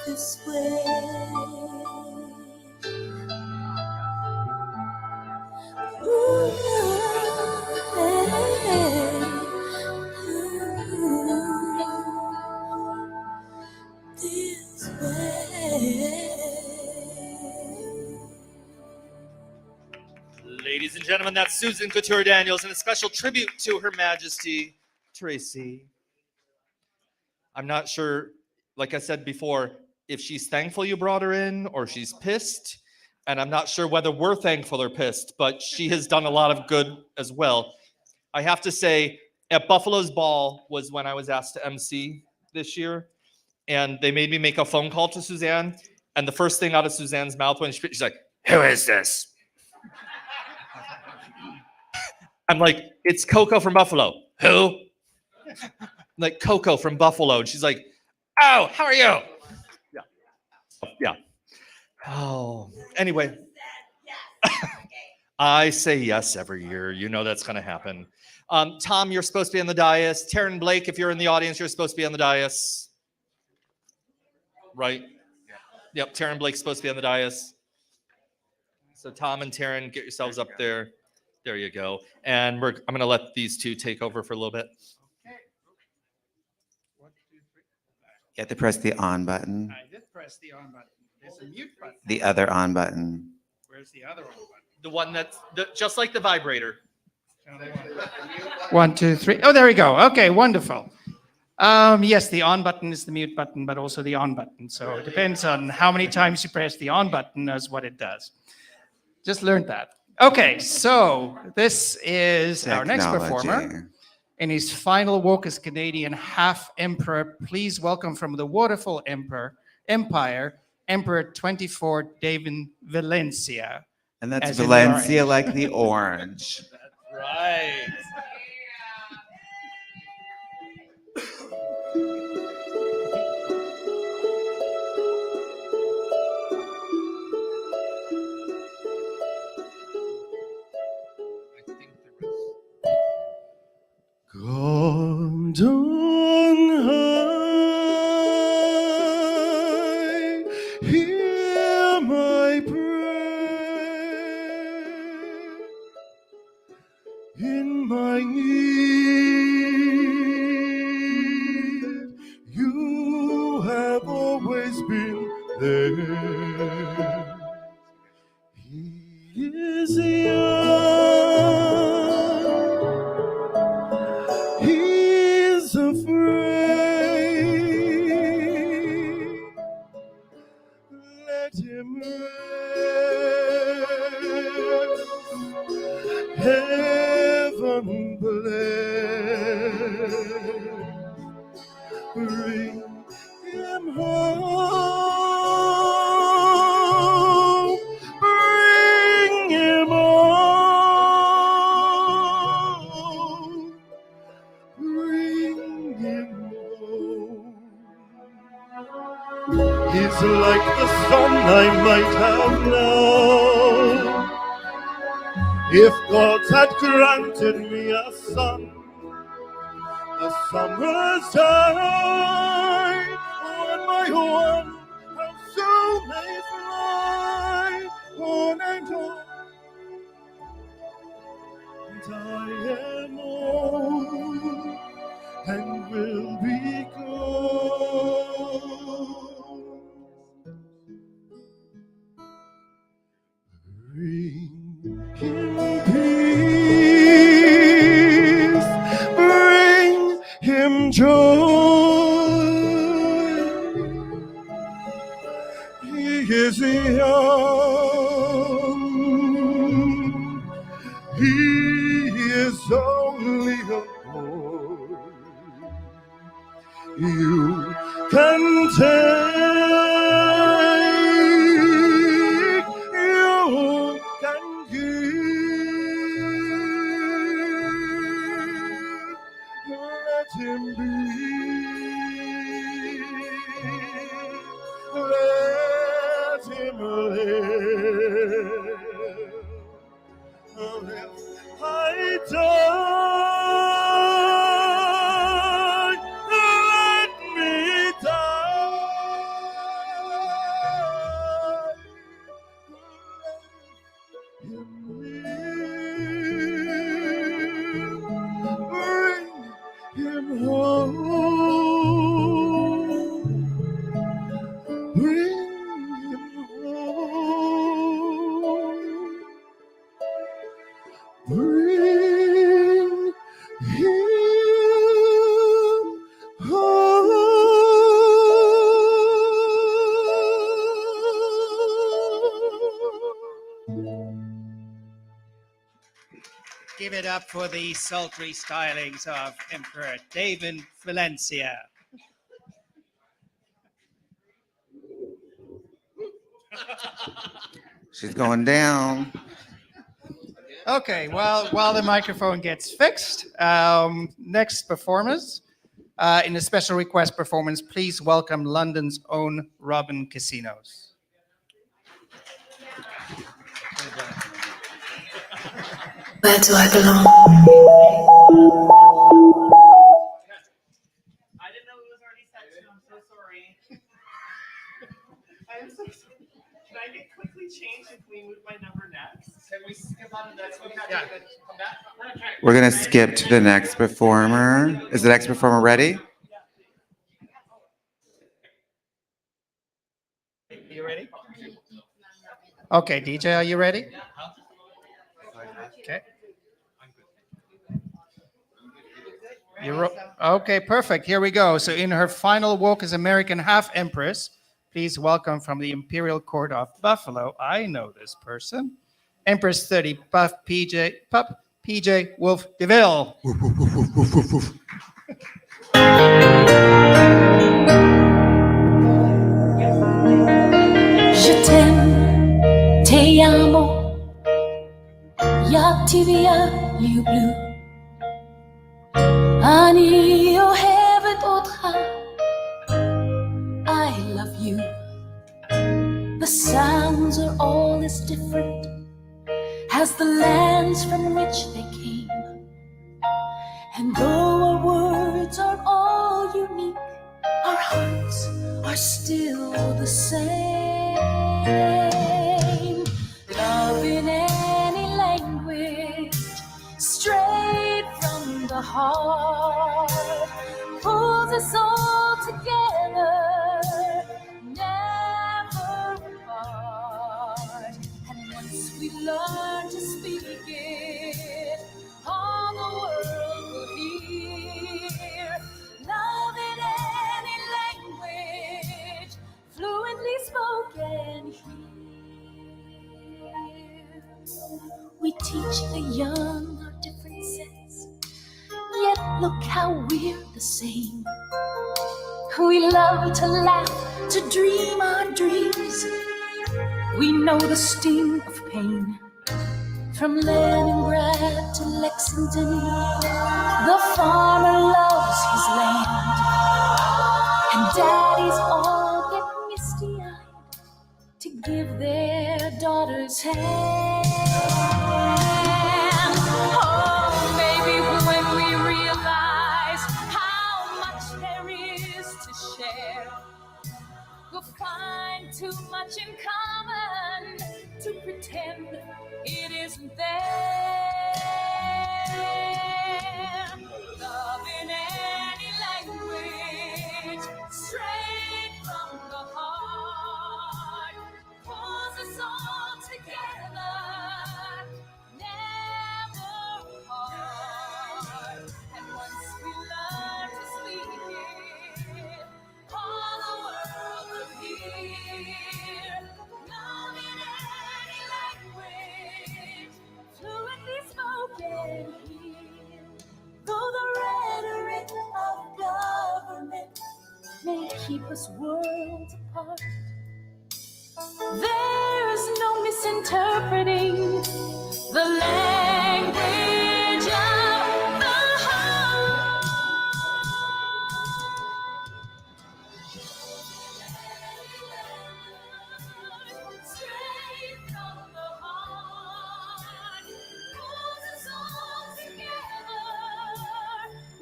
this way. Ooh, hey, this way. Ladies and gentlemen, that's Susan Couture Daniels and a special tribute to Her Majesty Tracy. I'm not sure, like I said before, if she's thankful you brought her in or she's pissed. And I'm not sure whether we're thankful or pissed, but she has done a lot of good as well. I have to say, at Buffalo's Ball was when I was asked to MC this year. And they made me make a phone call to Suzanne. And the first thing out of Suzanne's mouth when she's like, "Who is this?" I'm like, "It's Coco from Buffalo." "Who?" Like, "Coco from Buffalo." And she's like, "Oh, how are you?" Yeah. Yeah. Oh, anyway. I say yes every year. You know that's going to happen. Tom, you're supposed to be on the dais. Taryn Blake, if you're in the audience, you're supposed to be on the dais. Right? Yep, Taryn Blake's supposed to be on the dais. So Tom and Taryn, get yourselves up there. There you go. And I'm going to let these two take over for a little bit. You have to press the on button. I did press the on button. There's a mute button. The other on button. Where's the other on button? The one that's just like the vibrator. 1, 2, 3. Oh, there we go. Okay, wonderful. Yes, the on button is the mute button, but also the on button. So it depends on how many times you press the on button as what it does. Just learned that. Okay, so this is our next performer. In his final walk as Canadian half emperor, please welcome from the Waterfall Empire, Emperor 24 David Valencia. And that's Valencia like the orange. Right. God on high, hear my prayer. In my need, you have always been there. He is young, he's afraid. Let him rest. Heaven bless. Bring him home. Bring him home. Bring him home. He's like the sun I might have known. If God had granted me a son, the summer's time, on my one, how soon may fly, on and on. And I am old, and will be gone. Bring him peace, bring him joy. He is young, he is only a boy. You can take, you can give. Let him be. Let him live. If I die, let me die. it up for the sultry stylings of Emperor David Valencia. She's going down. Okay, while the microphone gets fixed, next performers, in a special request performance, please welcome London's own Robin Casinos. Where do I belong? I didn't know it was already set, so I'm so sorry. I am so sorry. Can I get quickly changed and can we move my number next? Can we skip on to the next one? Yeah. Come back? We're going to skip to the next performer. Is the next performer ready? Are you ready? Okay, DJ, are you ready? Okay. Okay, perfect. Here we go. So in her final walk as American half empress, please welcome from the Imperial Court of Buffalo. I know this person. Empress 30 Puff PJ Wolf DeVille. Je t'aime, te amo, jag tibia liu blue. Ani o hevet otra, I love you. The sounds are all as different as the lands from which they came. And though our words are all unique, our hearts are still the same. Love in any language, straight from the heart, pulls us all together, never apart. And once we learn to speak it, all the world will hear. Love in any language, fluently spoken here. We teach the young our differences, yet look how we're the same. We love to laugh, to dream our dreams. We know the sting of pain. From Leningrad to Lexington, the farmer loves his land. And daddies all get misty-eyed to give their daughters hand. Oh, maybe when we realize how much there is to share, we'll find too much in common to pretend it isn't there. Love in any language, straight from the heart, pulls us all together, never apart. And once we learn to speak it, all the world will hear. Love in any language, fluently spoken here. Though the rhetoric of government may keep us worlds apart, there's no misinterpreting the language of the heart. Straight from the heart, pulls us all together,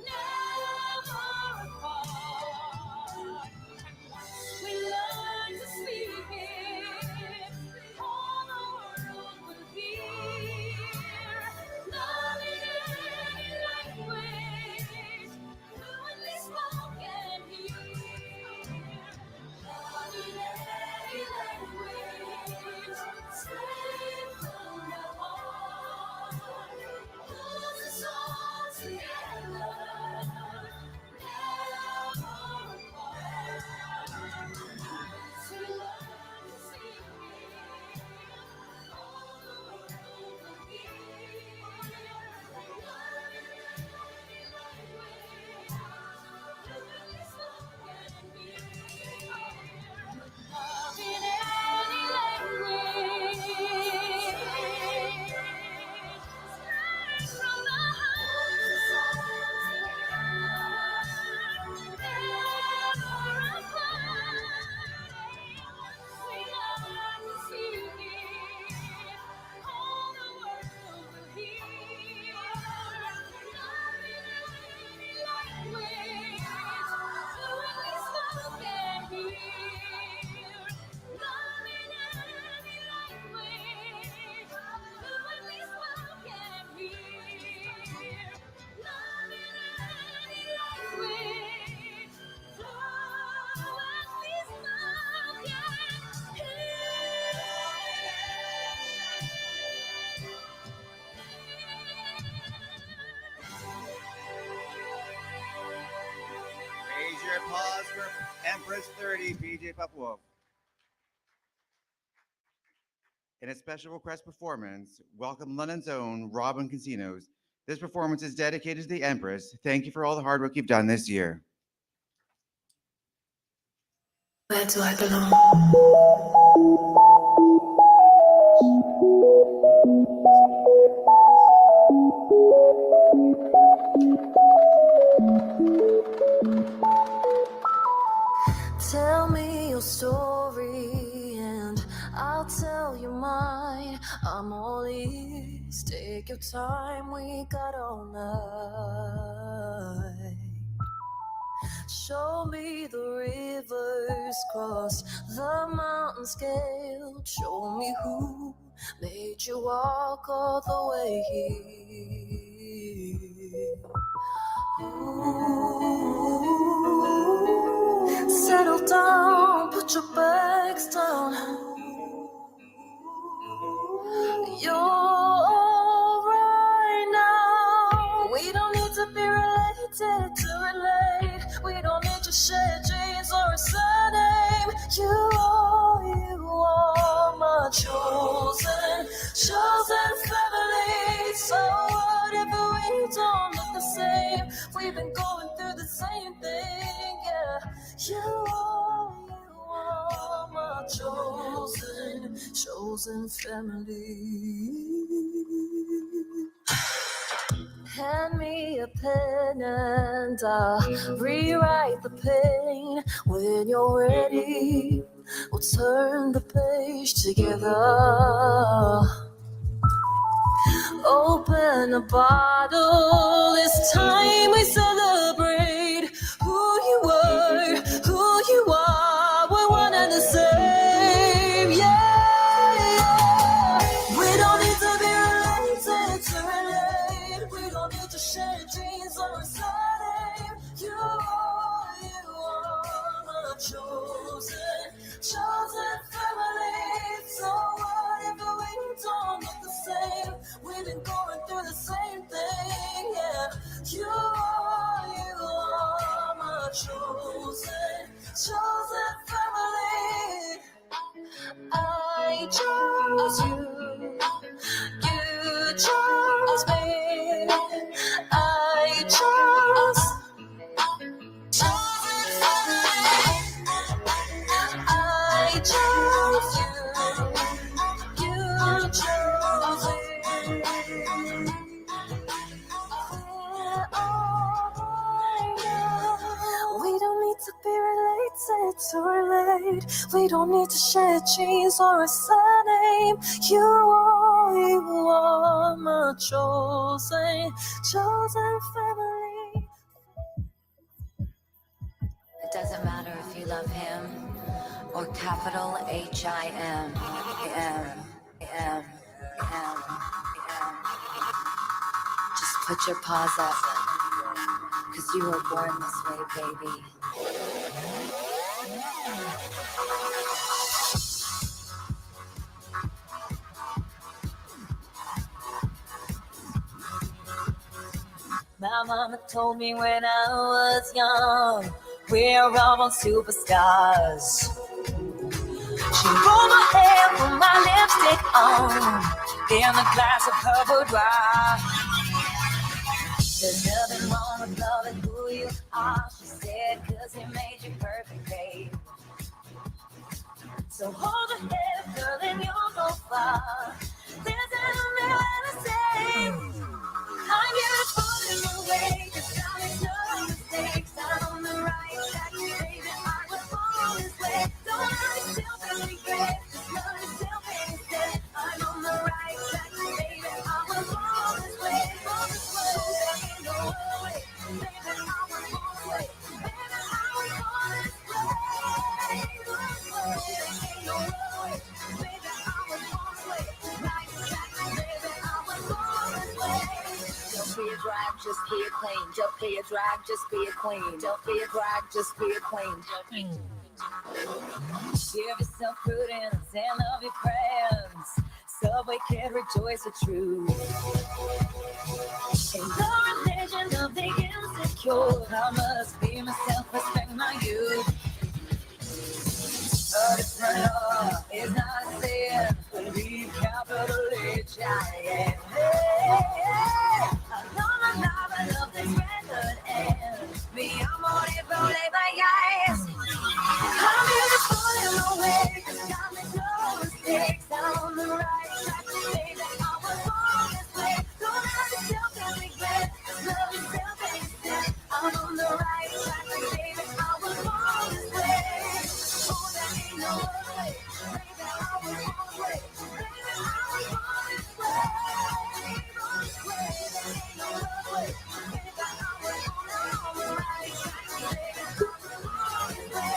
never apart. We learn to speak it, all the world will hear. Love Empress 30, PJ Papua. In a special request performance, welcome London's own Robin Casinos. This performance is dedicated to the Empress. Thank you for all the hard work you've done this year. Where do I belong? Tell me your story and I'll tell you mine. I'm all ears. Take your time, we got all night. Show me the rivers crossed, the mountains scaled. Show me who made you walk all the way here. Ooh, settle down, put your bags down. You're alright now. We don't need to be related to relate. We don't need to share genes or a surname. You are my chosen family. So what if we don't look the same? We've been going through the same thing, yeah. You are my chosen family. Hand me a pen and I'll rewrite the pain. When you're ready, we'll turn the page together. Open a bottle, it's time we celebrate who you were, who you are. We're one and the same, yeah. We don't need to be related to relate. We don't need to share genes or a surname. You are my chosen family. So what if we don't look the same? We've been going through the same thing, yeah. You are my chosen family. I chose you, you chose me. I chose family. I chose you, you chose me. We don't need to be related to relate. We don't need to share genes or a surname. You are my chosen family. It doesn't matter if you love him or capital H-I-M. Just put your paws up, because you were born this way, baby. My mama told me when I was young, we're all superstars. She rolled my hair, put my lipstick on, in a glass of her boudoir. There's nothing wrong with loving who you are, she said, 'cause he made you perfect, babe. So hold your head, girl, and you'll go far. There's nothing to say. I'm gonna put it away, 'cause I make no mistakes. I'm on the right track, baby, I was born this way. Don't worry, still feel regret, just know it's still being said. I'm on the right track, baby, I was born this way. Born this way, ain't no other way, baby, I was born this way. Baby, I was born this way. Ain't no other way, baby, I was born this way. Right track, baby, I was born this way. Don't be a drag, just be a queen. Don't be a drag, just be a queen. Don't be a drag, just be a queen. Give yourself prudence and love your friends. Subway can rejoice the truth. In the religion of the insecure, I must be myself, respect my youth. giant. Hey, I'm not love this record and mi amor y problema, I'm just falling away, got me no mistakes, I'm on the right track, baby, I was born this way, don't have to self regret, love is self-existent, I'm on the right track, baby, I was born this way, oh, there ain't no other way, baby, I was born this way, baby, I was born this way, born this way, there ain't no other way, baby, I was born on the right track, baby, I was born this way.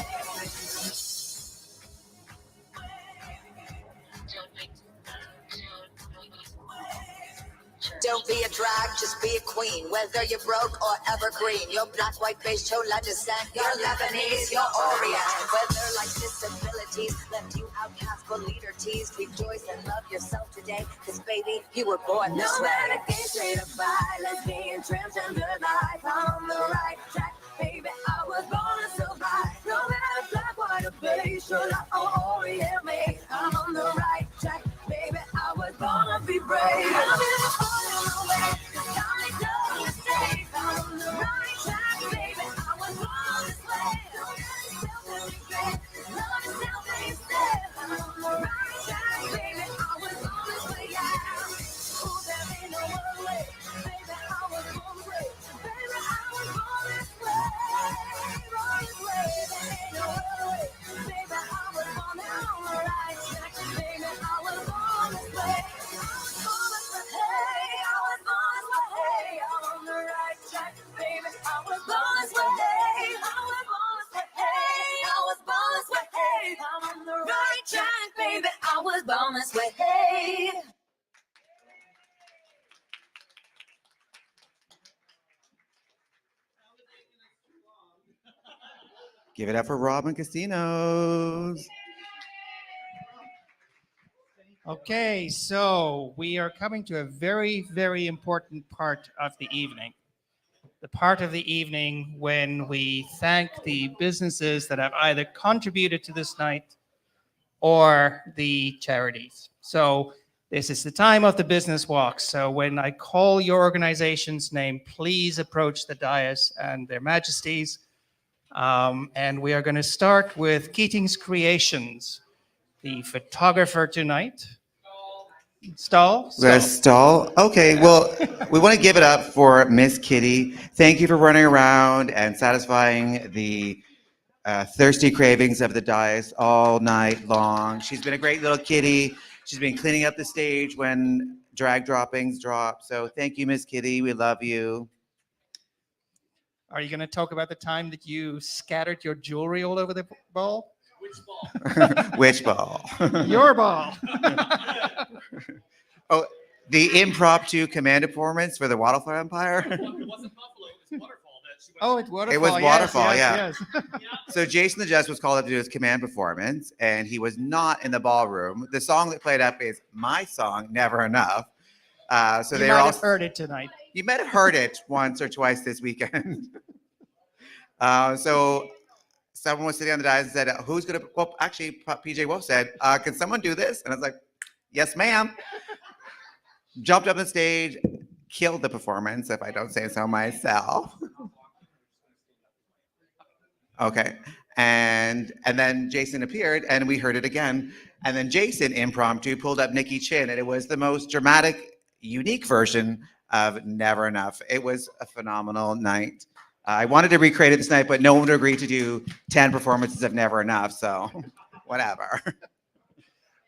Don't be a drag, just be a queen. Whether you're broke or evergreen, your black, white, beige, chola descent, your Lebanese, your Orient. Whether life's disabilities left you outcast but leader teased, rejoice and love yourself today, cause baby, you were born this way. No matter gay, straight or bi, lesbian, transgender life, I'm on the right track, baby, I was born to survive. No matter black, white, or beige, chola or Orient, me, I'm on the right track, baby, I was born to be brave. I'm just falling away, got me no mistakes, I'm on the right track, baby, I was born this way. Don't have to self-regret, love is self-instead, I'm on the right track, baby, I was born this way, yeah. Oh, there ain't no other way, baby, I was born this way, baby, I was born this way, born this way, there ain't no other way, baby, I was born on the right track, baby, I was born this way, I was born this way, hey, I was born this way, hey, I'm on the right track, baby, I was born this way, hey, I was born this way, hey, I was born this way, hey, I'm on the right track, baby, I was born this way, hey. Give it up for Robin Casinos. Okay, so we are coming to a very, very important part of the evening. The part of the evening when we thank the businesses that have either contributed to this night or the charities. So this is the time of the business walk. So when I call your organization's name, please approach the dais and their majesties. And we are going to start with Keating's Creations, the photographer tonight. Stall? Stall. Okay, well, we want to give it up for Miss Kitty. Thank you for running around and satisfying the thirsty cravings of the dais all night long. She's been a great little kitty. She's been cleaning up the stage when drag droppings drop. So thank you, Miss Kitty. We love you. Are you going to talk about the time that you scattered your jewelry all over the ball? Which ball? Which ball? Your ball. Oh, the impromptu command performance for the Waterfall Empire. It wasn't Buffalo, it was Waterfall. Oh, it's Waterfall. It was yes, Waterfall, yes, yeah. yes. So Jason the Just was called up to do his command performance, and he was not in the ballroom. The song that played up is my song, Never Enough. So You they might were all. have heard it tonight. You might have heard it once or twice this weekend. So someone was sitting on the dais and said, "Who's gonna?" Well, actually, PJ Wolf said, "Can someone do this?" And I was like, "Yes, ma'am." Jumped up on stage, killed the performance, if I don't say so myself. Okay. And then Jason appeared and we heard it again. And then Jason impromptu pulled up Nikki Chin, and it was the most dramatic, unique version of Never Enough. It was a phenomenal night. I wanted to recreate it this night, but no one would agree to do 10 performances of Never Enough, so whatever.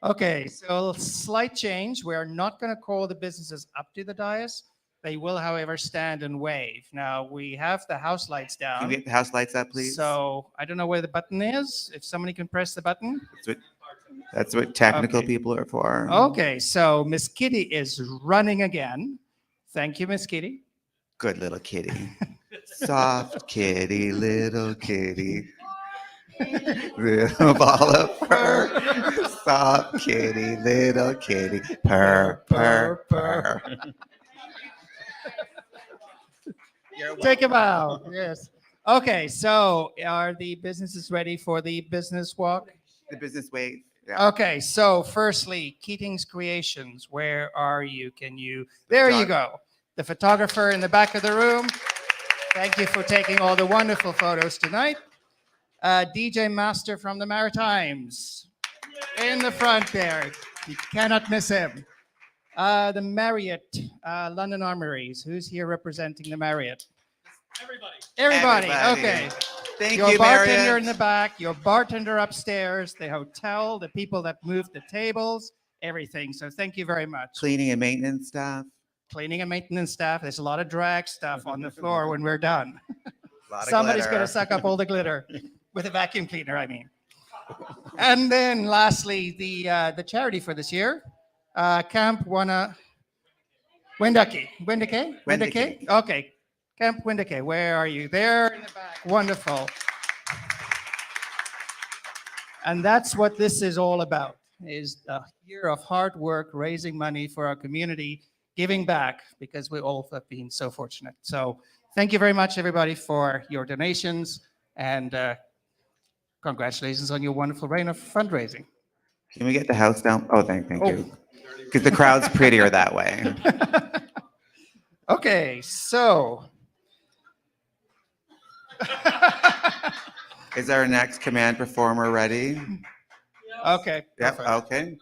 Okay, so slight change. We're not going to call the businesses up to the dais. They will, however, stand and wave. Now, we have the house lights down. Can we get the house lights up, please? So I don't know where the button is. If somebody can press the button. That's what technical Okay. people are for. Okay, so Miss Kitty is running again. Thank you, Miss Kitty. Good little kitty. Soft kitty, little kitty. Little ball of fur. Soft kitty, little kitty. Purr, purr, purr. Take a bow. Yes. Okay, so are the businesses ready for the business walk? The business wave. Yeah. Okay, so firstly, Keating's Creations, where are you? Can you? There you go. The photographer in the back of the room. Thank you for taking all the wonderful photos tonight. DJ Master from the Maritimes in the front there. You cannot miss him. The Marriott, London Armories. Who's here representing the Marriott? Everybody. Okay. Thank your you, bartender Marriott. in the back, your bartender upstairs, the hotel, the people that moved the tables, everything. So thank you very much. Cleaning and maintenance staff. Cleaning and maintenance staff. There's a lot of drag stuff on the floor when we're done. Lot of Somebody's going to glitter. suck up all the glitter with a vacuum cleaner, I mean. And then lastly, the charity for this year, Camp Wendake. Wendake. Okay. Camp Wendake, where are you? There in the back. Wonderful. And that's what this is all about, is a year of hard work, raising money for our community, giving back, because we all have been so fortunate. So thank you very much, everybody, for your donations, and congratulations on your wonderful reign of fundraising. Can we get the house down? Oh, thank you. Because the crowd's prettier that way. Okay, so. Is our next command performer ready? Okay. Yep, perfect. okay.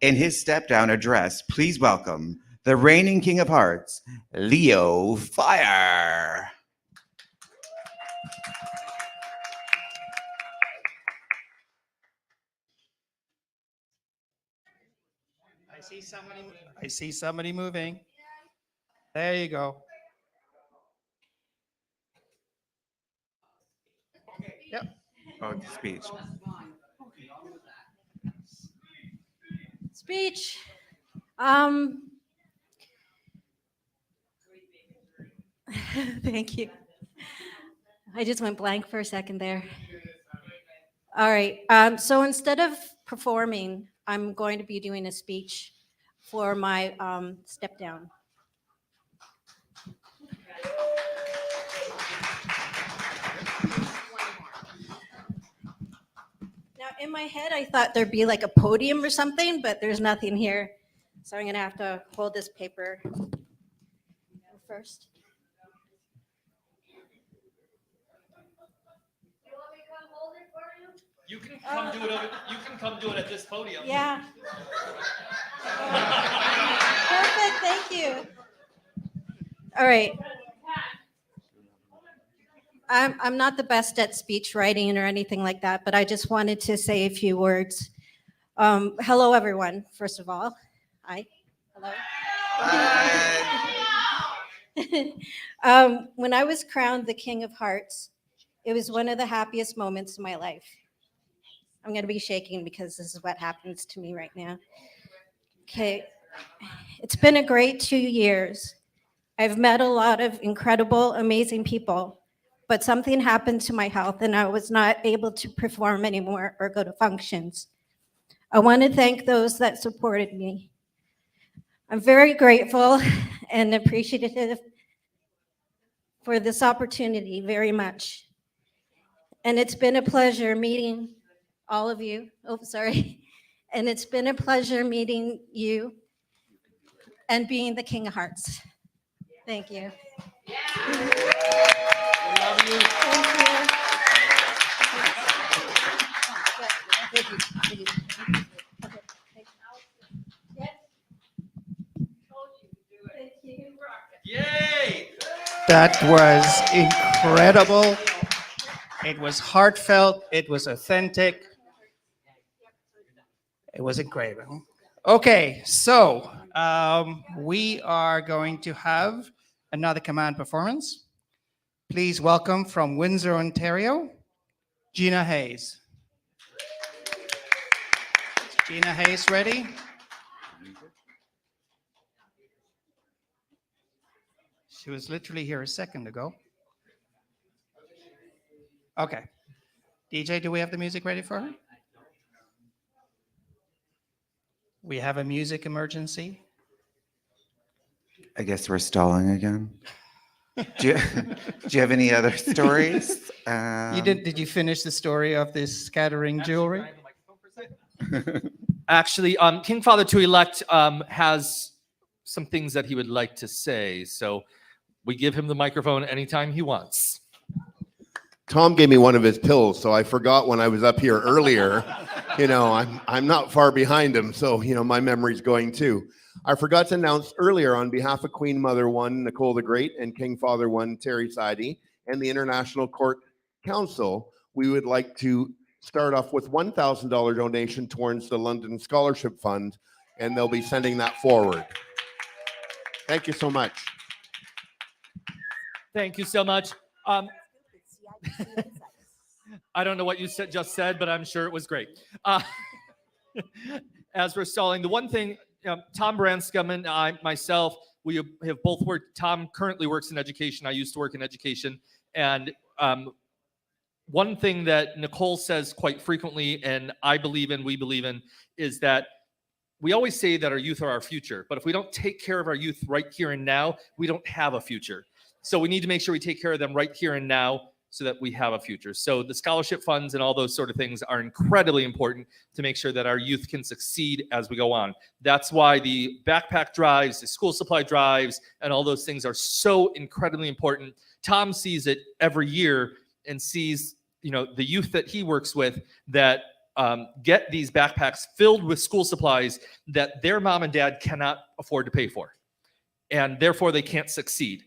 In his step down address, please welcome the reigning King of Hearts, Leo Fire. I see somebody moving. There you go. Yep. Oh, speech. Speech. Thank you. I just went blank for a second there. All right. So instead of performing, I'm going to be doing a speech for my step down. Now, in my head, I thought there'd be like a podium or something, but there's nothing here. So I'm going to have to hold this paper first. You can come do it. You can come do it at this podium. Yeah. Perfect. Thank you. All right. I'm not the best at speech writing or anything like that, but I just wanted to say a few words. Hello, everyone. First of all, hi. Hello. When I was crowned the King of Hearts, it was one of the happiest moments of my life. I'm going to be shaking because this is what happens to me right now. Okay. It's been a great 2 years. I've met a lot of incredible, amazing people, but something happened to my health and I was not able to perform anymore or go to functions. I want to thank those that supported me. I'm very grateful and appreciative for this opportunity very much. And it's been a pleasure meeting all of you. Oh, sorry. And it's been a pleasure meeting you and being the King of Hearts. Thank you. We love you. Thank you. Thank you. Yay! That was incredible. It was heartfelt. It was authentic. It was incredible. Okay, so we are going to have another command performance. Please welcome from Windsor, Ontario, Gina Hayes. Gina Hayes ready? She was literally here a second ago. Okay. DJ, do we have the music ready for her? We have a music emergency. I guess we're stalling again. Do you have any other stories? Did you finish the story of this scattering jewelry? Actually, King Father to elect has some things that he would like to say. So we give him the microphone anytime he wants. Tom gave me one of his pills, so I forgot when I was up here earlier. I'm not far behind him, so my memory's going too. I forgot to announce earlier on behalf of Queen Mother 1, Nicole the Great, and King Father 1, Terry Sidey, and the International Court Council, we would like to start off with $1,000 donation towards the London Scholarship Fund, and they'll be sending that forward. Thank you so much. Thank you so much. I don't know what you just said, but I'm sure it was great. As we're stalling, the one thing, Tom Branscombe and I, myself, we have both worked. Tom currently works in education. I used to work in education. And one thing that Nicole says quite frequently, and I believe in, we believe in, is that we always say that our youth are our future. But if we don't take care of our youth right here and now, we don't have a future. So we need to make sure we take care of them right here and now so that we have a future. So the scholarship funds and all those sort of things are incredibly important to make sure that our youth can succeed as we go on. That's why the backpack drives, the school supply drives, and all those things are so incredibly important. Tom sees it every year and sees, the youth that he works with that get these backpacks filled with school supplies that their mom and dad cannot afford to pay for. And therefore they can't succeed.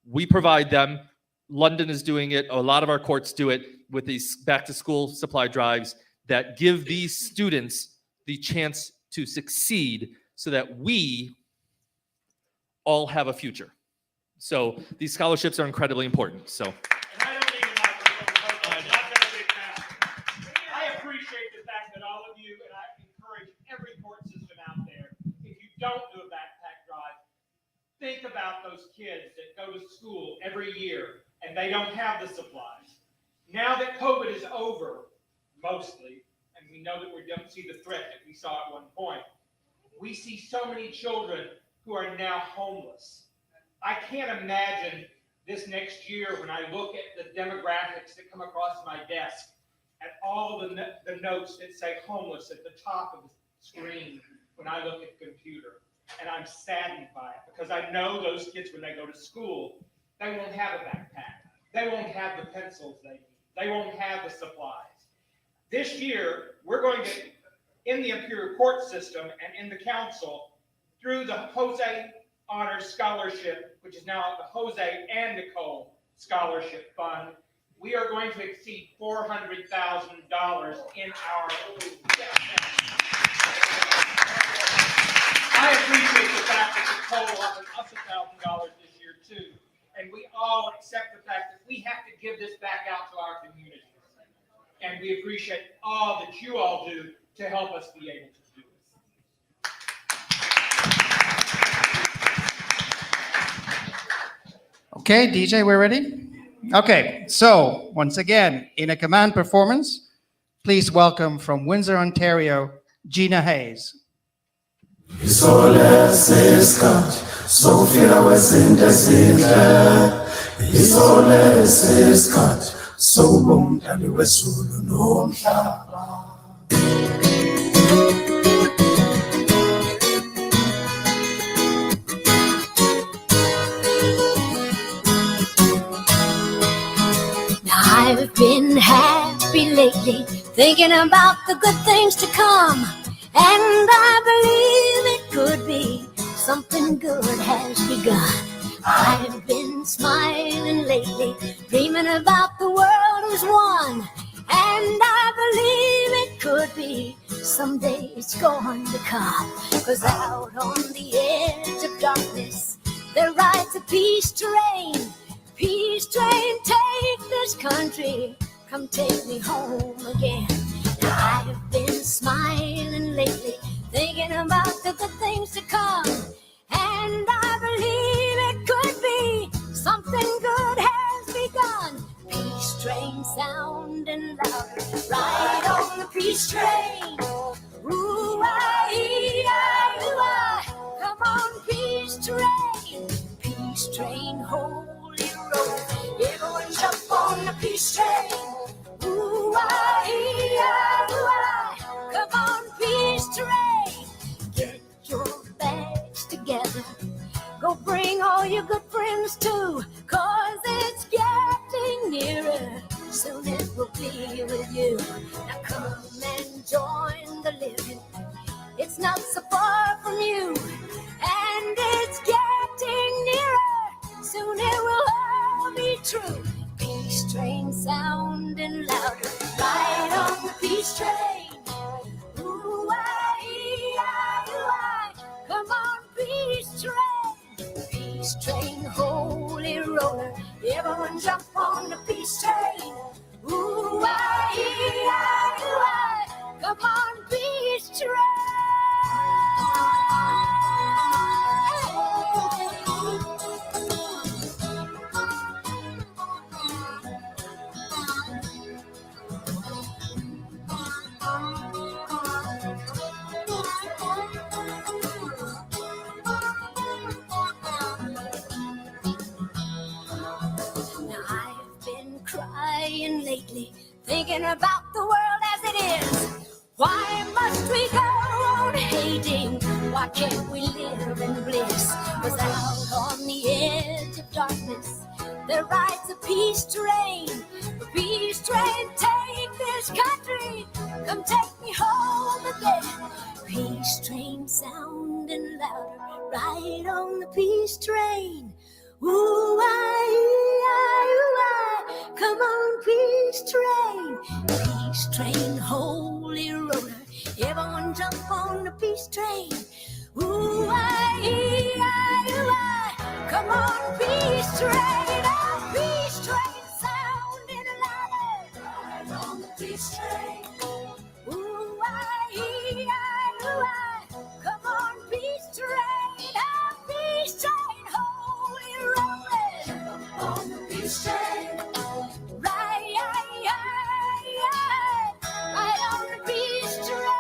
We provide them. London is doing it. A lot of our courts do it with these back to school supply drives that give these students the chance to succeed so that we all have a future. So these scholarships are incredibly important. So. I appreciate the fact that all of you, and I encourage every court system out there, if you don't do a backpack drive, think about those kids that go to school every year and they don't have the supplies. Now that COVID is over, mostly, and we know that we don't see the threat that we saw at one point, we see so many children who are now homeless. I can't imagine this next year when I look at the demographics that come across my desk, at all the notes that say homeless at the top of the screen when I look at the computer. And I'm saddened by it because I know those kids, when they go to school, they won't have a backpack. They won't have the pencils they need. They won't have the supplies. This year, we're going to, in the Imperial Court system and in the council, through the Jose Honors Scholarship, which is now the Jose and Nicole Scholarship Fund, we are going to exceed $400,000 in our. I appreciate the fact that Nicole offered us $1,000 this year too, and we all accept the fact that we have to give this back out to our community, and we appreciate all that you all do to help us be able to do it. Okay, DJ, we're ready? Okay, so once again, in a command performance, please welcome from Windsor, Ontario, Gina Hayes. I've been happy lately, thinking about the good things to come. And I believe it could be something good has begun. I've been smiling lately, dreaming about the world as one. And I believe it could be someday it's going to come. 'Cause out on the edge of darkness, there rides a peace train. Peace train, take this country, come take me home again. Now I've been smiling lately, thinking about the good things to come. And I believe it could be something good has begun. Peace train sounding louder, ride on the peace train. Ooh-ah-ee-ah-ooh-ah. Come on, peace train. Peace train, holy road. Everyone jump on the peace train. Ooh-ah-ee-ah-ooh-ah. Come on. not so far from you, and it's getting nearer. Soon it will all be true. Peace train sounding louder, right on the peace train. Ooh, I, come on, peace train. Peace train, holy roller, everyone jump on the peace train. Ooh, I, come on, peace train. Now I've been crying lately, thinking about the world as it is. Why must we go on hating? Why can't we live in bliss? 'Cause out on the edge of darkness, there rides a peace train. The peace train, take this country, come take me home again. Peace train sounding louder, right on the peace train. Ooh, I, come on, peace train. Peace train, holy roller, everyone jump on the peace train. Ooh, I, come on, peace train. Oh, peace train sounding louder, right on the peace train. Ooh, I, come on, peace train. Oh, peace train, holy rolling on the peace train. Right on the peace train.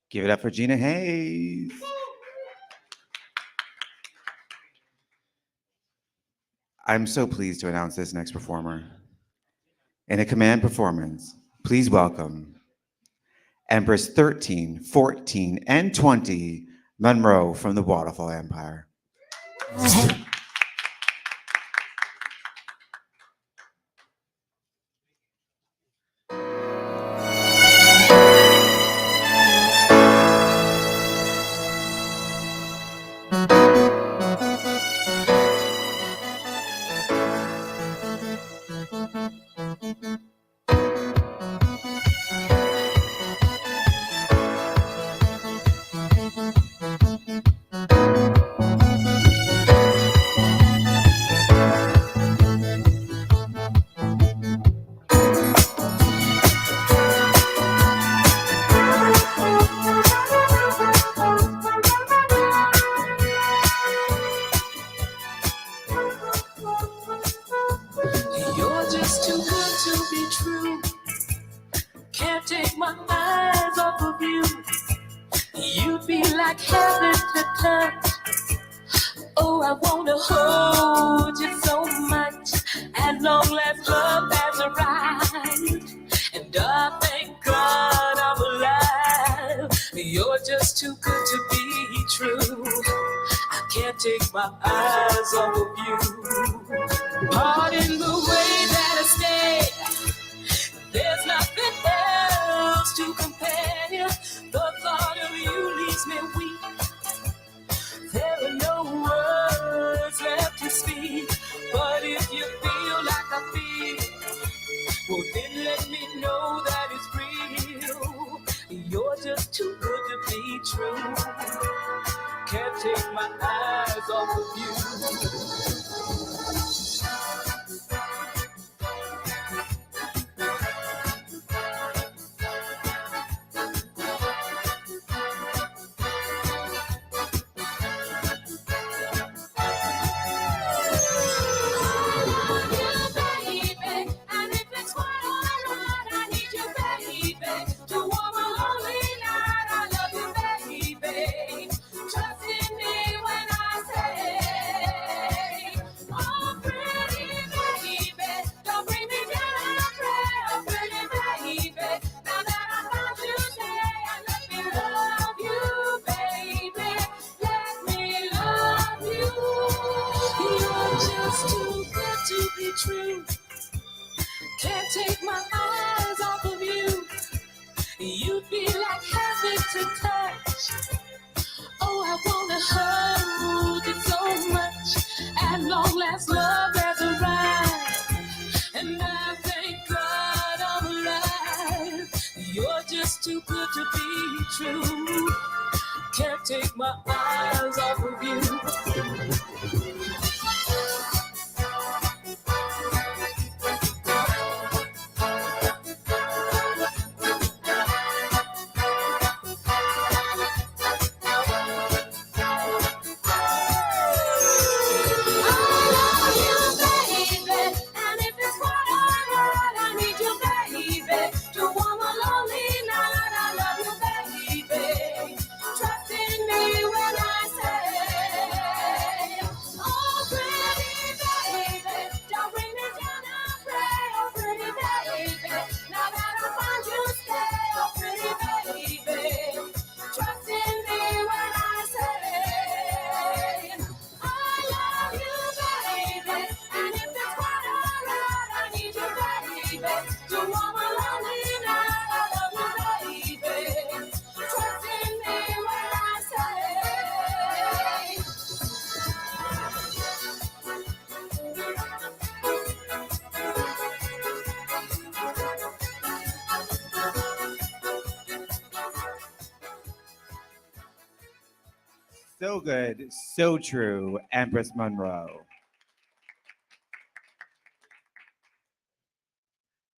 Give it up for Gina Hayes. I'm so pleased to announce this next performer. In a command performance, please welcome Empress 13, 14, and 20, Monroe from the Waterfall Empire. You're just too good to be true. Can't take my eyes off of you. You'd be like heaven to touch. Oh, I wanna hold you so much. At long last, love has arrived, and I thank God I'm alive. You're just too good to be true. I can't take my eyes off of you. Pardon the way that I stay. There's nothing else to compare. The thought of you leaves me weak. There are no words left to speak. But if you feel like I feel, well then let me know that it's real. You're just too good to be true. Can't take my eyes off of you. true. Can't take my eyes off of you. You feel like heaven to touch. Oh, I wanna hold you so much. At long last, love has arrived, and I thank God I'm alive. You're just too good to be true. Can't take my eyes off of you. So good, so true, Empress Monroe.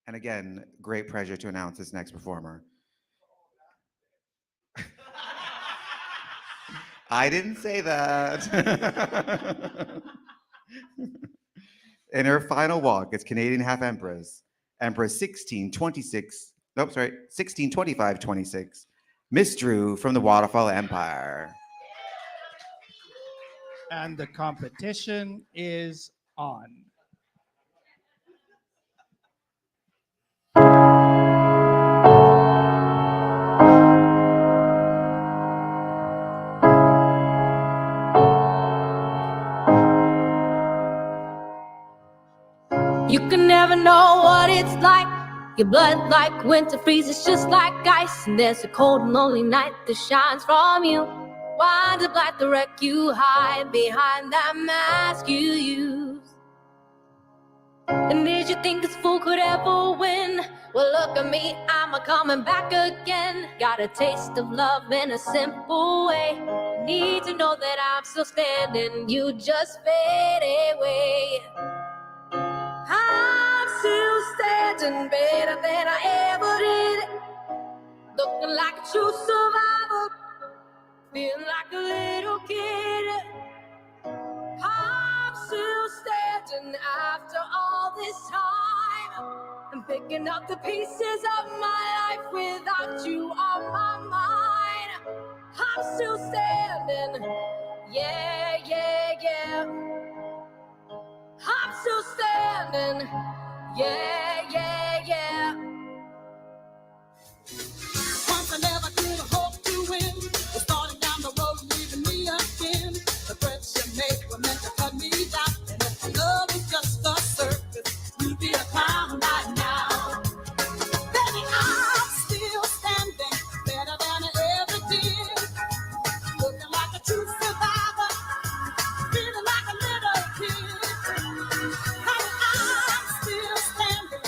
And again, great pleasure to announce this next performer. I didn't say that. In her final walk as Canadian half Empress, Empress 1625-26, Miss Drew from the Waterfall Empire. And the competition is on. You can never know what it's like. Your blood like winter freezes just like ice. And there's a cold and lonely night that shines from you. Winds up like the wreck you hide behind that mask you use. And did you think this fool could ever win? Well, look at me, I'm a coming back again. Got a taste of love in a simple way. Need to know that I'm still standing. You just fade away. I'm still standing better than I ever did. Looking like a true survivor. Feeling like a little kid. I'm still standing after all this time. I'm picking up the pieces of my life without you on my mind. I'm still standing. Yeah, yeah, yeah. I'm still standing. Yeah, yeah, yeah. Once I never did hope to win. We're starting down the road, leaving me again. The threats you make were meant to cut me down. And if the love is just the surface, you'd be a clown right now. Baby, I'm still standing better than I ever did. Looking like a true survivor. Feeling like a little kid. I'm still standing.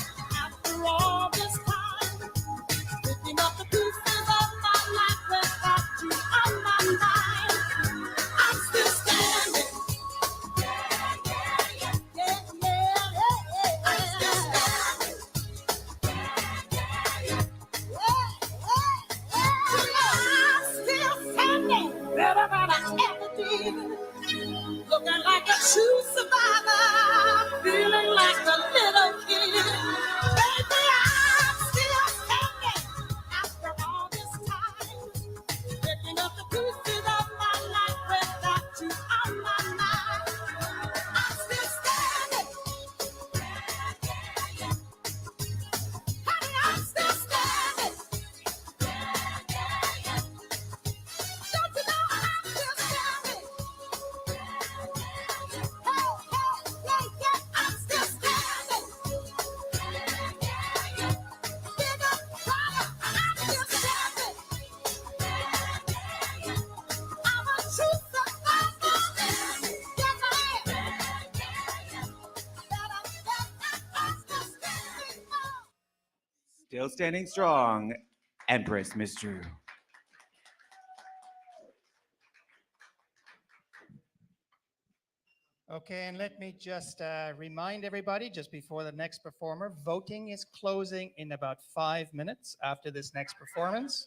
Still standing strong, Empress Miss Drew. Okay, and let me just remind everybody just before the next performer, voting is closing in about 5 minutes after this next performance.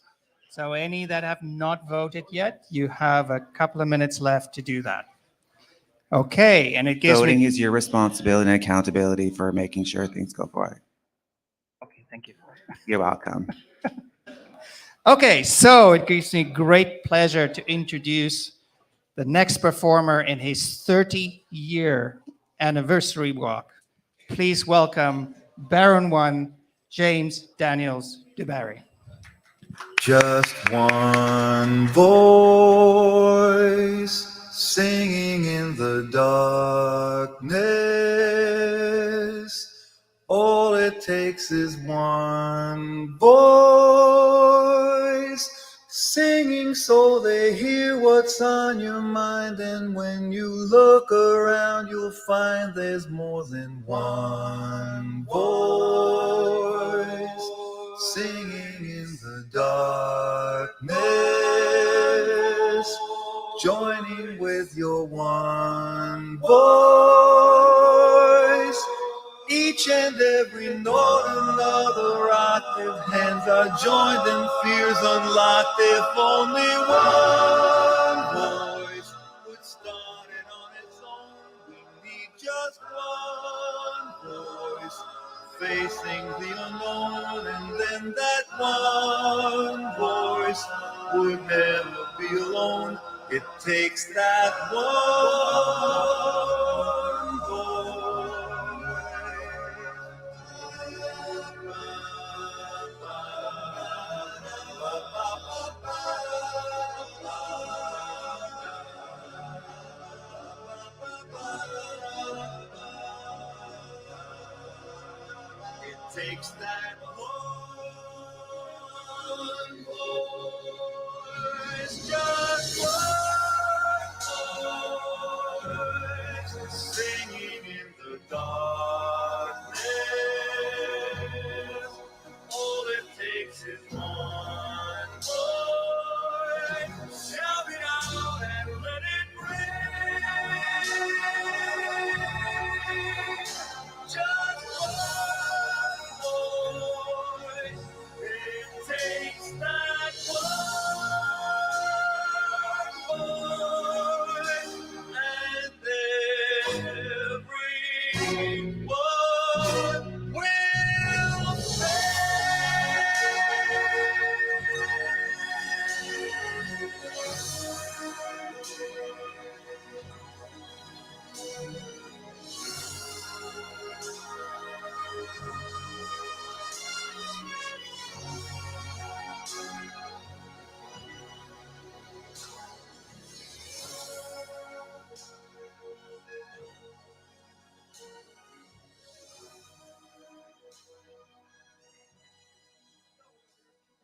So any that have not voted yet, you have a couple of minutes left to do that. Okay, and it gives Voting me... is your responsibility and accountability for making sure things go forward. Okay, thank you. You're welcome. Okay, so it gives me great pleasure to introduce the next performer in his 30-year anniversary walk. Please welcome Baron 1, James Daniels DeBarry. Just one voice singing in the darkness. All it takes is one voice singing so they hear what's on your mind. And when you look around, you'll find there's more than one voice singing in the darkness, joining with your one voice. Each and every note, another octave, hands are joined and fears unlocked. If only one voice would start it on its own, we need just one voice facing the unknown, and then that one voice would never be alone. It takes that one voice. It takes that one voice, just one voice, singing in the darkness. All it takes is one voice. Shout it out and let it ring. Just one voice. It takes that one voice, and everyone will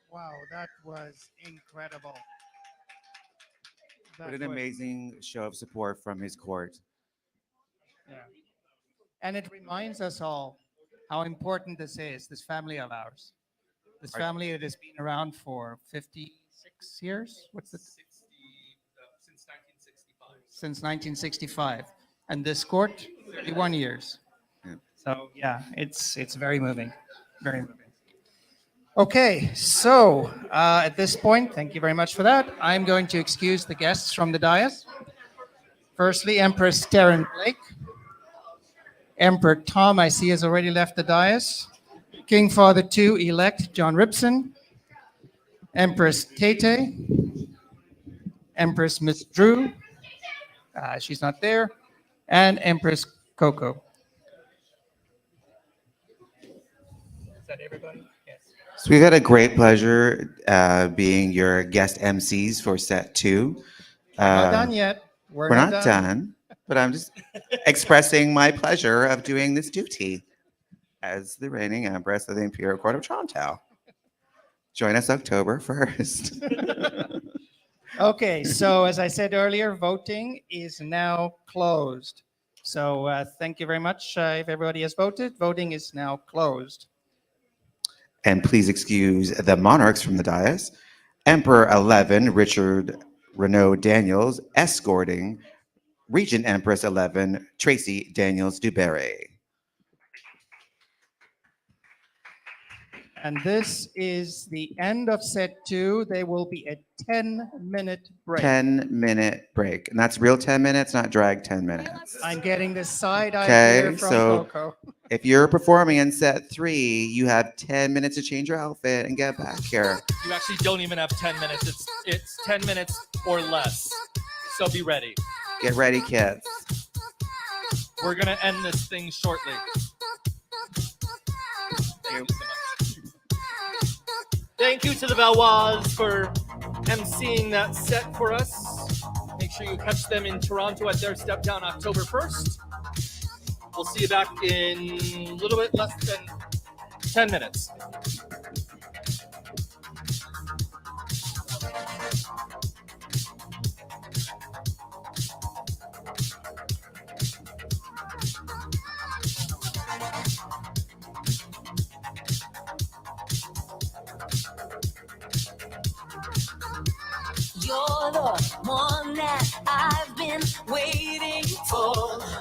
Wow, that was incredible. What an amazing show of support from his court. Yeah. And it reminds us all how important this is, this family of ours. This Right. family that has been around for 56 years? What's it? Since 1965. Since 1965. And this court, 31 years. Yeah. So yeah, it's very moving. Very moving. Okay, so at this point, thank you very much for that. I'm going to excuse the guests from the dais. Firstly, Empress Taryn Blake. Emperor Tom, I see, has already left the dais. King Father II-elect John Ripson. Empress Tete. Empress Miss Drew. She's not there. And Empress Coco. Is that everybody? Yes. So we've had a great pleasure being your guest MCs for set 2. Not done yet. We're not done, but I'm just expressing my pleasure of doing this duty as the reigning Empress of the Imperial Court of Toronto. Join us October 1st. Okay, so as I said earlier, voting is now closed. So thank you very much. If everybody has voted, voting is now closed. And please excuse the monarchs from the dais. Emperor 11, Richard Renaud Daniels, escorting Regent Empress 11, Tracy Daniels Duberry. And this is the end of set 2. There will be a 10-minute break. 10-minute break. And that's real 10 minutes, not drag 10 minutes. I'm getting the side eye Okay, here from so Coco. if you're performing in set 3, you have 10 minutes to change your outfit and get back here. You actually don't even have 10 minutes. It's 10 minutes or less. So be ready. Get ready, kids. We're going to end this thing shortly. Thank you so much. Thank you to the Valois for emceeing that set for us. Make sure you catch them in Toronto at their Step Down October 1st. We'll see you back in a little bit less than 10 minutes. You're the one that I've been waiting for.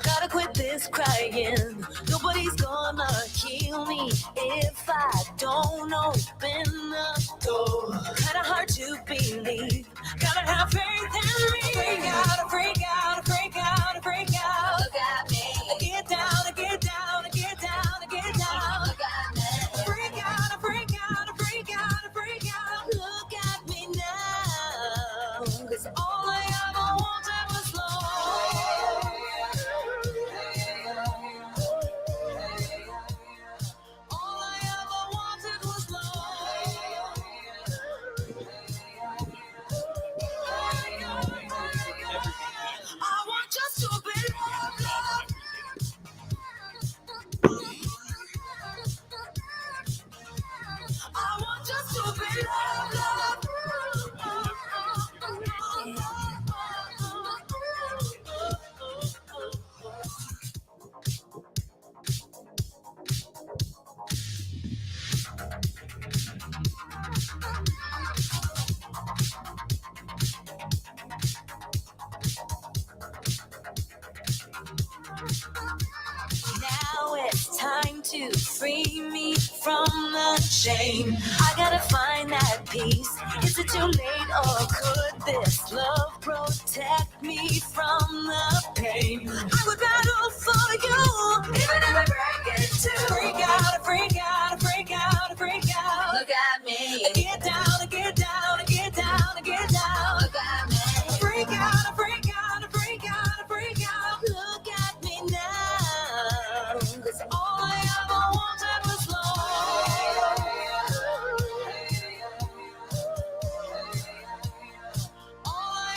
Gotta quit this crying. Nobody's gonna heal me if I don't open the door. Kinda hard to believe. Gotta have faith in me. Break out, break out, break out, break out. Look at me. Get down, get down, get down, get down. Look at me. Break out, break out, break out, break out. Look at me now. 'Cause all I ever wanted was love. All I ever wanted was love. I want just to be loved, loved. I want just to be loved, loved. Now it's time to free me from the shame. I gotta find that peace. Is it too late or could this love protect me from the pain? I would battle for you, even if I break it too. Freak out, freak out, freak out, freak out. Look at me. Get down, get down, get down, get down. Look at me. Freak out, freak out, freak out, freak out. Look at me now. 'Cause all I ever wanted was love. All I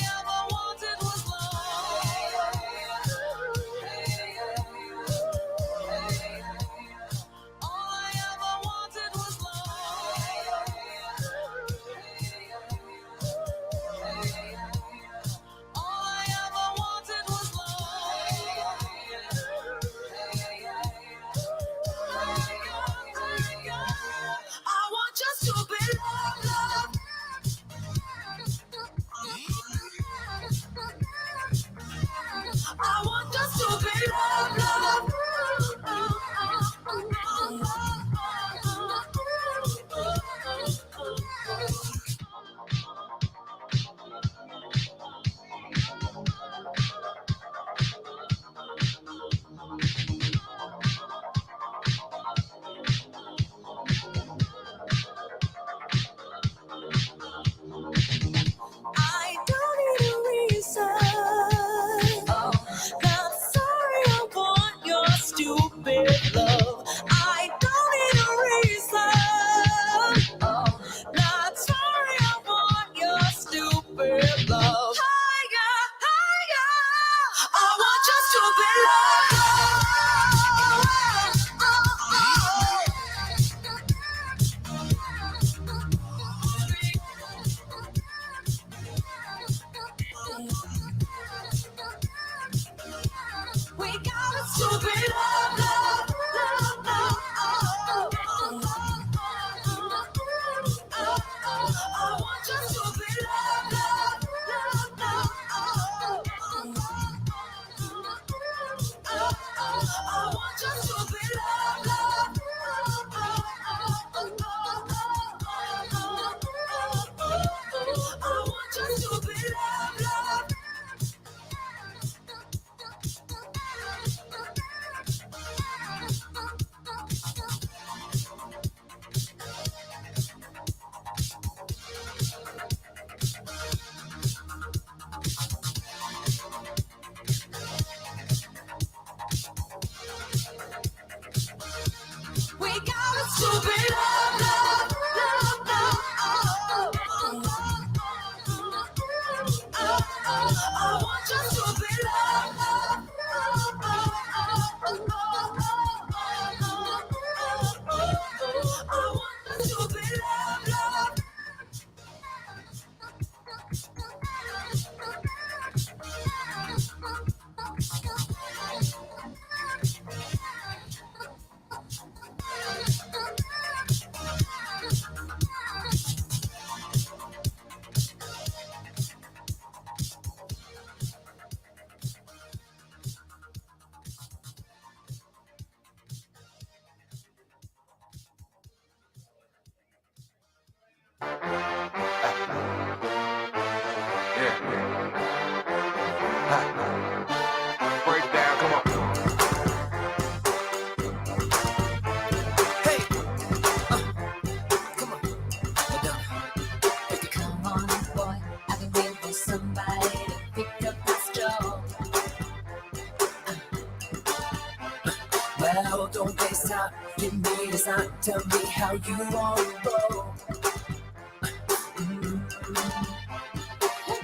Well, don't waste time. Give me the sign. Tell me how you want to roll.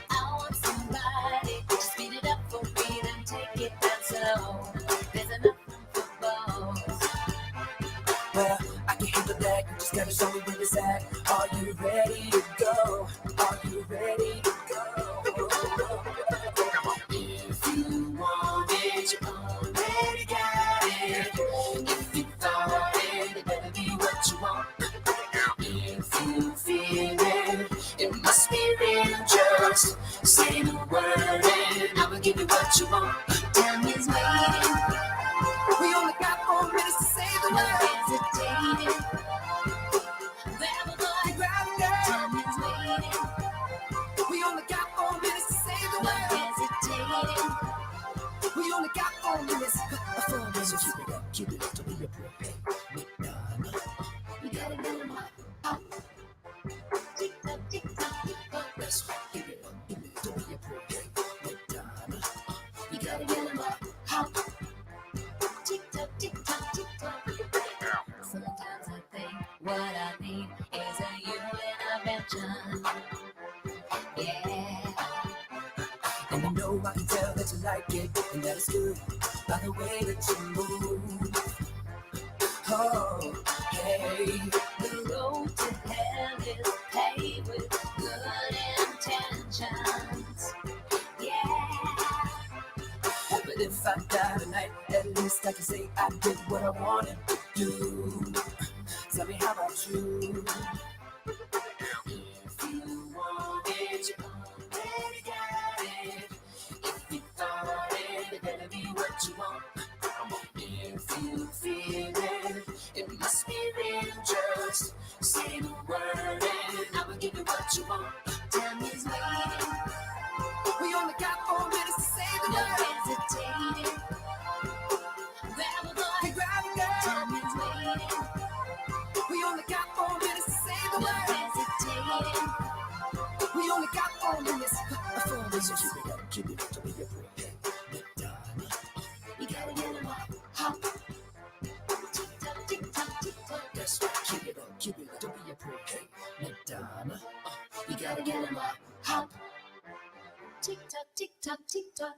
I want somebody to speed it up for me, then take it down slow. There's enough room for both. Well, I can handle that. You just gotta show me where it's at. Are you ready to go? Are you ready to go? If you want it, you already got it. If you thought it, it better be what you want. If you feel it, it must be real. Just say the word and I will give you what you want. Time is waiting, We only got 4 minutes to say the no word. hesitating. Grab a boy, Grab a girl. time is waiting, We only got 4 minutes to say the no word. hesitating. We only got 4 minutes. 4 minutes. Keep it up, don't be afraid. You gotta get 'em up. Tick tock, tick tock, tick tock. That's right. Keep it up, don't be afraid. You gotta get 'em up. Hop. Tick tock, tick tock, tick tock. Sometimes I think what I need is a you intervention. Yeah. And I know I can tell that you like it, and that is good by the way that you move. Oh, hey. The road to hell is paved with good intentions. Yeah. But if I die tonight, at least I can say I did what I wanted to do. Tell me, how about you? If you want it, you already got it. If you thought it, it better be what you want. If you feel it, it must be real. Just say the word and I will give you what you want. Time is waiting, We only got 4 minutes to say the no word. hesitating. Grab a boy, Grab a girl. time is waiting, We only got 4 minutes to say the no word. hesitating. We only got 4 minutes. 4 minutes. Keep it up, don't be afraid. You gotta get 'em up. Hop. Tick tock, tick tock, tick tock. That's right. Keep it up, don't be afraid. Madonna. You gotta get 'em up. Hop. Tick tock, tick tock, tick tock.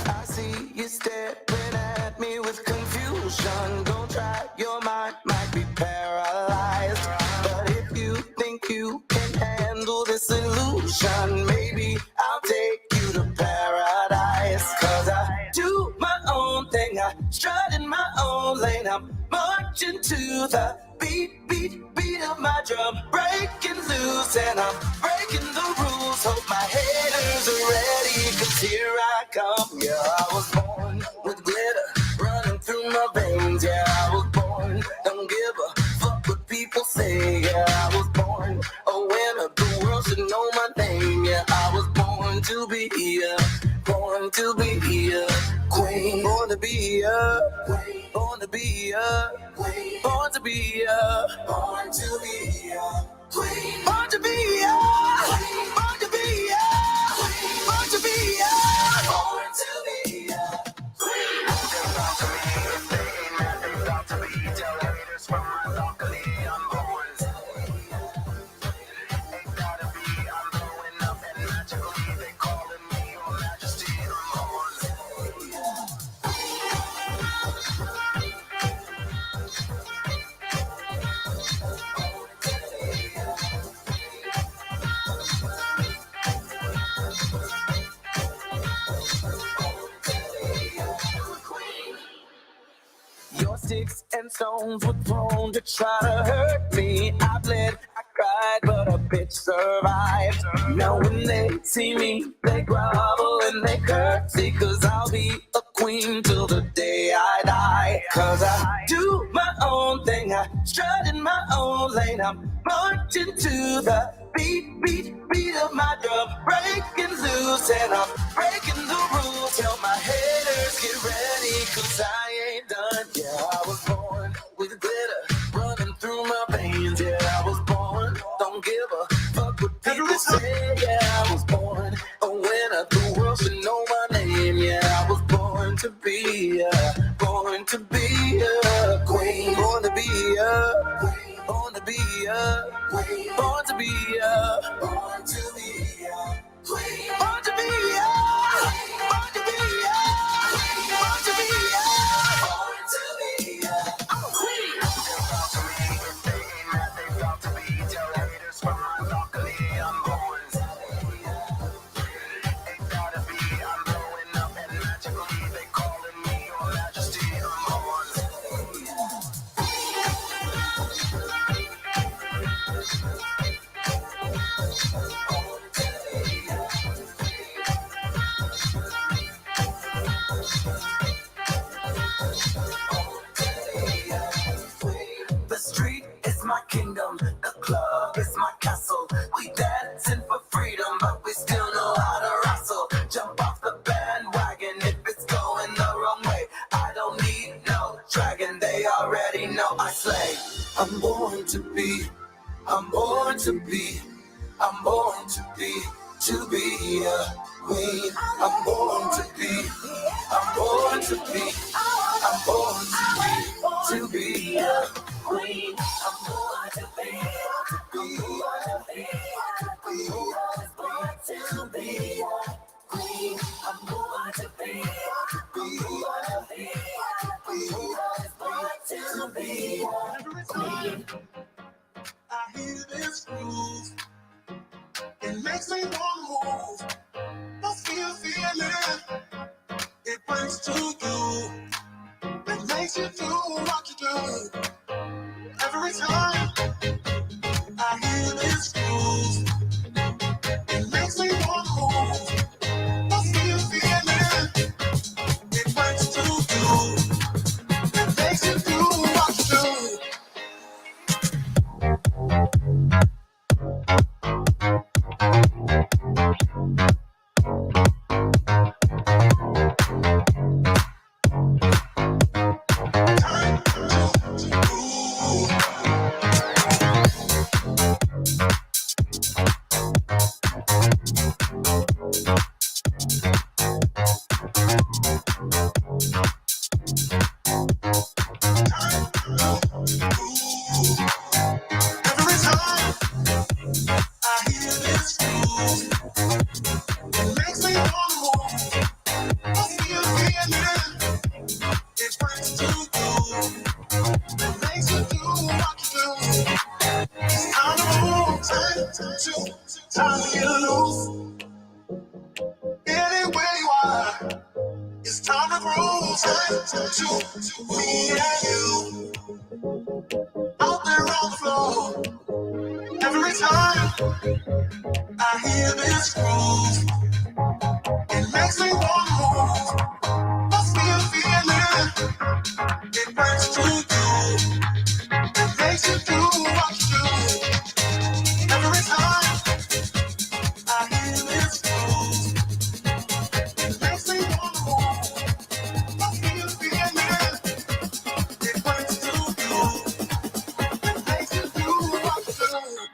I see you staring at me with confusion. Don't try, your mind might be paralyzed. But if you think you can handle this illusion, maybe I'll take you to paradise. 'Cause I do my own thing, I strut in my own lane. I'm marching to the beat, beat, beat of my drum. Breaking loose and I'm breaking the rules. Hope my haters are ready, 'cause here I come. Yeah, I was born with glitter running through my veins. Yeah, I was born, don't give a fuck what people say. Yeah, I was born a winner, the world should know my name. Yeah, I was born to be here, born to be here. Queen, born to be here, born to be here, born to be here, born to be here. Queen, born to be here, born to be here, born to be here, born to be here. Queen, talk to me if they ain't nothing, talk to me. Tell haters from my balcony, I'm born. Ain't gotta be, I'm blowing up and magically they calling me your majesty, I'm born. Your sticks and stones were thrown to try to hurt me. I bled, I cried, but a bitch survived. Now when they see me, they grovel and they curtsy, 'cause I'll be a queen till the day I die. 'Cause I do my own thing, I strut in my own lane. I'm marching to the beat, beat, beat of my drum, breaking loose, and I'm breaking the rules. Tell my haters get ready, 'cause I ain't done. Yeah, I was born with glitter running through my veins. Yeah, I was born, don't give a fuck what people say. Yeah, I was born a winner, the world should know my name. Yeah, I was born to be a queen, born to be a queen, born to be a queen, born to be a, born to be a queen, born to be a, born to be a, born to be a, born to be a queen. They talk to me, tell haters from my balcony, I'm born to be a queen. Ain't gotta be, I'm blowing up and magically they calling me your majesty, I'm born to be a The street is my kingdom, the club is my castle. We dancing for freedom, but we still know how to wrestle. Jump off the bandwagon if it's going the wrong way. I don't need no dragon, they already know I slay. I'm born to be, I'm born to be, I'm born to be a queen. I'm born to be, I'm born to be, I'm born to be a queen. I'm born to be, I'm born to be, I'm born to be a queen. I'm born to be, I'm born to be, I'm born to be a queen. I hear this groove, it makes me want to move. I feel feeling, it brings to you, it makes you do what you do. Every time I hear this groove, it makes me want to move. I feel feeling, it brings to you, it makes you do what you do. Every time I hear this groove, it makes me want to move. I feel feeling, it brings to you, it makes you do what you do. Time to move, time to get loose. Anywhere you are, it's time to groove. Time to me and you, out there on the floor. Every time I hear this groove, it makes me want to move. I feel feeling, it brings to you, it makes you do what you do. Every time I hear this groove, it makes me want to move. I feel feeling, it brings to you, it makes you do what you do.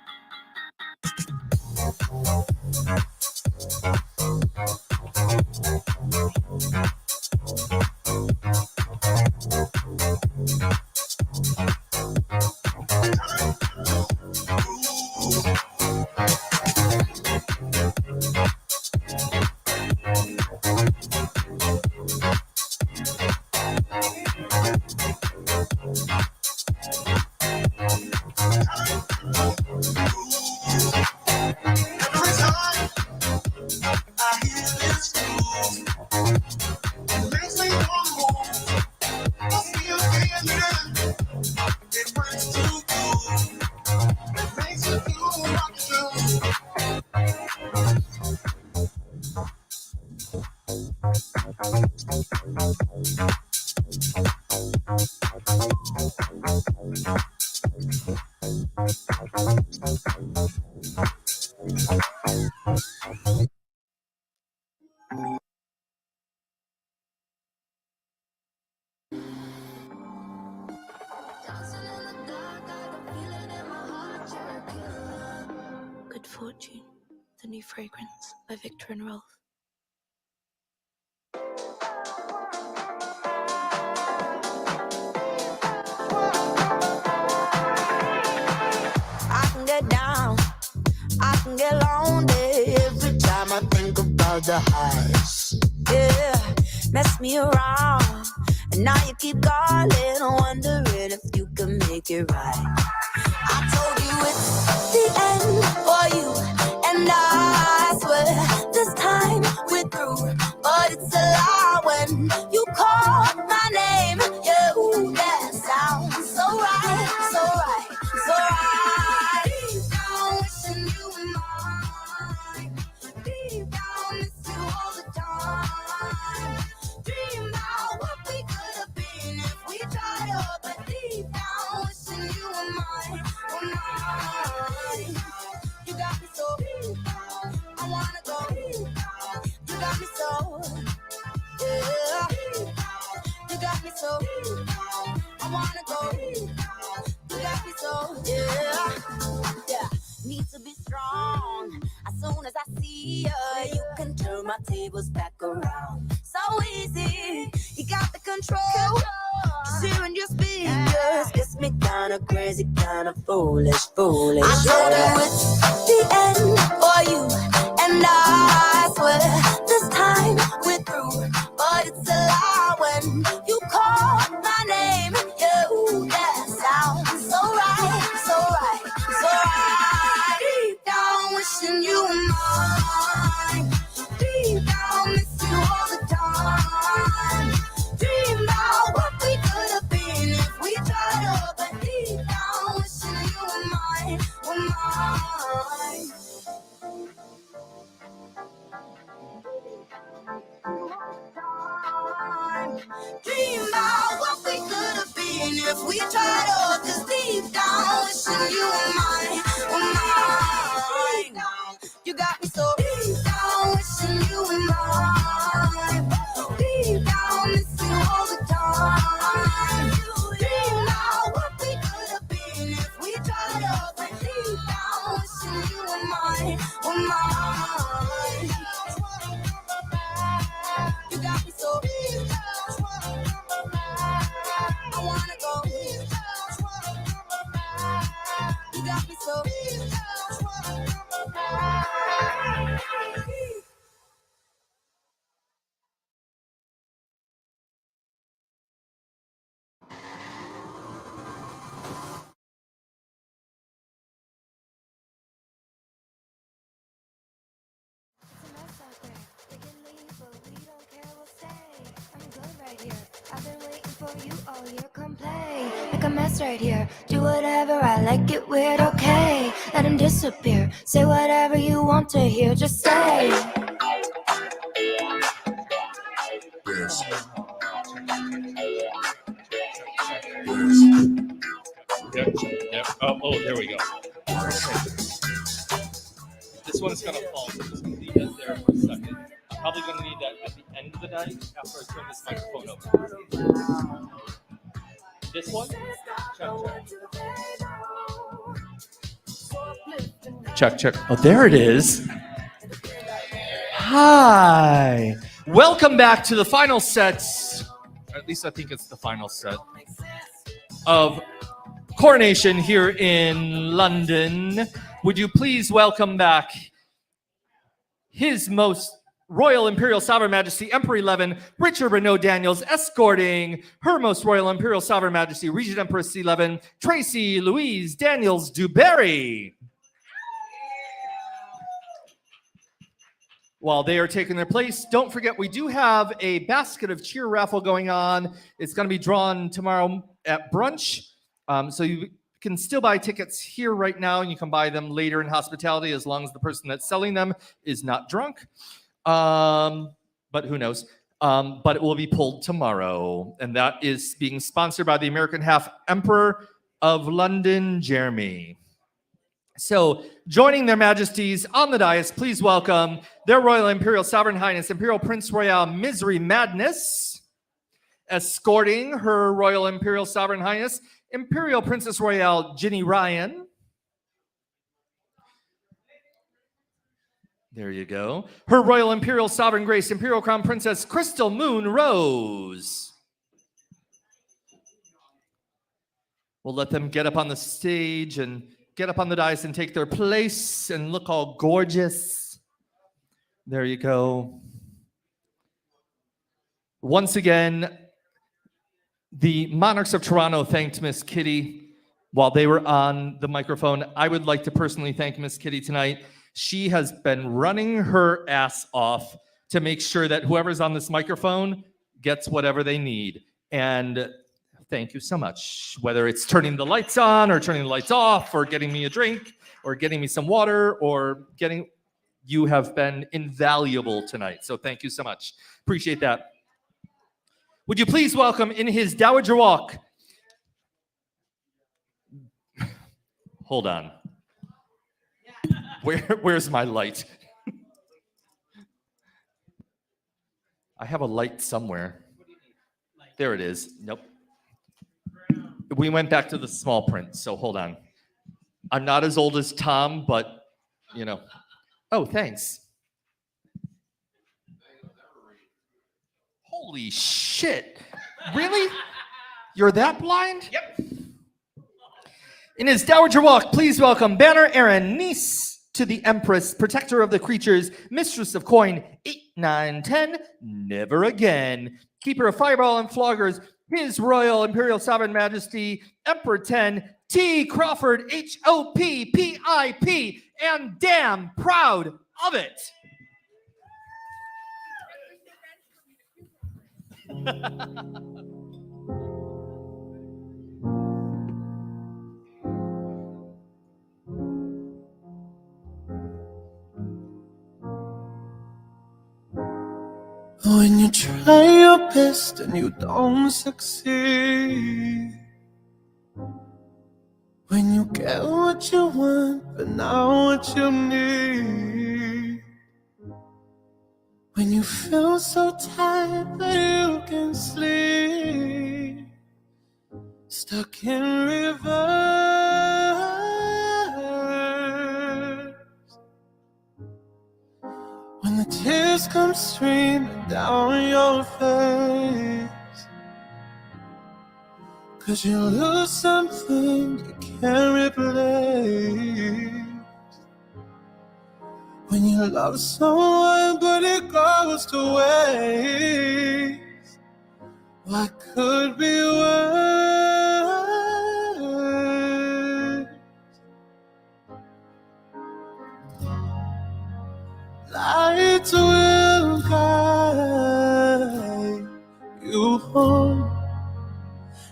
Every time I hear this groove, it makes me want to move. I feel feeling. It brings to you. It makes you do what you do. Good Fortune, the new fragrance by Victor and Rolf. I can get down, I can get lonely every time I think about the highs. Yeah, mess me around, and now you keep calling, wondering if you can make it right. I told you it's the end for you, and I swear this time we're through. But it's a lie when you call my name. Yeah, ooh, that sounds so right, so right, so right. Deep down, wishing you were mine. Deep down, miss you all the time. Dream about what we could have been if we tried up, but deep down, wishing you were mine, were mine. You got me so deep down, I wanna go deep down. You got me so, yeah. You got me so deep down, I wanna go deep down. You got me so, yeah. Yeah, need to be strong. As soon as I see you, you can turn my tables back around. So easy, you got the control. Just hearing your speakers gets me kinda crazy, kinda foolish, foolish. I told you it's the end for you, and I swear this time we're through. But it's a lie when you call my name. Yeah, ooh, that sounds so right, so right, so right. Deep down, wishing you were mine. Deep down, miss you all the time. Dream about what we could have been if we tried up, but deep down, wishing you were mine, were mine. Dream about what we could have been if we tried up, 'cause deep down, wishing you were mine, were mine. You got me so deep down, wishing you were mine. Deep down, miss you all the time. Dream about what we could have been if we tried up, but deep down, wishing you were mine, were mine. You got me so deep down. I wanna go. You got me so. Like a mess right here. Do whatever I like, it weird, okay. Let him disappear. Say whatever you want to hear, just say. Yep. Oh, there we go. This one's gonna fall, so I'm just gonna leave that there for a second. I'm probably gonna need that at the end of the night after I turn this microphone over. This one? Check, check. Oh, there it is. Hi. Welcome back to the final sets, or at least I think it's the final set, of Coronation here in London. Would you please welcome back His Most Royal Imperial Sovereign Majesty Emperor 11 Richard Renaud Daniels, escorting Her Most Royal Imperial Sovereign Majesty Regent Empress 11 Tracy Louise Daniels Dubarry. While they are taking their place, don't forget we do have a basket of cheer raffle going on. It's going to be drawn tomorrow at brunch. So you can still buy tickets here right now, and you can buy them later in hospitality as long as the person that's selling them is not drunk. But who knows? But it will be pulled tomorrow, and that is being sponsored by the American Half Emperor of London, Jeremy. So, joining their majesties on the dais, please welcome their Royal Imperial Sovereign Highness Imperial Prince Royal Misery Madness, escorting Her Royal Imperial Sovereign Highness Imperial Princess Royale Ginny Ryan. There you go. Her Royal Imperial Sovereign Grace Imperial Crown Princess Crystal Moon Rose. We'll let them get up on the stage and get up on the dais and take their place and look all gorgeous. There you go. Once again, the Monarchs of Toronto thanked Miss Kitty while they were on the microphone. I would like to personally thank Miss Kitty tonight. She has been running her ass off to make sure that whoever's on this microphone gets whatever they need. And thank you so much. Whether it's turning the lights on or turning the lights off or getting me a drink or getting me some water or getting, you have been invaluable tonight. So thank you so much. Appreciate that. Would you please welcome in his Dowager Walk. Hold on. Where's my light? I have a light somewhere. There it is. Nope. We went back to the small print, so hold on. I'm not as old as Tom, but, you know. Oh, thanks. Holy shit. Really? You're that blind? Yep. In his Dowager Walk, please welcome Banner Aaron, niece to the Empress, protector of the creatures, mistress of coin 8, 9, 10, never again, keeper of fireball and floggers, His Royal Imperial Sovereign Majesty, Emperor 10, T. Crawford, HOP, PIP, and damn proud of it. When you try your best and you don't succeed, when you get what you want but not what you need, when you feel so tired that you can sleep, stuck in reverse, when the tears come streaming down your face, 'cause you lose something you can't replace. When you love someone but it goes to waste, what could be worse? Lights will guide you home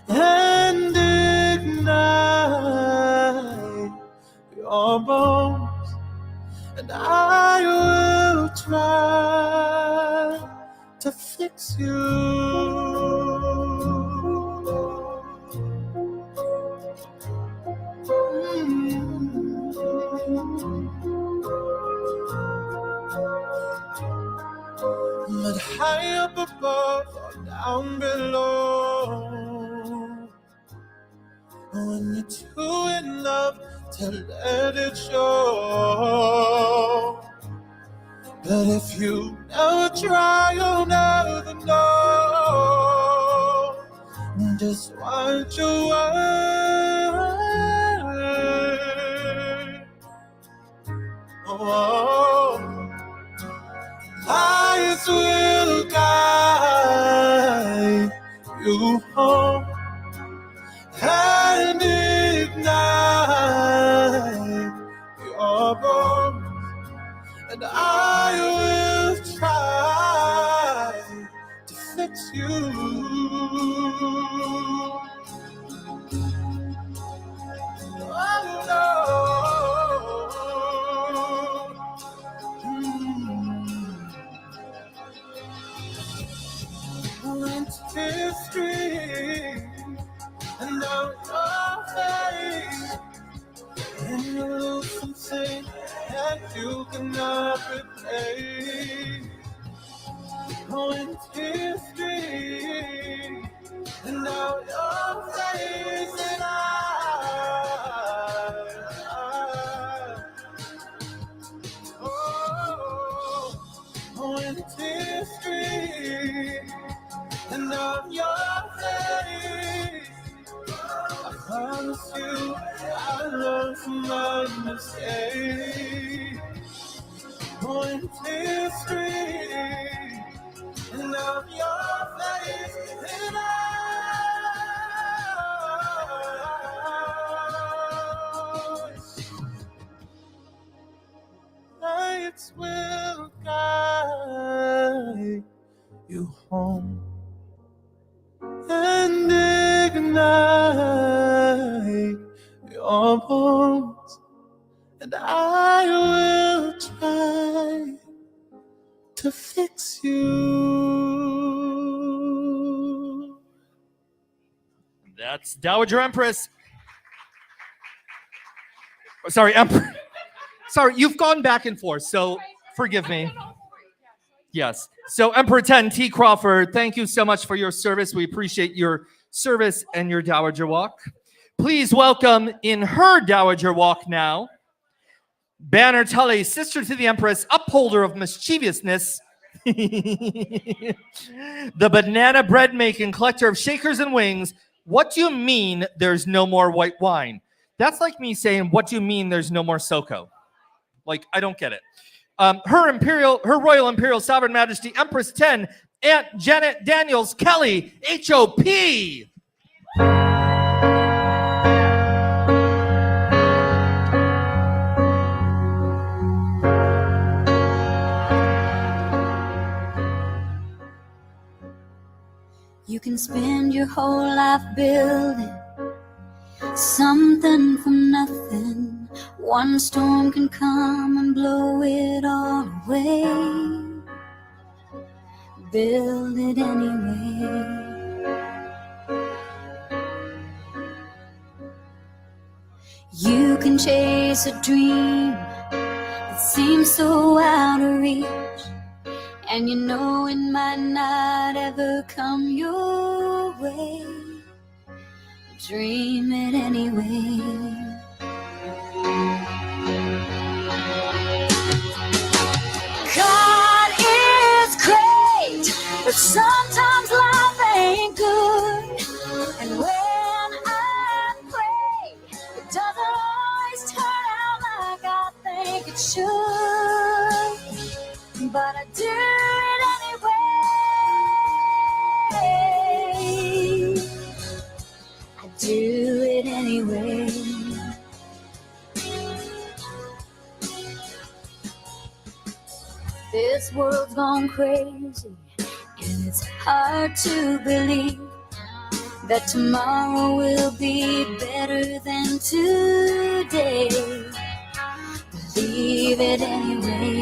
and ignite your bones, and I will try to fix you. But high up above or down below, when you're too in love to let it show. But if you never try, you'll never know just what you want. Oh, lights will guide you home and ignite your bones, and I will try to fix you. you lose something that you cannot replace. When history and now your face and when history and now your face. I promise you I learned from my mistake. When history and of your face and lights will guide you home and ignite your bones, and I will try to fix you. That's Dowager Empress. Sorry, Emperor. Sorry, you've gone back and forth, so forgive me. Yes. So Emperor 10, T. Crawford, thank you so much for your service. We appreciate your service and your Dowager Walk. Please welcome in her Dowager Walk now, Banner Tully, sister to the Empress, upholder of mischievousness, the banana bread making collector of shakers and wings. What do you mean there's no more white wine? That's like me saying, what do you mean there's no more SoCo? Like, I don't get it. Her Royal Imperial Sovereign Majesty Empress 10, Aunt Janet Daniels Kelly, HOP. You can spend your whole life building something from nothing. One storm can come and blow it all away. Build it anyway. You can chase a dream that seems so out of reach, and you know it might not ever come your way. Dream it anyway. God is great, but sometimes life ain't good. And when I pray, it doesn't always turn out like I think it should. But I do it anyway. I do it anyway. This world's gone crazy, and it's hard to believe that tomorrow will be better than today. Believe it anyway.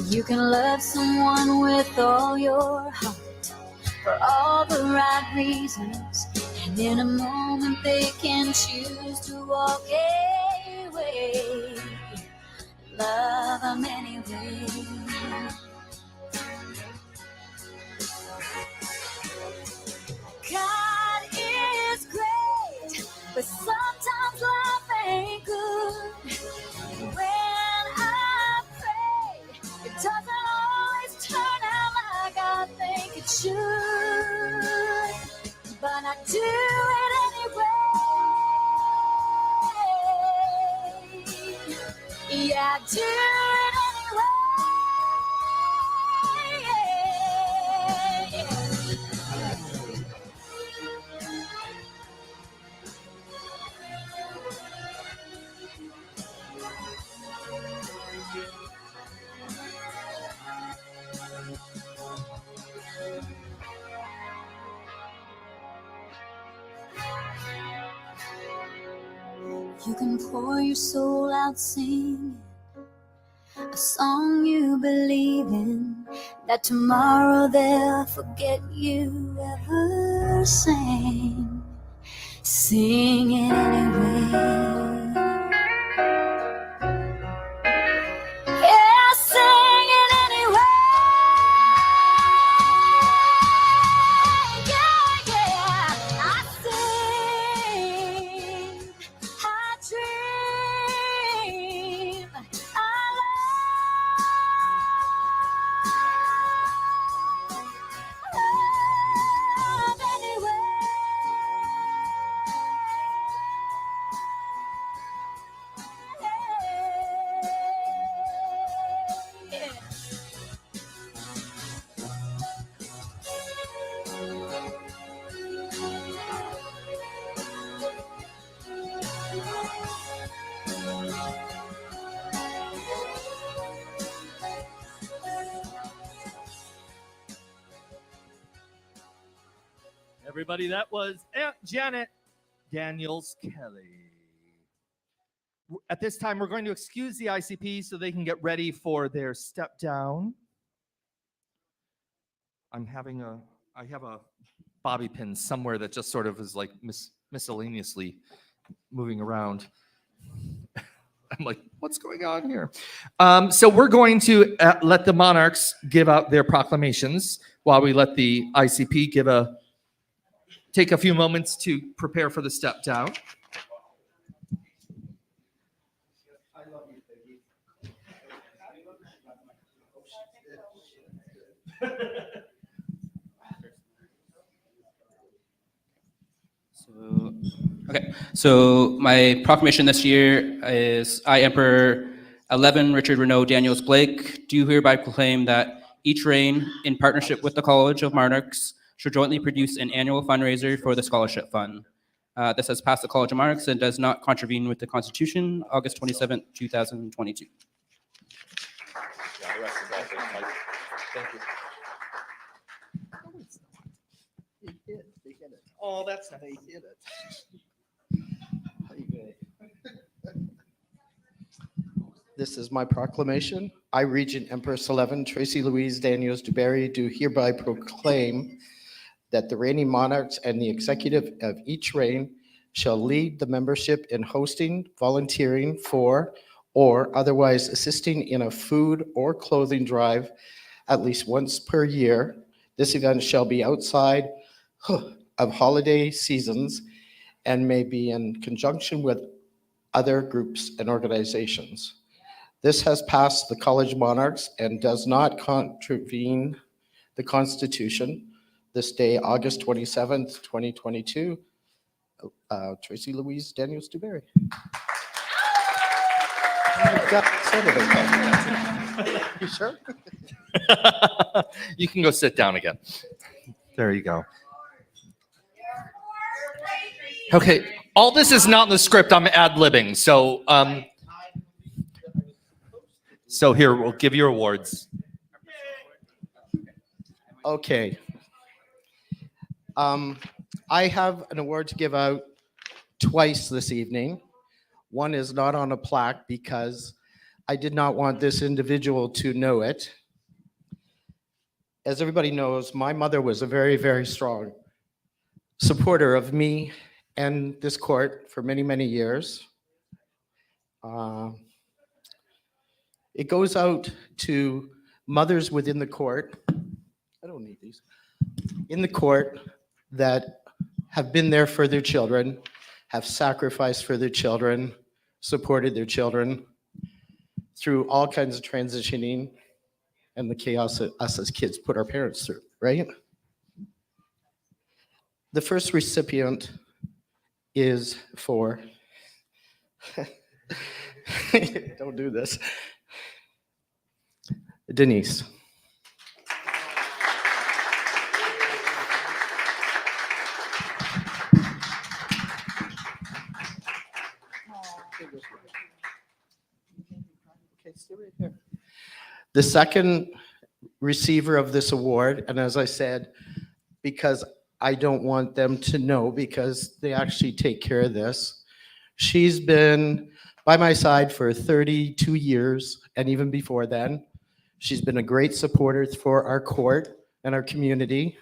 You can love someone with all your heart for all the right reasons, and in a moment they can choose to walk away. Love them anyway. God is great, but sometimes life ain't good. And when I pray, it doesn't always turn out like I think it should. But I do it anyway. Yeah, I do it anyway. You can pour your soul out singing a song you believe in, that tomorrow they'll forget you ever sang. Sing it anyway. everybody. That was Aunt Janet Daniels Kelly. At this time, we're going to excuse the ICP so they can get ready for their step down. I have a bobby pin somewhere that just sort of is like miscellaneously moving around. I'm like, what's going on here? So we're going to let the monarchs give out their proclamations while we let the ICP take a few moments to prepare for the step down. So my proclamation this year is I, Emperor 11 Richard Renaud Daniels Blake, do hereby proclaim that each reign, in partnership with the College of Monarchs, should jointly produce an annual fundraiser for the Scholarship Fund. This has passed the College of Monarchs and does not contravene with the Constitution, August 27, 2022. Yeah, the rest is all good, Mike. Thank you. They hit it. Oh, that's They hit it. This is my proclamation. I, Regent Empress 11, Tracy Louise Daniels Dubarry, do hereby proclaim that the reigning monarchs and the executive of each reign shall lead the membership in hosting, volunteering for, or otherwise assisting in a food or clothing drive at least once per year. This event shall be outside of holiday seasons and may be in conjunction with other groups and organizations. This has passed the College of Monarchs and does not contravene the Constitution. This day, August 27th, 2022, Tracy Louise Daniels Dubarry. You sure? You can go sit down again. There you go. Okay, all this is not in the script. I'm ad-libbing. So here, we'll give you awards. Okay. I have an award to give out twice this evening. One is not on a plaque because I did not want this individual to know it. As everybody knows, my mother was a very, very strong supporter of me and this court for many, many years. It goes out to mothers within the court. I don't need these. In the court that have been there for their children, have sacrificed for their children, supported their children through all kinds of transitioning and the chaos that us as kids put our parents through, right? The first recipient is for, don't do this, Denise. Okay, stay right here. The second receiver of this award, and as I said, because I don't want them to know because they actually take care of this. She's been by my side for 32 years, and even before then. She's been a great supporter for our court and our community.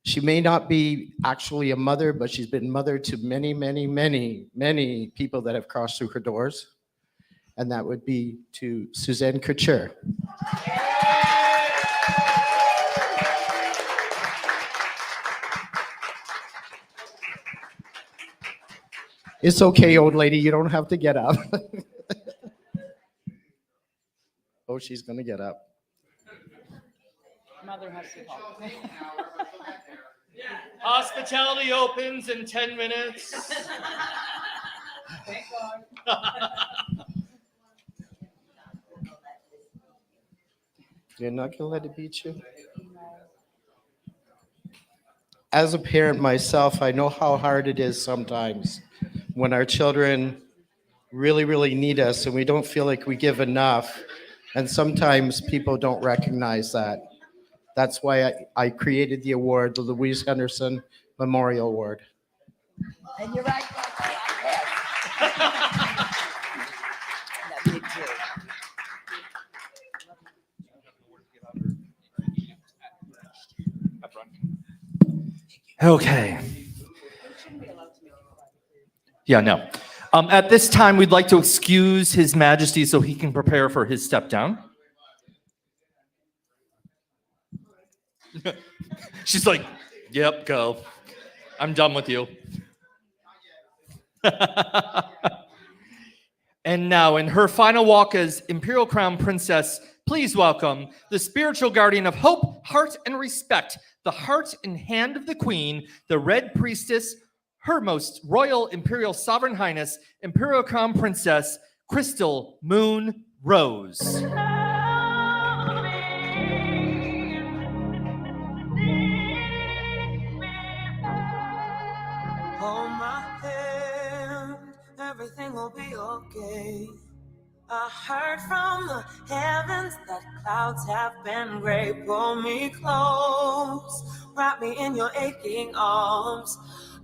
She may not be actually a mother, but she's been mother to many, many, many, many people that have crossed through her doors. And that would be to Suzanne Couture. It's okay, old lady, you don't have to get up. Oh, she's gonna get up. Mother has to talk. Hospitality opens in 10 minutes. Thank God. You're not gonna let it beat you? As a parent myself, I know how hard it is sometimes when our children really, really need us and we don't feel like we give enough. And sometimes people don't recognize that. That's why I created the award, the Louise Henderson Memorial Award. And you're right. Love you too. Okay. Yeah, no. At this time, we'd like to excuse His Majesty so he can prepare for his step down. She's like, yep, go. I'm done with you. And now, in her final walk as Imperial Crown Princess, please welcome the spiritual guardian of hope, heart, and respect, the heart and hand of the Queen, the Red Priestess, Her Most Royal Imperial Sovereign Highness, Imperial Crown Princess, Crystal Moon Rose. Hold my hand, everything will be okay. I heard from the heavens that clouds have been gray. Pull me close, wrap me in your aching arms.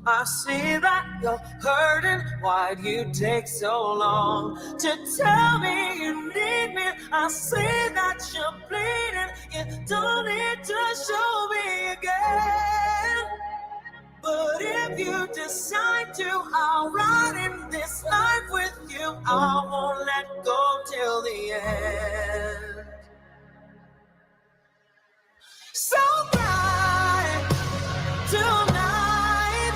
I see that you're hurting. Why'd you take so long to tell me you need me? I see that you're bleeding. You don't need to show me again. But if you decide to, I'll ride in this life with you. I won't let go till the end. So bright tonight,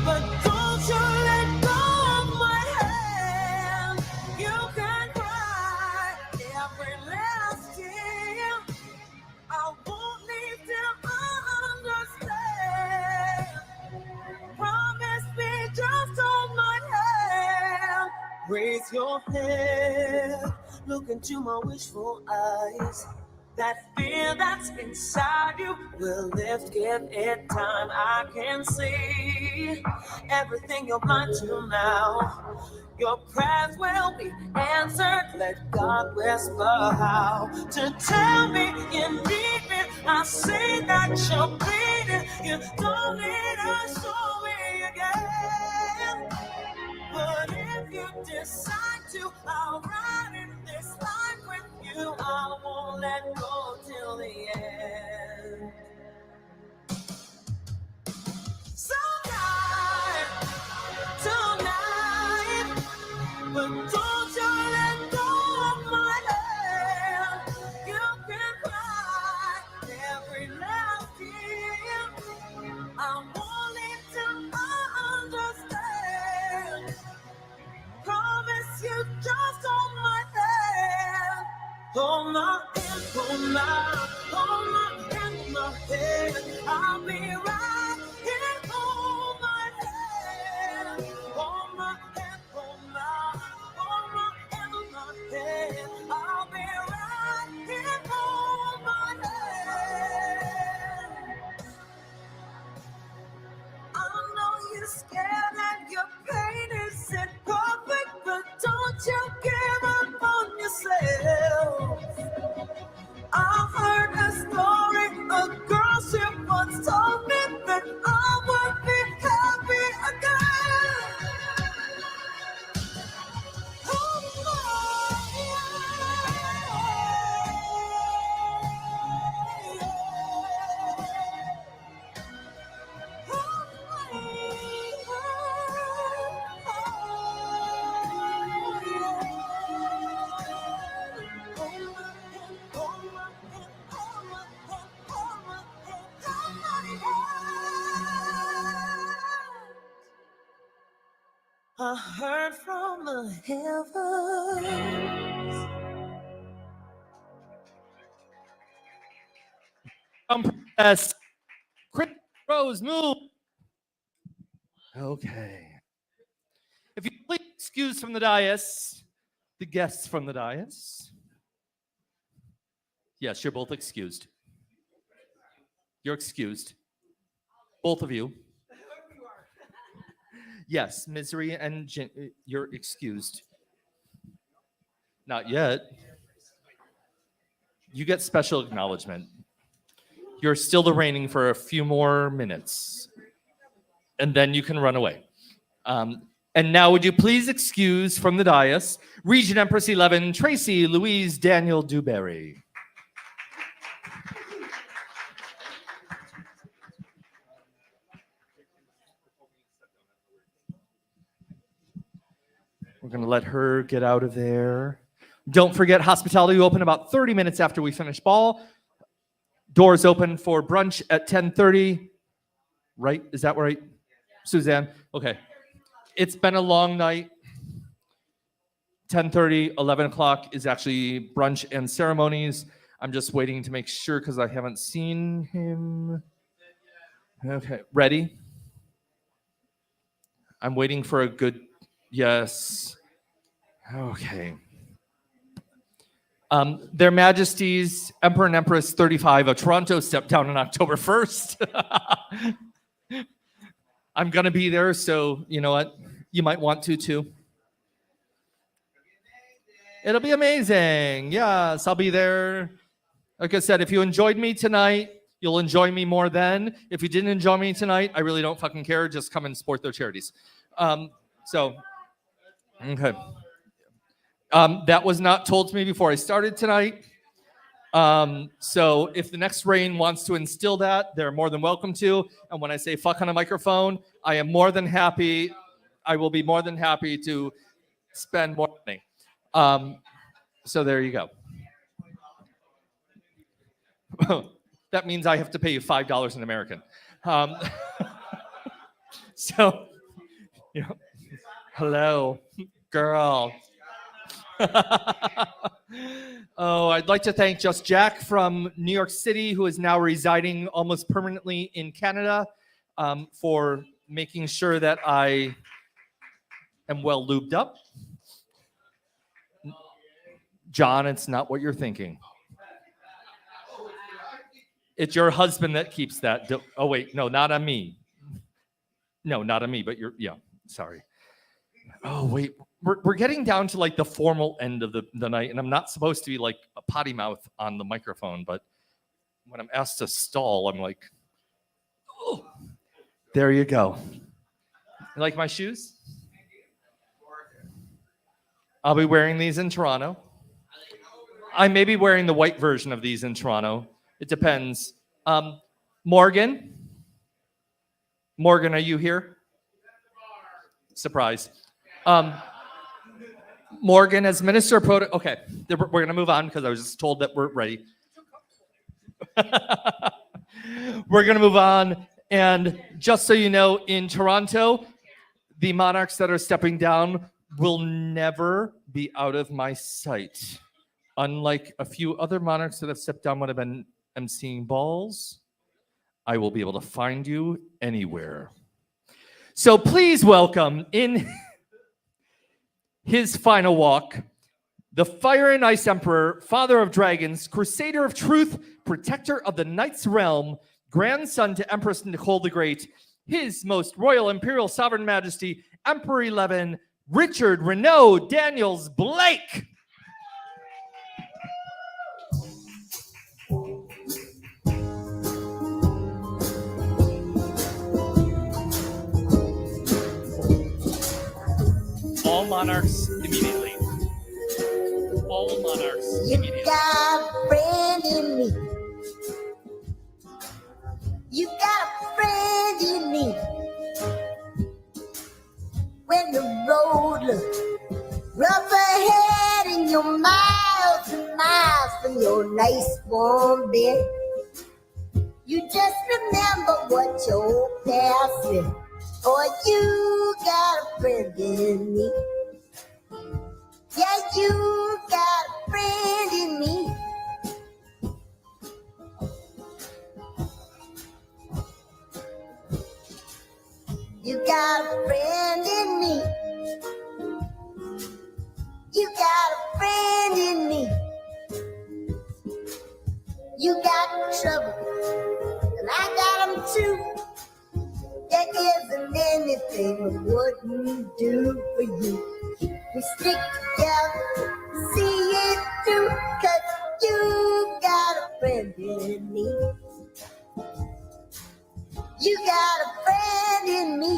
but don't you let go of my hand. You can cry every last tear. I won't leave till I understand. Promise me, just hold my hand. Raise your head, look into my wishful eyes. That fear that's inside you will lift, give it time. I can see everything you're blind to now. Your prayers will be answered. Let God whisper how to tell me you need me. I see that you're bleeding. You don't need to show me again. But if you decide to, I'll ride in this life with you. I won't let go till the end. So tonight, but don't you let go of my hand. You can cry every last tear. I won't leave till I understand. Promise you, just hold my hand. Hold my hand, hold my hand, my hand. I'll be right here. Hold my hand, hold my hand, hold my hand, my hand. I'll be right here. Hold my hand. I know you're scared and your pain isn't perfect, but don't you give up on yourself. I heard a story, a girl she once told me that I would be happy again. Oh I heard from the heavens. Princess Crystal Rose Moon. Okay. If you please excuse from the dais, the guests from the dais. Yes, you're both excused. You're excused. Both of you. Yes, Misery and you're excused. Not yet. You get special acknowledgement. You're still the reigning for a few more minutes, and then you can run away. And now, would you please excuse from the dais Regent Empress 11, Tracy Louise Daniel Dewberry. We're going to let her get out of there. Don't forget, hospitality will open about 30 minutes after we finish ball. Doors open for brunch at 10:30. Right? Is that right, Suzanne? Okay. It's been a long night. 10:30, 11 o'clock is actually brunch and ceremonies. I'm just waiting to make sure because I haven't seen him. Okay, ready? I'm waiting for a good yes. Okay. Their Majesties, Emperor and Empress 35 of Toronto stepped down on October 1st. I'm going to be there, so you know what? You might want to too. It'll be amazing. Yes, I'll be there. Like I said, if you enjoyed me tonight, you'll enjoy me more then. If you didn't enjoy me tonight, I really don't fucking care. Just come and support their charities. Okay. That was not told to me before I started tonight. So if the next reign wants to instill that, they're more than welcome to. And when I say fuck on a microphone, I am more than happy. I will be more than happy to spend more money. So there you go. That means I have to pay you $5 in American. So, you know, hello, girl. Oh, I'd like to thank Just Jack from New York City, who is now residing almost permanently in Canada, for making sure that I am well lubed up. John, it's not what you're thinking. It's your husband that keeps that. Oh, wait, no, not on me. No, not on me, but yeah, sorry. Oh, wait, we're getting down to like the formal end of the night, and I'm not supposed to be like a potty mouth on the microphone, but when I'm asked to stall, I'm like, oh, there you go. You like my shoes? I'll be wearing these in Toronto. I may be wearing the white version of these in Toronto. It depends. Morgan, are you here? Surprise. Morgan, as Minister of Protocol. Okay, we're going to move on because I was just told that we're ready. We're going to move on. And just so you know, in Toronto, the monarchs that are stepping down will never be out of my sight. Unlike a few other monarchs that have stepped down when I've been emceeing balls, I will be able to find you anywhere. So please welcome in his final walk, the Fire and Ice Emperor, Father of Dragons, Crusader of Truth, Protector of the Night's Realm, grandson to Empress Nicole the Great, His Most Royal Imperial Sovereign Majesty, Emperor 11, Richard Renaud Daniels Blake. All monarchs immediately. All monarchs immediately. You got a friend in me. You got a friend in me. When the road looks rough ahead and you're miles and miles from your nice warm bed, you just remember what your past said. Oh, you got a friend in me. Yeah, you got a friend in me. You got a friend in me. You got a friend in me. You got trouble, and I got them too. There isn't anything I wouldn't do for you. We stick together, see it through, 'cause you got a friend in me. got a friend in me.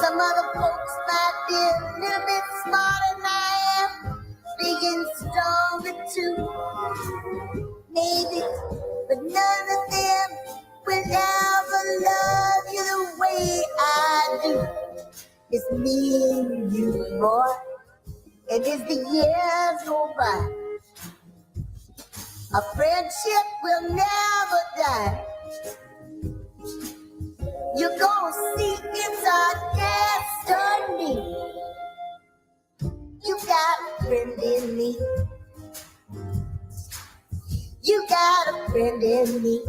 Some other folks might be a little bit smarter than I am, big and stronger too, maybe, but none of them will ever love you the way I do. It's me and you, boy, and as the years go by, our friendship will never die. You're gonna see it's our destiny. You got a friend in me. You got a friend in me.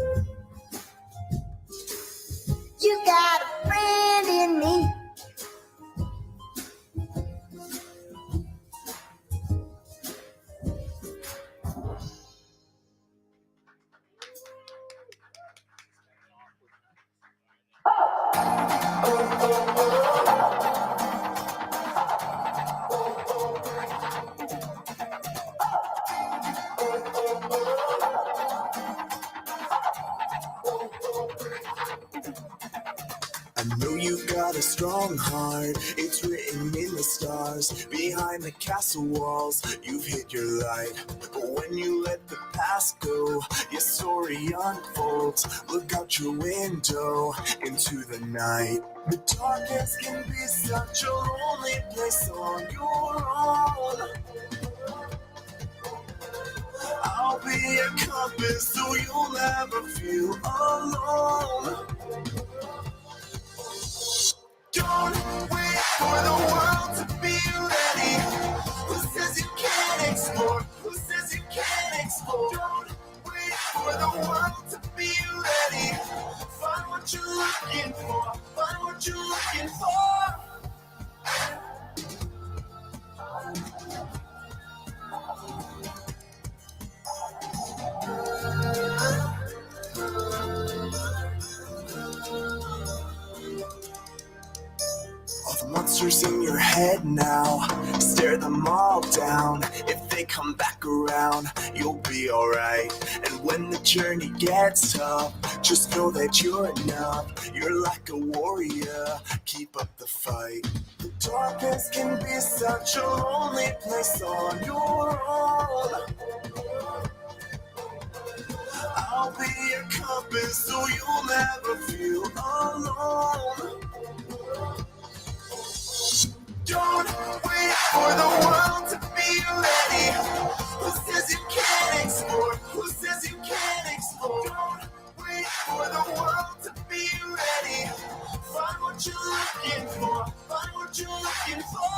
You got a friend in me. I know you got a strong heart, it's written in the stars. Behind the castle walls, you've hid your light. But when you let the past go, your story unfolds. Look out your window into the night. The darkness can be such a lonely place on your own. I'll be a compass so you'll never feel alone. Don't wait for the world to be ready. Who says you can't explore? Who says you can't explore? Don't wait for the world to be ready. Find what you're looking for. Find what you're looking for. All the monsters in your head now, stare them all down. If they come back around, you'll be alright. And when the journey gets tough, just know that you're enough. You're like a warrior, keep up the fight. The darkness can be such a lonely place on your own. I'll be your compass so you'll never feel alone. Don't wait for the world to be ready. Who says you can't explore? Who says you can't explore? Don't wait for the world to be ready. Find what you're looking for. Find what you're looking for.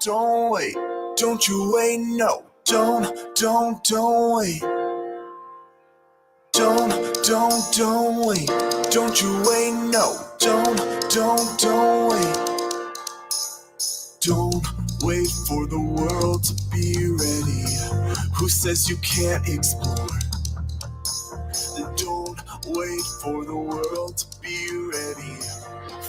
Don't wait. Don't you wait, no. Don't wait. Don't wait. Don't you wait, no. Don't wait. Don't wait for the world to be ready. Who says you can't explore? Don't wait for the world to be ready.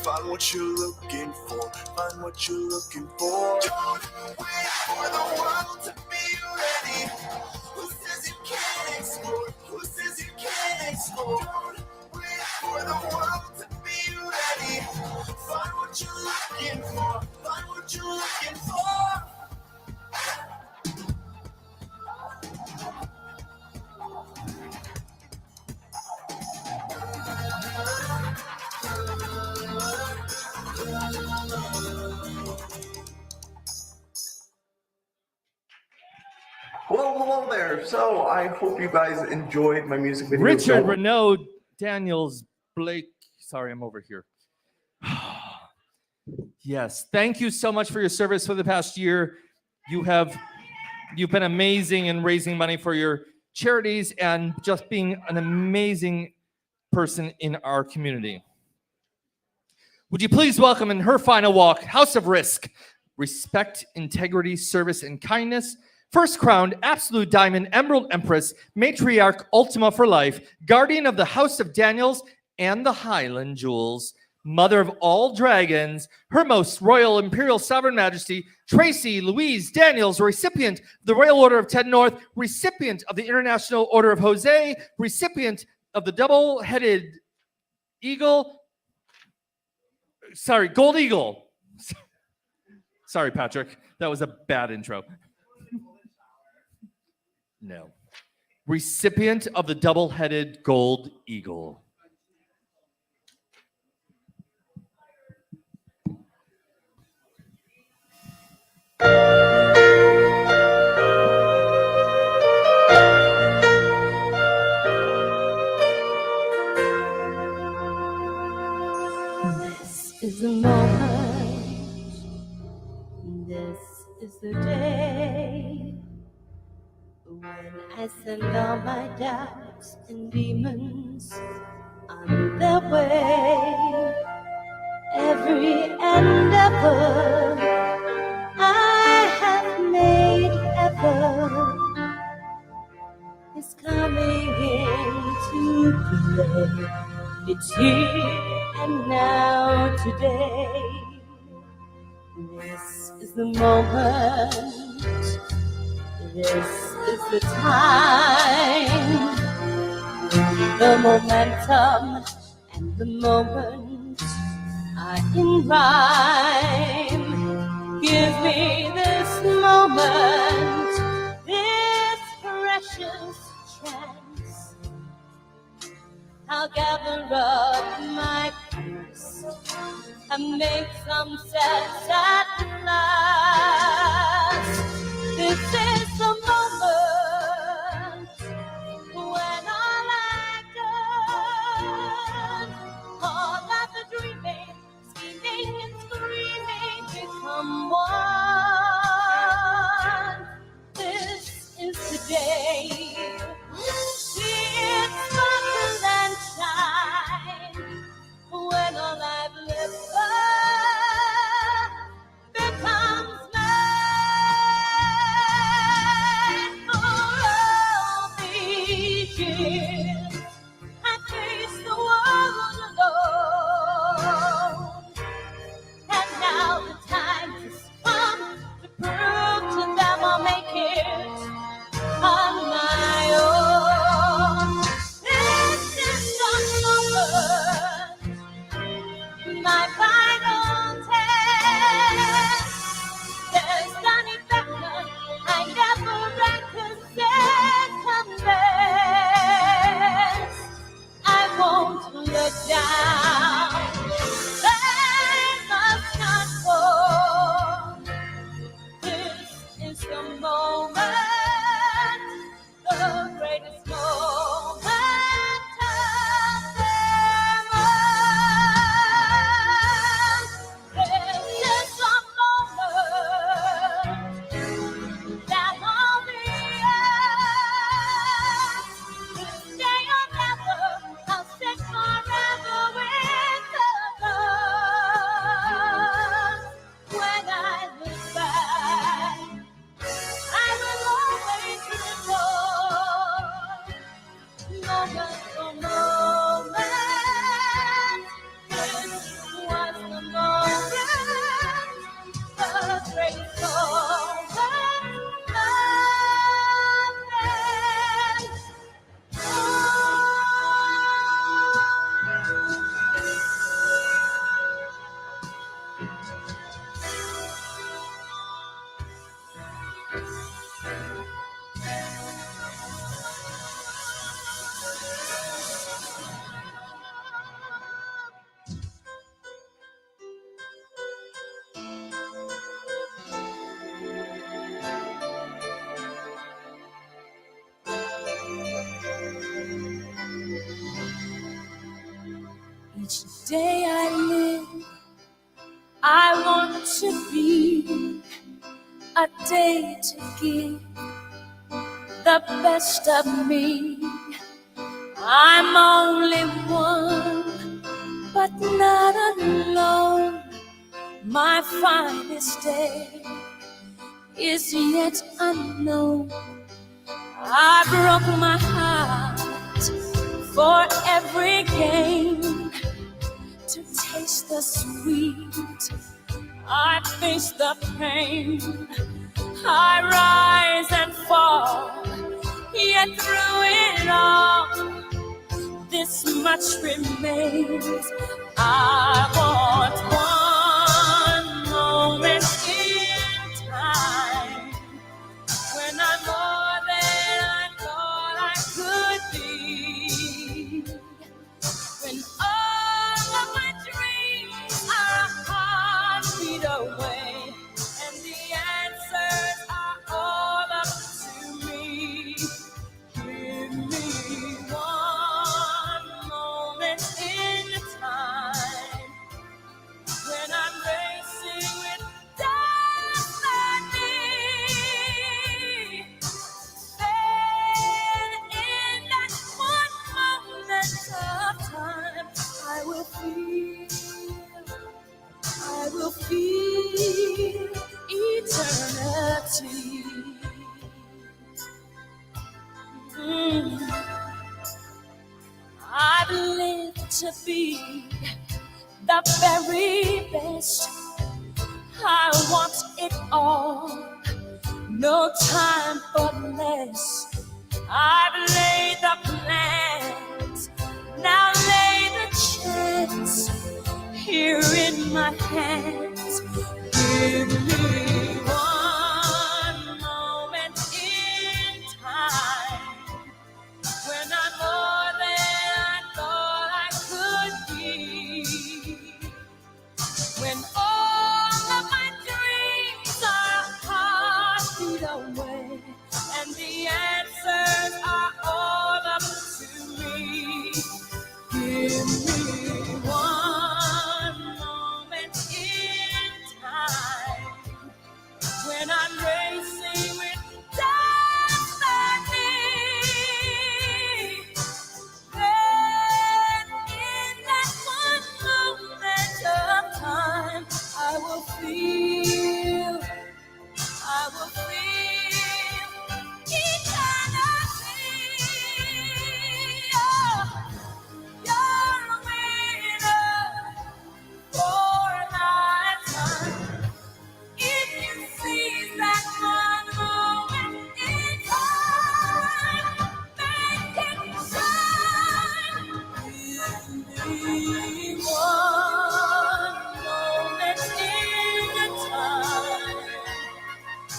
Find what you're looking for. Find what you're looking for. Don't wait for the world to be ready. Who says you can't explore? Who says you can't explore? Don't wait for the world to be ready. Find what you're looking for. Find what you're looking for. Hello there. So I hope you guys enjoyed my music video. Richard Renaud, Daniels, Blake. Sorry, I'm over here. Yes, thank you so much for your service for the past year. You've been amazing in raising money for your charities and just being an amazing person in our community. Would you please welcome in her final walk, House of Risk, respect, integrity, service, and kindness First crowned absolute diamond emerald empress, matriarch Ultima for life, guardian of the House of Daniels and the Highland Jewels, mother of all dragons, Her Most Royal Imperial Sovereign Majesty, Tracy Louise Daniels, recipient of the Royal Order of Ted North, recipient of the International Order of Jose, recipient of the double-headed eagle, gold eagle. Sorry, Patrick, that was a bad intro. No. Recipient of the double-headed gold eagle. This is the moment, this is the day when I send all my doubts and demons on their way. Every endeavor I have made ever is coming into play. It's here and now today. This is the moment. This is the time. The momentum and the moment are in rhyme. Give me this moment, this precious chance. I'll gather up my peace and make some sense at last. This is the moment when all I've done, all of the dreaming, scheming and screaming become one. This is the day. See it sparkle and shine when all I've lived for becomes mine. For all these years I faced the world alone, and now the time has come to prove to them I'll make it on my own. This is the moment, my final test. There's none better, I never rank a second best. I won't look down, I must not fall. This is the moment, the greatest moment of them all. This is the moment that all the earth, this day or never, I'll sit forever with the Lord. When I look back, I will always recall moment for moment. This was the moment, the greatest moment of them Each day I live, I want to be a day to give the best of me. I'm only one, but not alone. My finest day is yet unknown. I broke my heart for every gain. To taste the sweet, I face the pain. I rise and fall, yet through it all, this much remains. I want one moment in time when I'm more than I thought I could be. When all of my dreams are a heartbeat away, and the answers are all up to me. Give me one moment in time when I'm racing with destiny. Then in that one moment of time, I will feel eternity. I've lived to be the very best. I want it all, no time for less. I've laid the plans, now lay the chance here in my hands. Give me one moment in time when I'm more than I thought I could be. When all of my dreams are a heartbeat away, and the answers are all up to me. Give me one moment in time when I'm racing with destiny. Then in that one moment of time, I will feel eternity. Oh, you're a winner for my time. If you see that one moment in time, make it shine. Give me one moment in time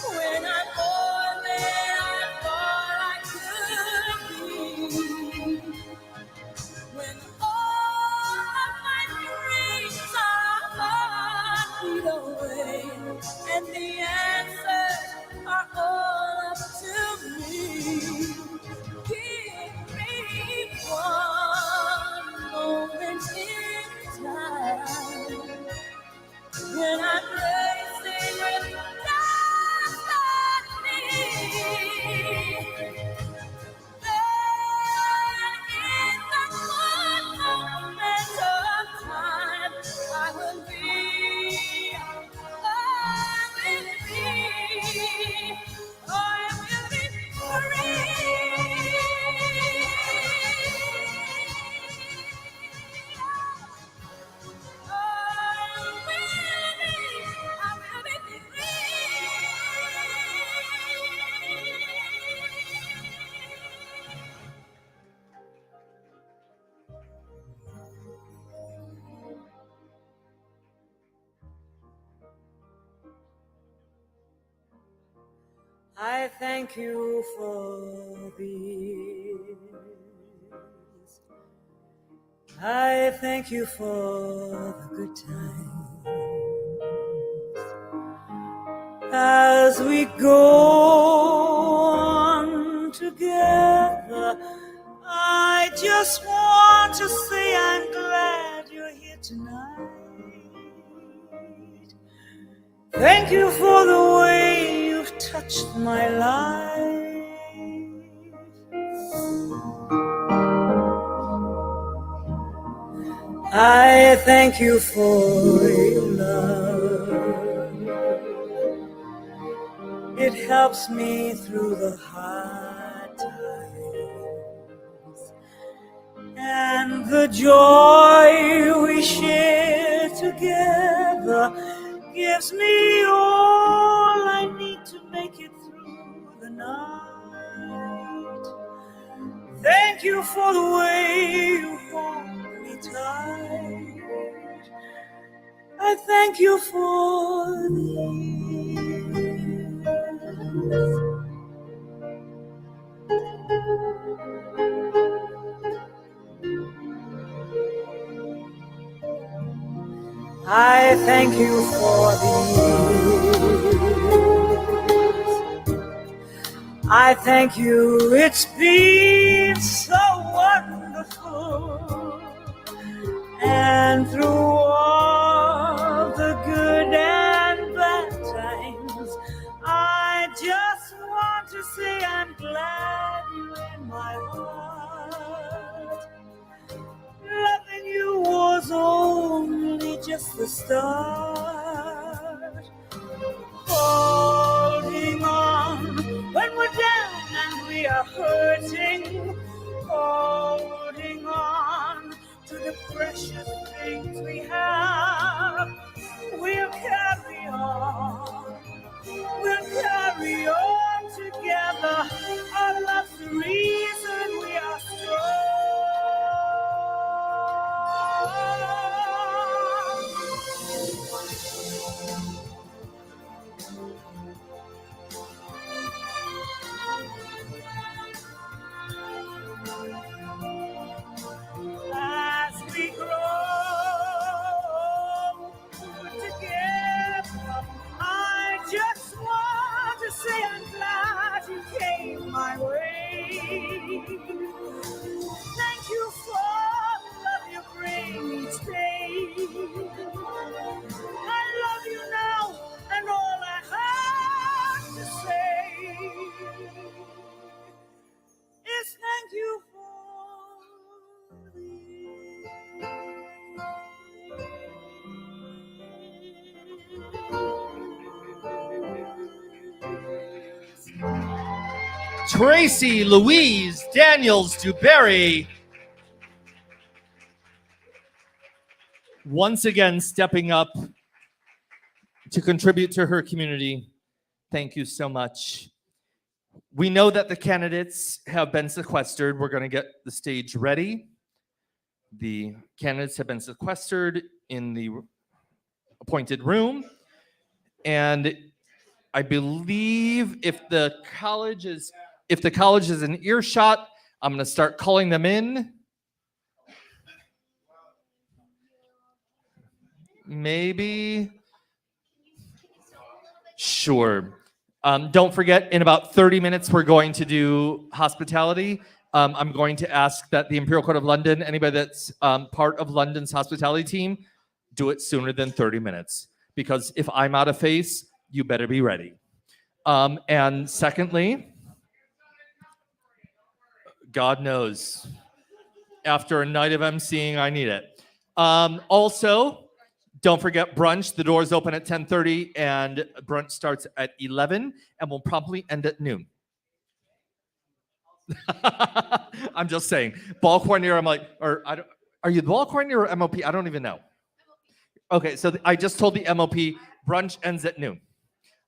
when I'm more than I thought I could be. When all of my dreams are a heartbeat away, and the answers are all up to me. Give me one moment in time when I'm racing with destiny. I thank you for these. I thank you for the good times. As we go on together, I just want to say I'm glad you're here tonight. Thank you for the way you've touched my life. I thank you for your love. It helps me through the hard times. And the joy we share together gives me all I need to make it through the night. Thank you for the way you hold me tight. I thank you for these. I thank you for these. I thank you, it's been so wonderful. And through all the good and bad times, I just want to say I'm glad you're in my heart. Loving you was only just the start. Holding on when we're down and we are hurting. Holding on to the precious things we have. We'll carry on. We'll carry on together. Our love's the reason we are strong. As we grow together, I just want to say I'm glad you came my way. Thank you for the love you bring each day. I love you now, and all I have to say is thank you for Tracy Louise Daniels Duberry, once again stepping up to contribute to her community. Thank you so much. We know that the candidates have been sequestered. We're going to get the stage ready. The candidates have been sequestered in the appointed room. And I believe if the college is in earshot, I'm going to start calling them in. Maybe. Sure. Don't forget, in about 30 minutes, we're going to do hospitality. I'm going to ask that the Imperial Court of London, anybody that's part of London's hospitality team, do it sooner than 30 minutes. Because if I'm out of face, you better be ready. And secondly, God knows, after a night of emceeing, I need it. Also, don't forget brunch. The doors open at 10:30 and brunch starts at 11 and will promptly end at noon. I'm just saying. Ball coordinator, I'm like, are you the ball coordinator or MOP? I don't even know. Okay, so I just told the MOP brunch ends at noon.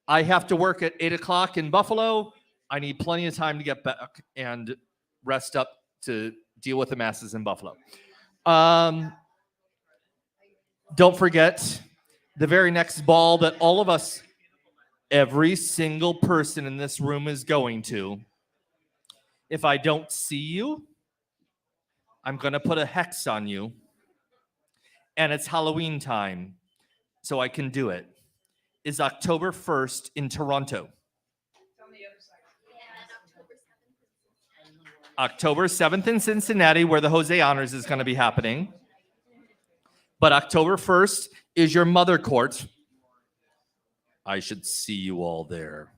I have to work at 8 o'clock in Buffalo. I need plenty of time to get back and rest up to deal with the masses in Buffalo. Don't forget the very next ball that all of us, every single person in this room is going to. If I don't see you, I'm going to put a hex on you. And it's Halloween time, so I can do it. Is October 1st in Toronto. October 7th in Cincinnati, where the Jose Honors is going to be happening. But October 1st is your mother court. I should see you all there.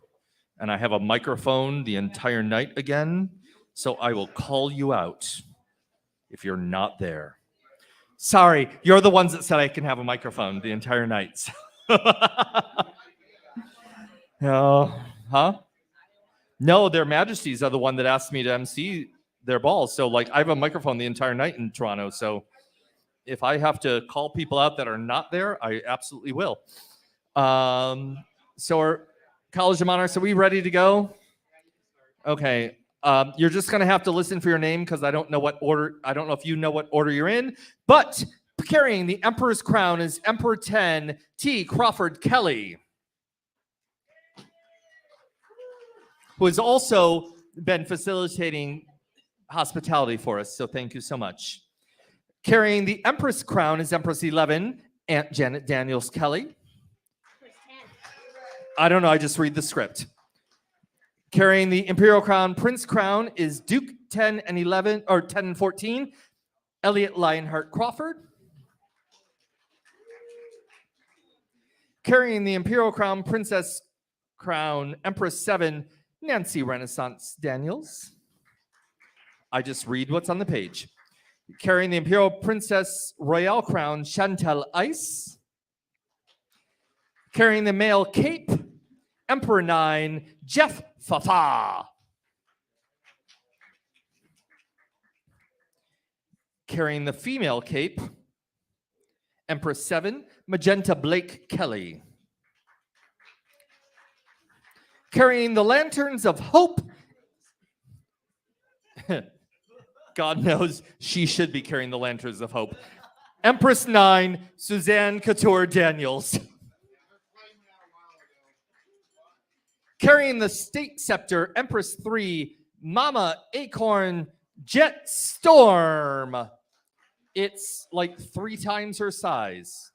And I have a microphone the entire night again, so I will call you out if you're not there. Sorry, you're the ones that said I can have a microphone the entire night. Oh, Huh? No, their majesties are the one that asked me to MC their balls. So like I have a microphone the entire night in Toronto. So if I have to call people out that are not there, I absolutely will. So our College of Monarchs, are we ready to go? Okay. You're just gonna have to listen for your name because I don't know what order. I don't know if you know what order you're in. But carrying the Emperor's crown is Emperor 10 T. Crawford Kelly, who has also been facilitating hospitality for us. So thank you so much. Carrying the Empress crown is Empress 11 Aunt Janet Daniels Kelly. I don't know. I just read the script. Carrying the Imperial crown, Prince crown is Duke 10 and 11 or 10 and 14 Elliot Lionheart Crawford. Carrying the Imperial crown, Princess crown, Empress 7 Nancy Renaissance Daniels. I just read what's on the page. Carrying the Imperial Princess Royale crown, Chantal Ice. Carrying the male cape, Emperor 9 Jeff Fafa. Carrying the female cape, Empress 7 Magenta Blake Kelly. Carrying the lanterns of hope, God knows she should be carrying the lanterns of hope, Empress 9 Suzanne Couture Daniels. Carrying the state scepter, Empress 3 Mama Acorn Jet Storm. It's like 3 times her size.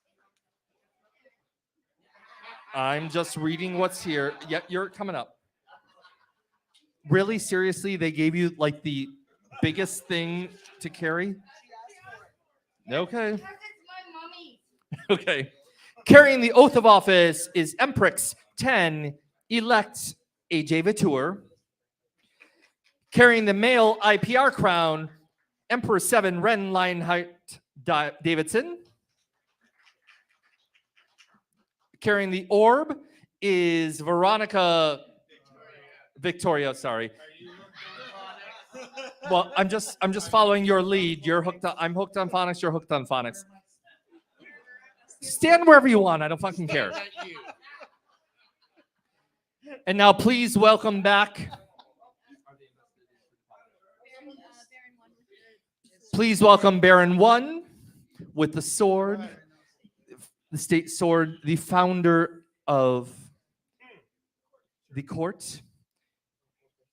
I'm just reading what's here. Yep, you're coming up. Really? Seriously? They gave you like the biggest thing to carry? Okay. Okay. Carrying the oath of office is Empress 10 Elect AJ Vatour. Carrying the male IPR crown, Emperor 7 Ren Lionheart Davidson. Carrying the orb is Veronica Victoria, sorry. Well, I'm just following your lead. You're hooked on, I'm hooked on phonics, you're hooked on phonics. Stand wherever you want, I don't fucking care. And now please welcome back. Please welcome Baron 1 with the sword, the state sword, the founder of the court.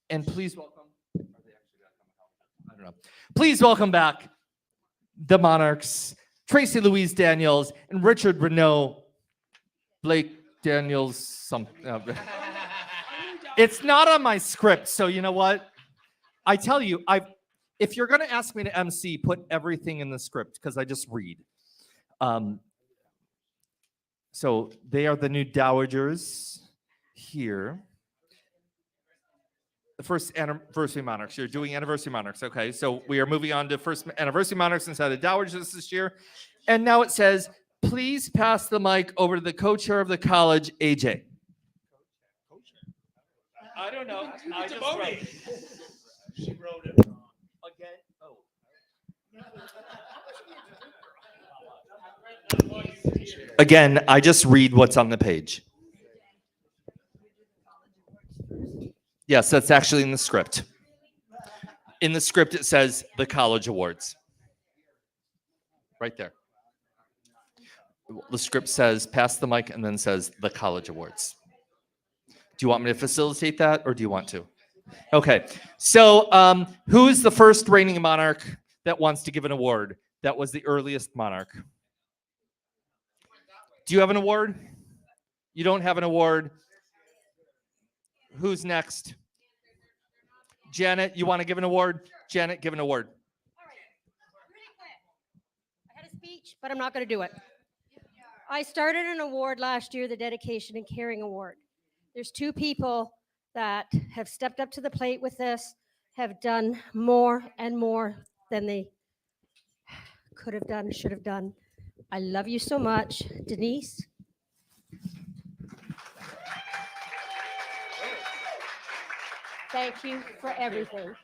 And please welcome, I don't know. Please welcome back the Monarchs, Tracy Louise Daniels and Richard Renaud Blake Daniels. It's not on my script, so you know what? I tell you, if you're going to ask me to MC, put everything in the script because I just read. So they are the new dowagers here. The first anniversary monarchs. You're doing anniversary monarchs. Okay, so we are moving on to first anniversary monarchs inside of dowagers this year. And now it says, please pass the mic over to the co-chair of the college, AJ. I don't know. I just wrote it. She wrote it. Again? Oh. Again, I just read what's on the page. Yes, that's actually in the script. In the script, it says the college awards. Right there. The script says pass the mic and then says the college awards. Do you want me to facilitate that or do you want to? Okay. So who's the first reigning monarch that wants to give an award? That was the earliest monarch. Do you have an award? You don't have an award. Who's next? Janet, you want to give an award? Janet, give an award. I had a speech, but I'm not going to do it. I started an award last year, the Dedication and Caring Award. There's 2 people that have stepped up to the plate with this, have done more and more than they could have done, should have done. I love you so much, Denise. Thank you for everything.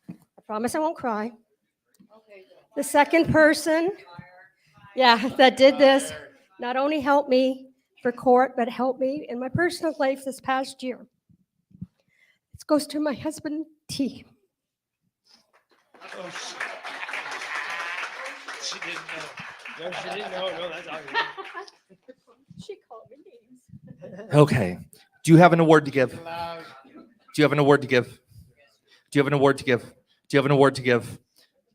I promise I won't cry. The second person, that did this, not only helped me for court, but helped me in my personal life this past year. This goes to my husband, T. She didn't know. No, she didn't know. No, that's obvious. She called me names. Okay. Do you have an award to give? Do you have an award to give? Do you have an award to give? Do you have an award to give?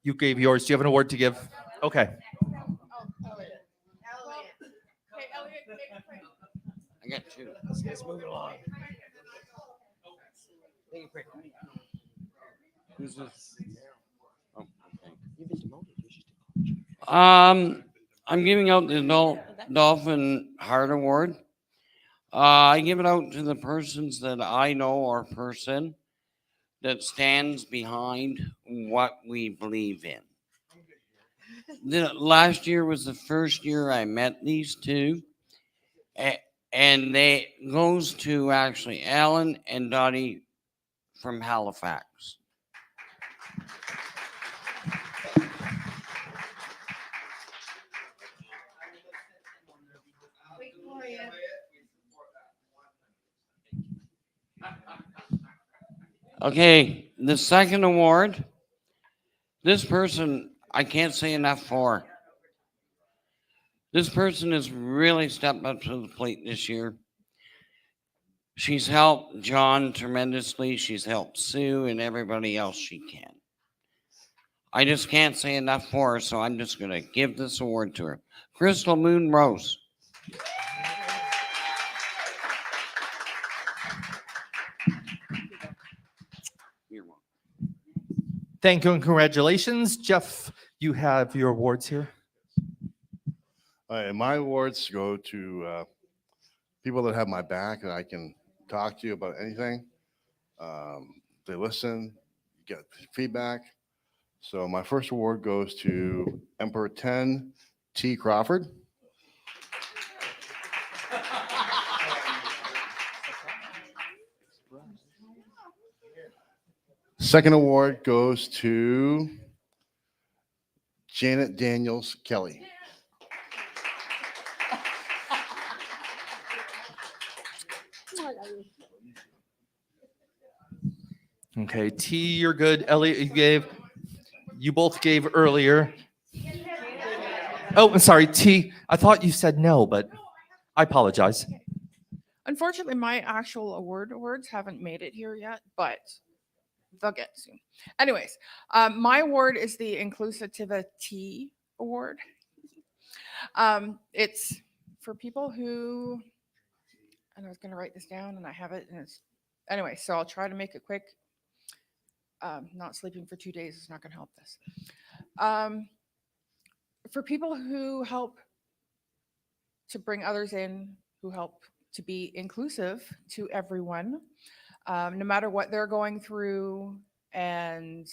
You gave yours. Do you have an award to give? Okay. I got two. Let's move along. Who's this? Oh, okay. You've been demoted. I'm giving out the Dolphin Heart Award. I give it out to the persons that I know or person that stands behind what we believe in. Last year was the first year I met these two, and they goes to actually Alan and Dottie from Halifax. Okay, the second award, this person I can't say enough for. This person has really stepped up to the plate this year. She's helped John tremendously. She's helped Sue and everybody else she can. I just can't say enough for her, so I'm just going to give this award to her. Crystal Moon Rose. Thank you and congratulations. Jeff, you have your awards here. My awards go to people that have my back and I can talk to you about anything. They listen, get feedback. So my first award goes to Emperor 10 T. Crawford. Second award goes to Janet Daniels Kelly. Okay, T, you're good. Elliot, you both gave earlier. Oh, I'm sorry, T. I thought you said no, but I apologize. Unfortunately, my actual awards haven't made it here yet, but they'll get soon. Anyways, my award is the Inclusivity Award. It's for people who, and I was going to write this down and I have it. And it's, anyway, so I'll try to make it quick. Not sleeping for 2 days is not going to help this. For people who help to bring others in, who help to be inclusive to everyone, no matter what they're going through, and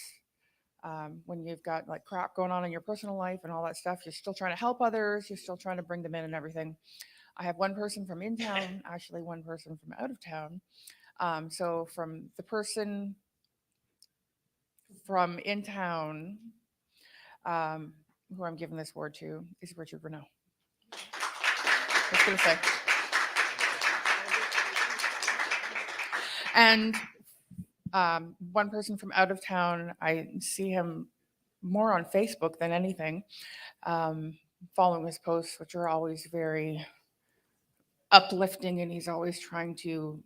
when you've got like crap going on in your personal life and all that stuff, you're still trying to help others, you're still trying to bring them in and everything. I have one person from in town, actually one person from out of town. So from the person from in town, who I'm giving this award to is Richard Renault. Just gonna say. And one person from out of town, I see him more on Facebook than anything, following his posts, which are always very uplifting, and he's always trying to,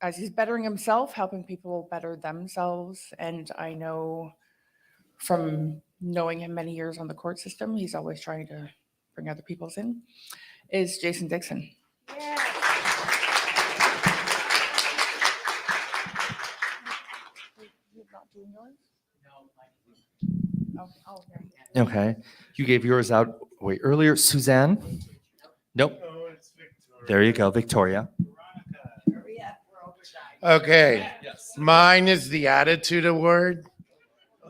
as he's bettering himself, helping people better themselves. And I know from knowing him many years on the court system, he's always trying to bring other people's in, is Jason Dixon. Okay. You gave yours out way earlier. Suzanne? Nope. There you go, Victoria. Okay. Mine is the Attitude Award.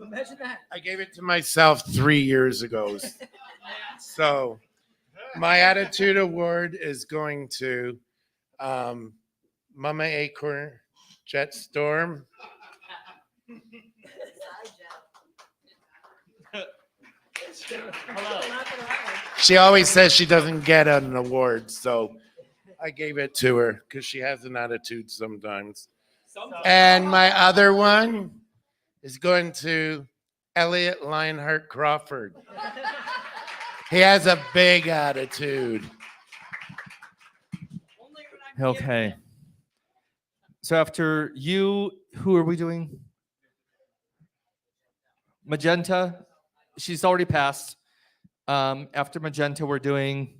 Imagine that. I gave it to myself 3 years ago. So my Attitude Award is going to Mama Acorn, Jet Storm. She always says she doesn't get an award, so I gave it to her because she has an attitude sometimes. And my other one is going to Elliot Lionheart Crawford. He has a big attitude. Okay. So after you, who are we doing? Magenta. She's already passed. After Magenta, we're doing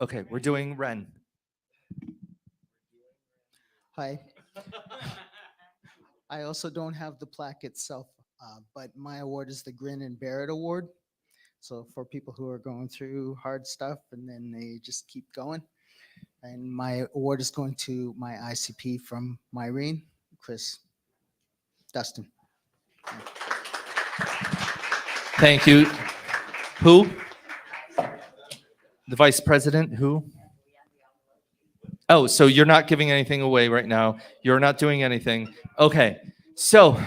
Ren. Hi. I also don't have the plaque itself, but my award is the Grin and Bear It Award. So for people who are going through hard stuff and then they just keep going. And my award is going to my ICP from Myrene, Chris Dustin. Thank you. Who? The vice president? Who? Oh, so you're not giving anything away right now. You're not doing anything. Okay. So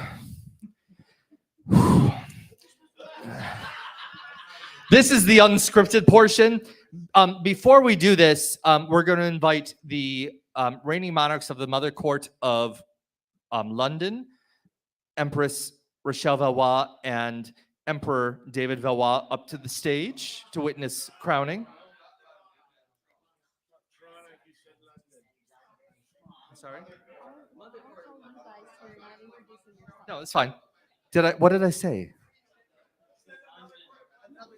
this is the unscripted portion. Before we do this, we're going to invite the reigning monarchs of the Mother Court of London, Empress Rochelle Valois and Emperor David Valois, up to the stage to witness crowning. I'm sorry? No, it's fine. What did I say?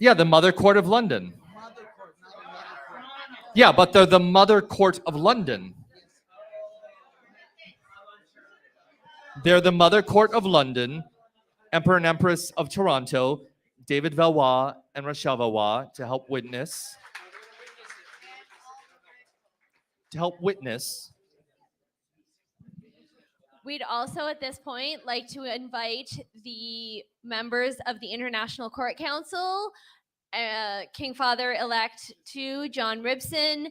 Yeah, the Mother Court of London. Yeah, but they're the Mother Court of London. They're the Mother Court of London, Emperor and Empress of Toronto, David Valois and Rochelle Valois, to help witness. We'd also at this point like to invite the members of the International Court Council, King Father-elect 2 John Ribson,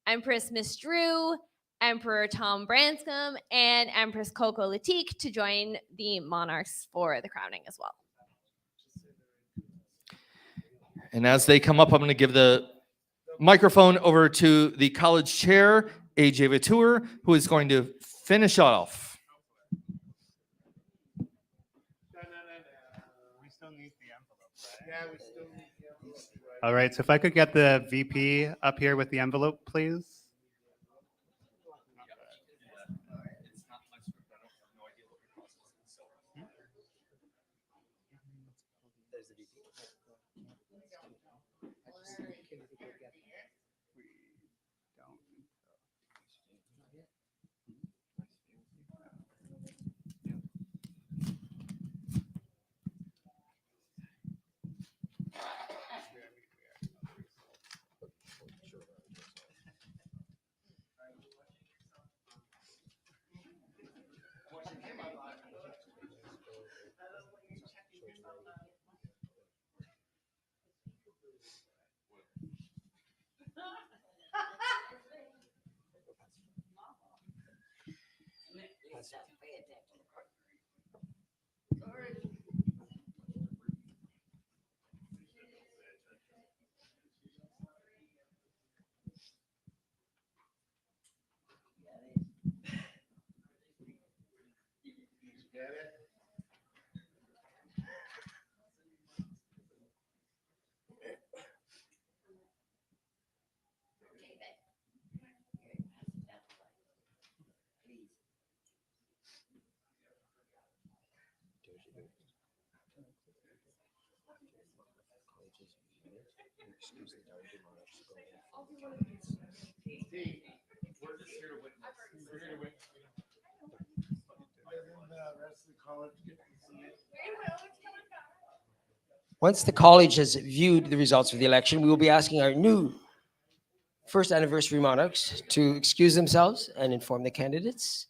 Empress Miss Drew, Emperor Tom Branscombe, and Empress Coco Latique to join the monarchs for the crowning as well. And as they come up, I'm going to give the microphone over to the college chair, AJ Vatour, who is going to finish off. All right, so if I could get the VP up here with the envelope, please. Once the college has viewed the results of the election, we will be asking our new first anniversary monarchs to excuse themselves and inform the candidates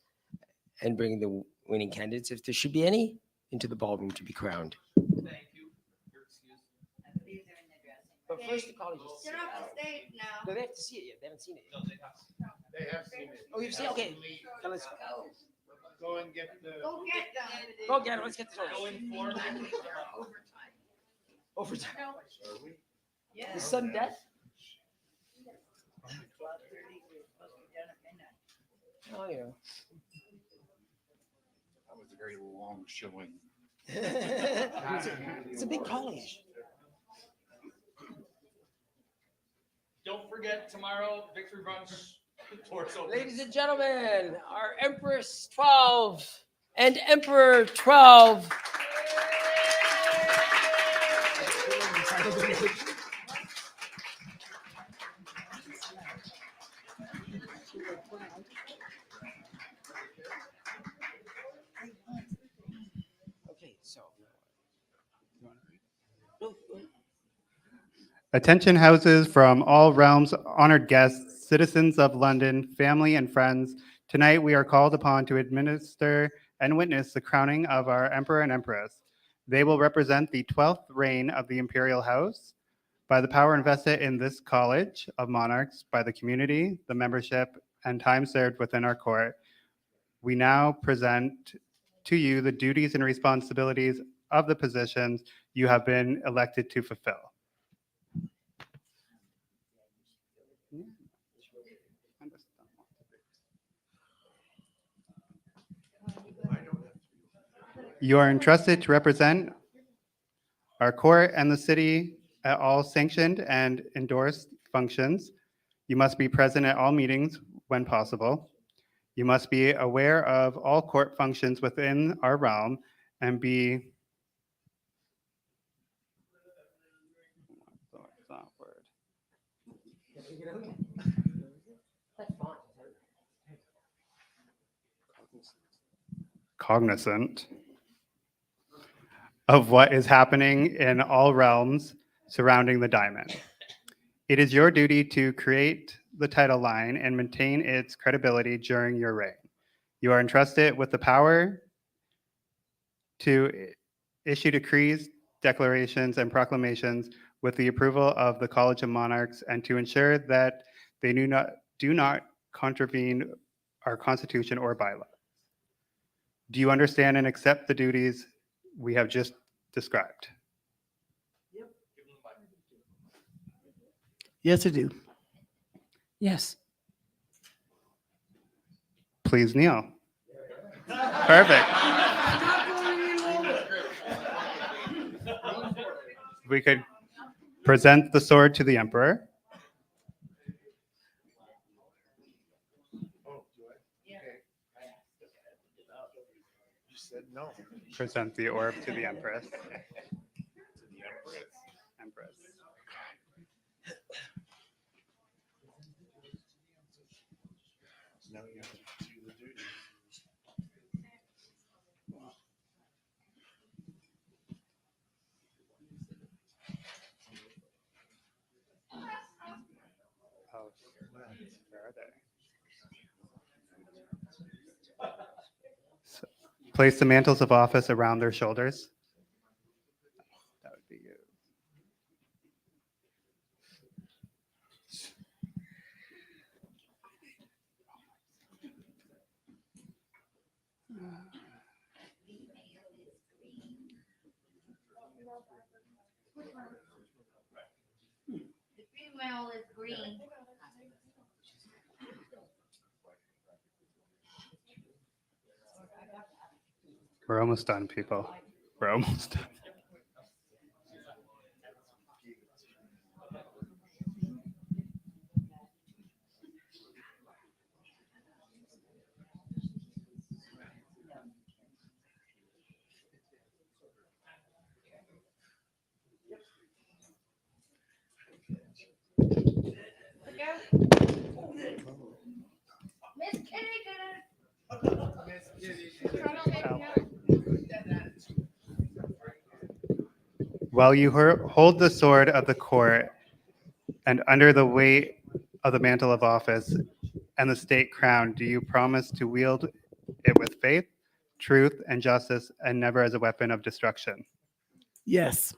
and bring the winning candidates, if there should be any, into the ballroom to be crowned. But first, the college has to see it. No, they have to see it yet. They haven't seen it yet. Oh, you've seen? Okay. Now let's Go and get the. go get it. Let's get this over. Overtime. The sudden death? Oh, yeah. That was a very long showing. It's a big college. Don't forget tomorrow, victory brunch. Doors open. Ladies and gentlemen, our Empress 12 and Emperor 12. Okay, so. Attention houses from all realms, honored guests, citizens of London, family and friends. Tonight we are called upon to administer and witness the crowning of our Emperor and Empress. They will represent the 12th reign of the Imperial House. By the power invested in this College of Monarchs, by the community, the membership, and time served within our court, we now present to you the duties and responsibilities of the positions you have been elected to fulfill. You are entrusted to represent our court and the city at all sanctioned and endorsed functions. You must be present at all meetings when possible. You must be aware of all court functions within our realm and be cognizant of what is happening in all realms surrounding the diamond. It is your duty to create the title line and maintain its credibility during your reign. You are entrusted with the power to issue decrees, declarations, and proclamations with the approval of the College of Monarchs and to ensure that they do not contravene our Constitution or bylaws. Do you understand and accept the duties we have just described? Yes, I do. Yes. Please kneel. Perfect. We could present the sword to the Emperor. You said no. Present the orb to the Empress. Empress. Now you have to do the duty. Oh, where are they? So, place the mantles of office around their shoulders. That would be you. The female is green. We're almost done, people. We're almost done. Miss Kitty did While you hold the sword of the court and under the weight of the mantle of office and the state crown, do you promise to wield it with faith, truth, and justice, and never as a weapon of destruction? Yes.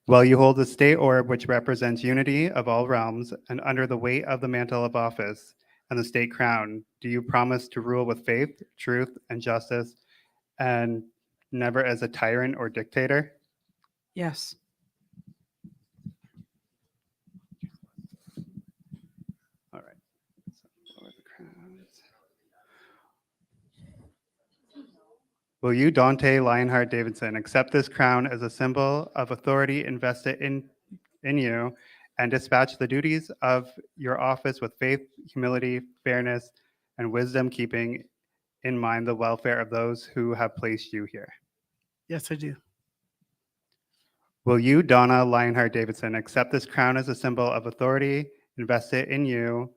While you hold the state orb which represents unity of all realms, and under the weight of the mantle of office and the state crown, do you promise to rule with faith, truth, and justice, and never as a tyrant or dictator? Yes. All right. So lower the crowns. Will you, Dante Lionheart Davidson, accept this crown as a symbol of authority invested in you and dispatch the duties of your office with faith, humility, fairness, and wisdom, keeping in mind the welfare of those who have placed you here? Yes, I do. Will you, Donna Lionheart Davidson, accept this crown as a symbol of authority invested in you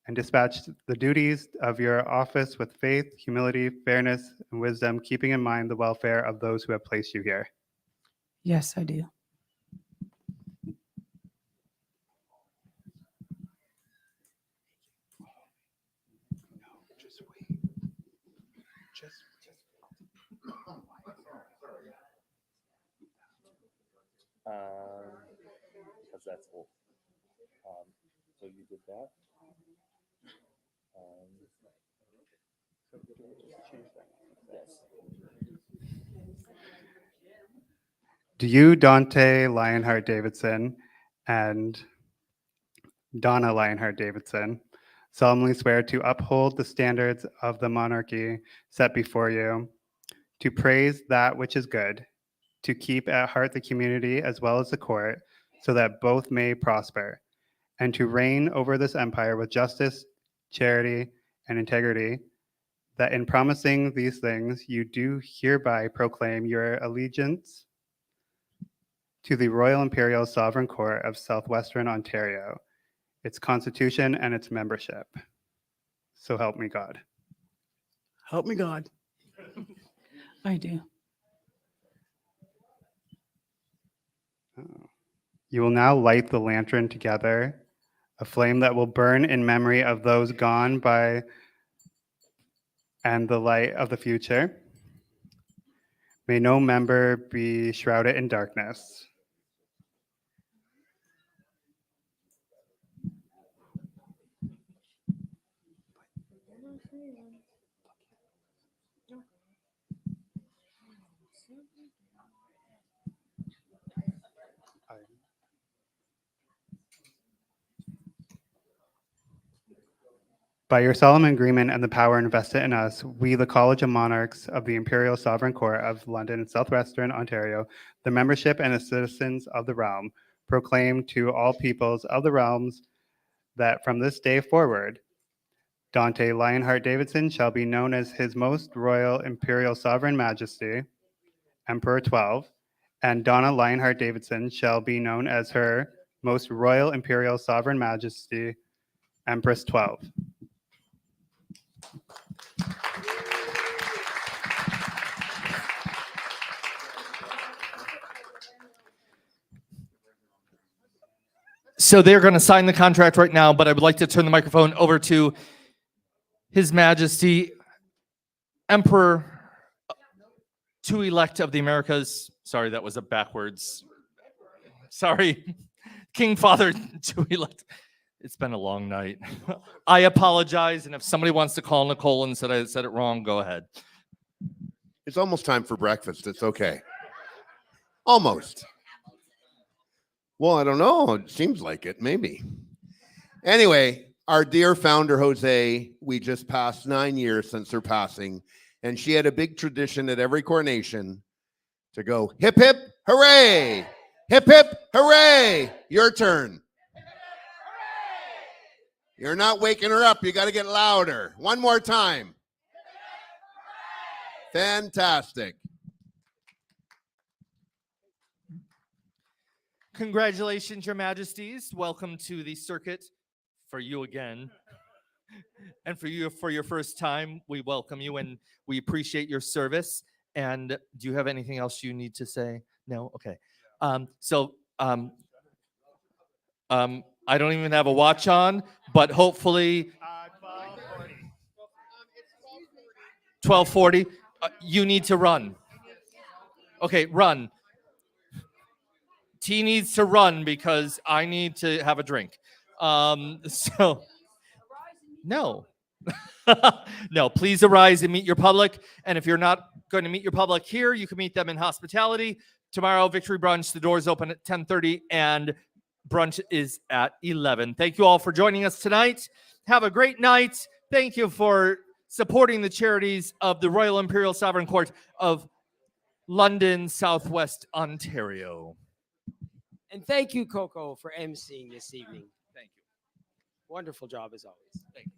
and dispatch the duties of your office with faith, humility, fairness, and wisdom, keeping in mind the welfare of those who have placed you here? Yes, I do. Because that's old. So you did that. Yes. Do you, Dante Lionheart Davidson, and Donna Lionheart Davidson, solemnly swear to uphold the standards of the monarchy set before you, to praise that which is good, to keep at heart the community as well as the court, so that both may prosper, and to reign over this empire with justice, charity, and integrity, that in promising these things you do hereby proclaim your allegiance to the Royal Imperial Sovereign Court of Southwestern Ontario, its constitution and its membership. So help me God. Help me God. I do. You will now light the lantern together, a flame that will burn in memory of those gone by and the light of the future. May no member be shrouded in darkness. By your solemn agreement and the power invested in us, we, the College of Monarchs of the Imperial Sovereign Court of London and Southwestern Ontario, the membership and the citizens of the realm, proclaim to all peoples of the realms that from this day forward, Dante Lionheart Davidson shall be known as His Most Royal Imperial Sovereign Majesty, Emperor 12, and Donna Lionheart Davidson shall be known as Her Most Royal Imperial Sovereign Majesty, Empress 12. So they're going to sign the contract right now, but I would like to turn the microphone over to His Majesty Emperor to elect of the Americas. Sorry, that was a backwards. Sorry, King Father to elect. It's been a long night. I apologize, and if somebody wants to call Nicole and said I said it wrong, go ahead. It's almost time for breakfast. It's okay. Almost. Well, I don't know. It seems like it, maybe. Anyway, our dear founder, Jose, we just passed 9 years since her passing, and she had a big tradition at every coronation to go, hip, hip, hooray! Hip, hip, hooray! Your turn. You're not waking her up. You got to get louder. One more time. Fantastic. Congratulations, Your Majesties. Welcome to the circuit for you again. And for you, for your first time, we welcome you and we appreciate your service. And do you have anything else you need to say? No? Okay. I don't even have a watch on, but hopefully 12:40. You need to run. Okay, run. T needs to run because I need to have a drink. So no. No, please arise and meet your public. And if you're not going to meet your public here, you can meet them in hospitality. Tomorrow, Victory Brunch, the doors open at 10:30 and brunch is at 11. Thank you all for joining us tonight. Have a great night. Thank you for supporting the charities of the Royal Imperial Sovereign Court of London, Southwest Ontario. And thank you, Coco, for emceeing this evening. Thank you. Wonderful job as always. Thank you.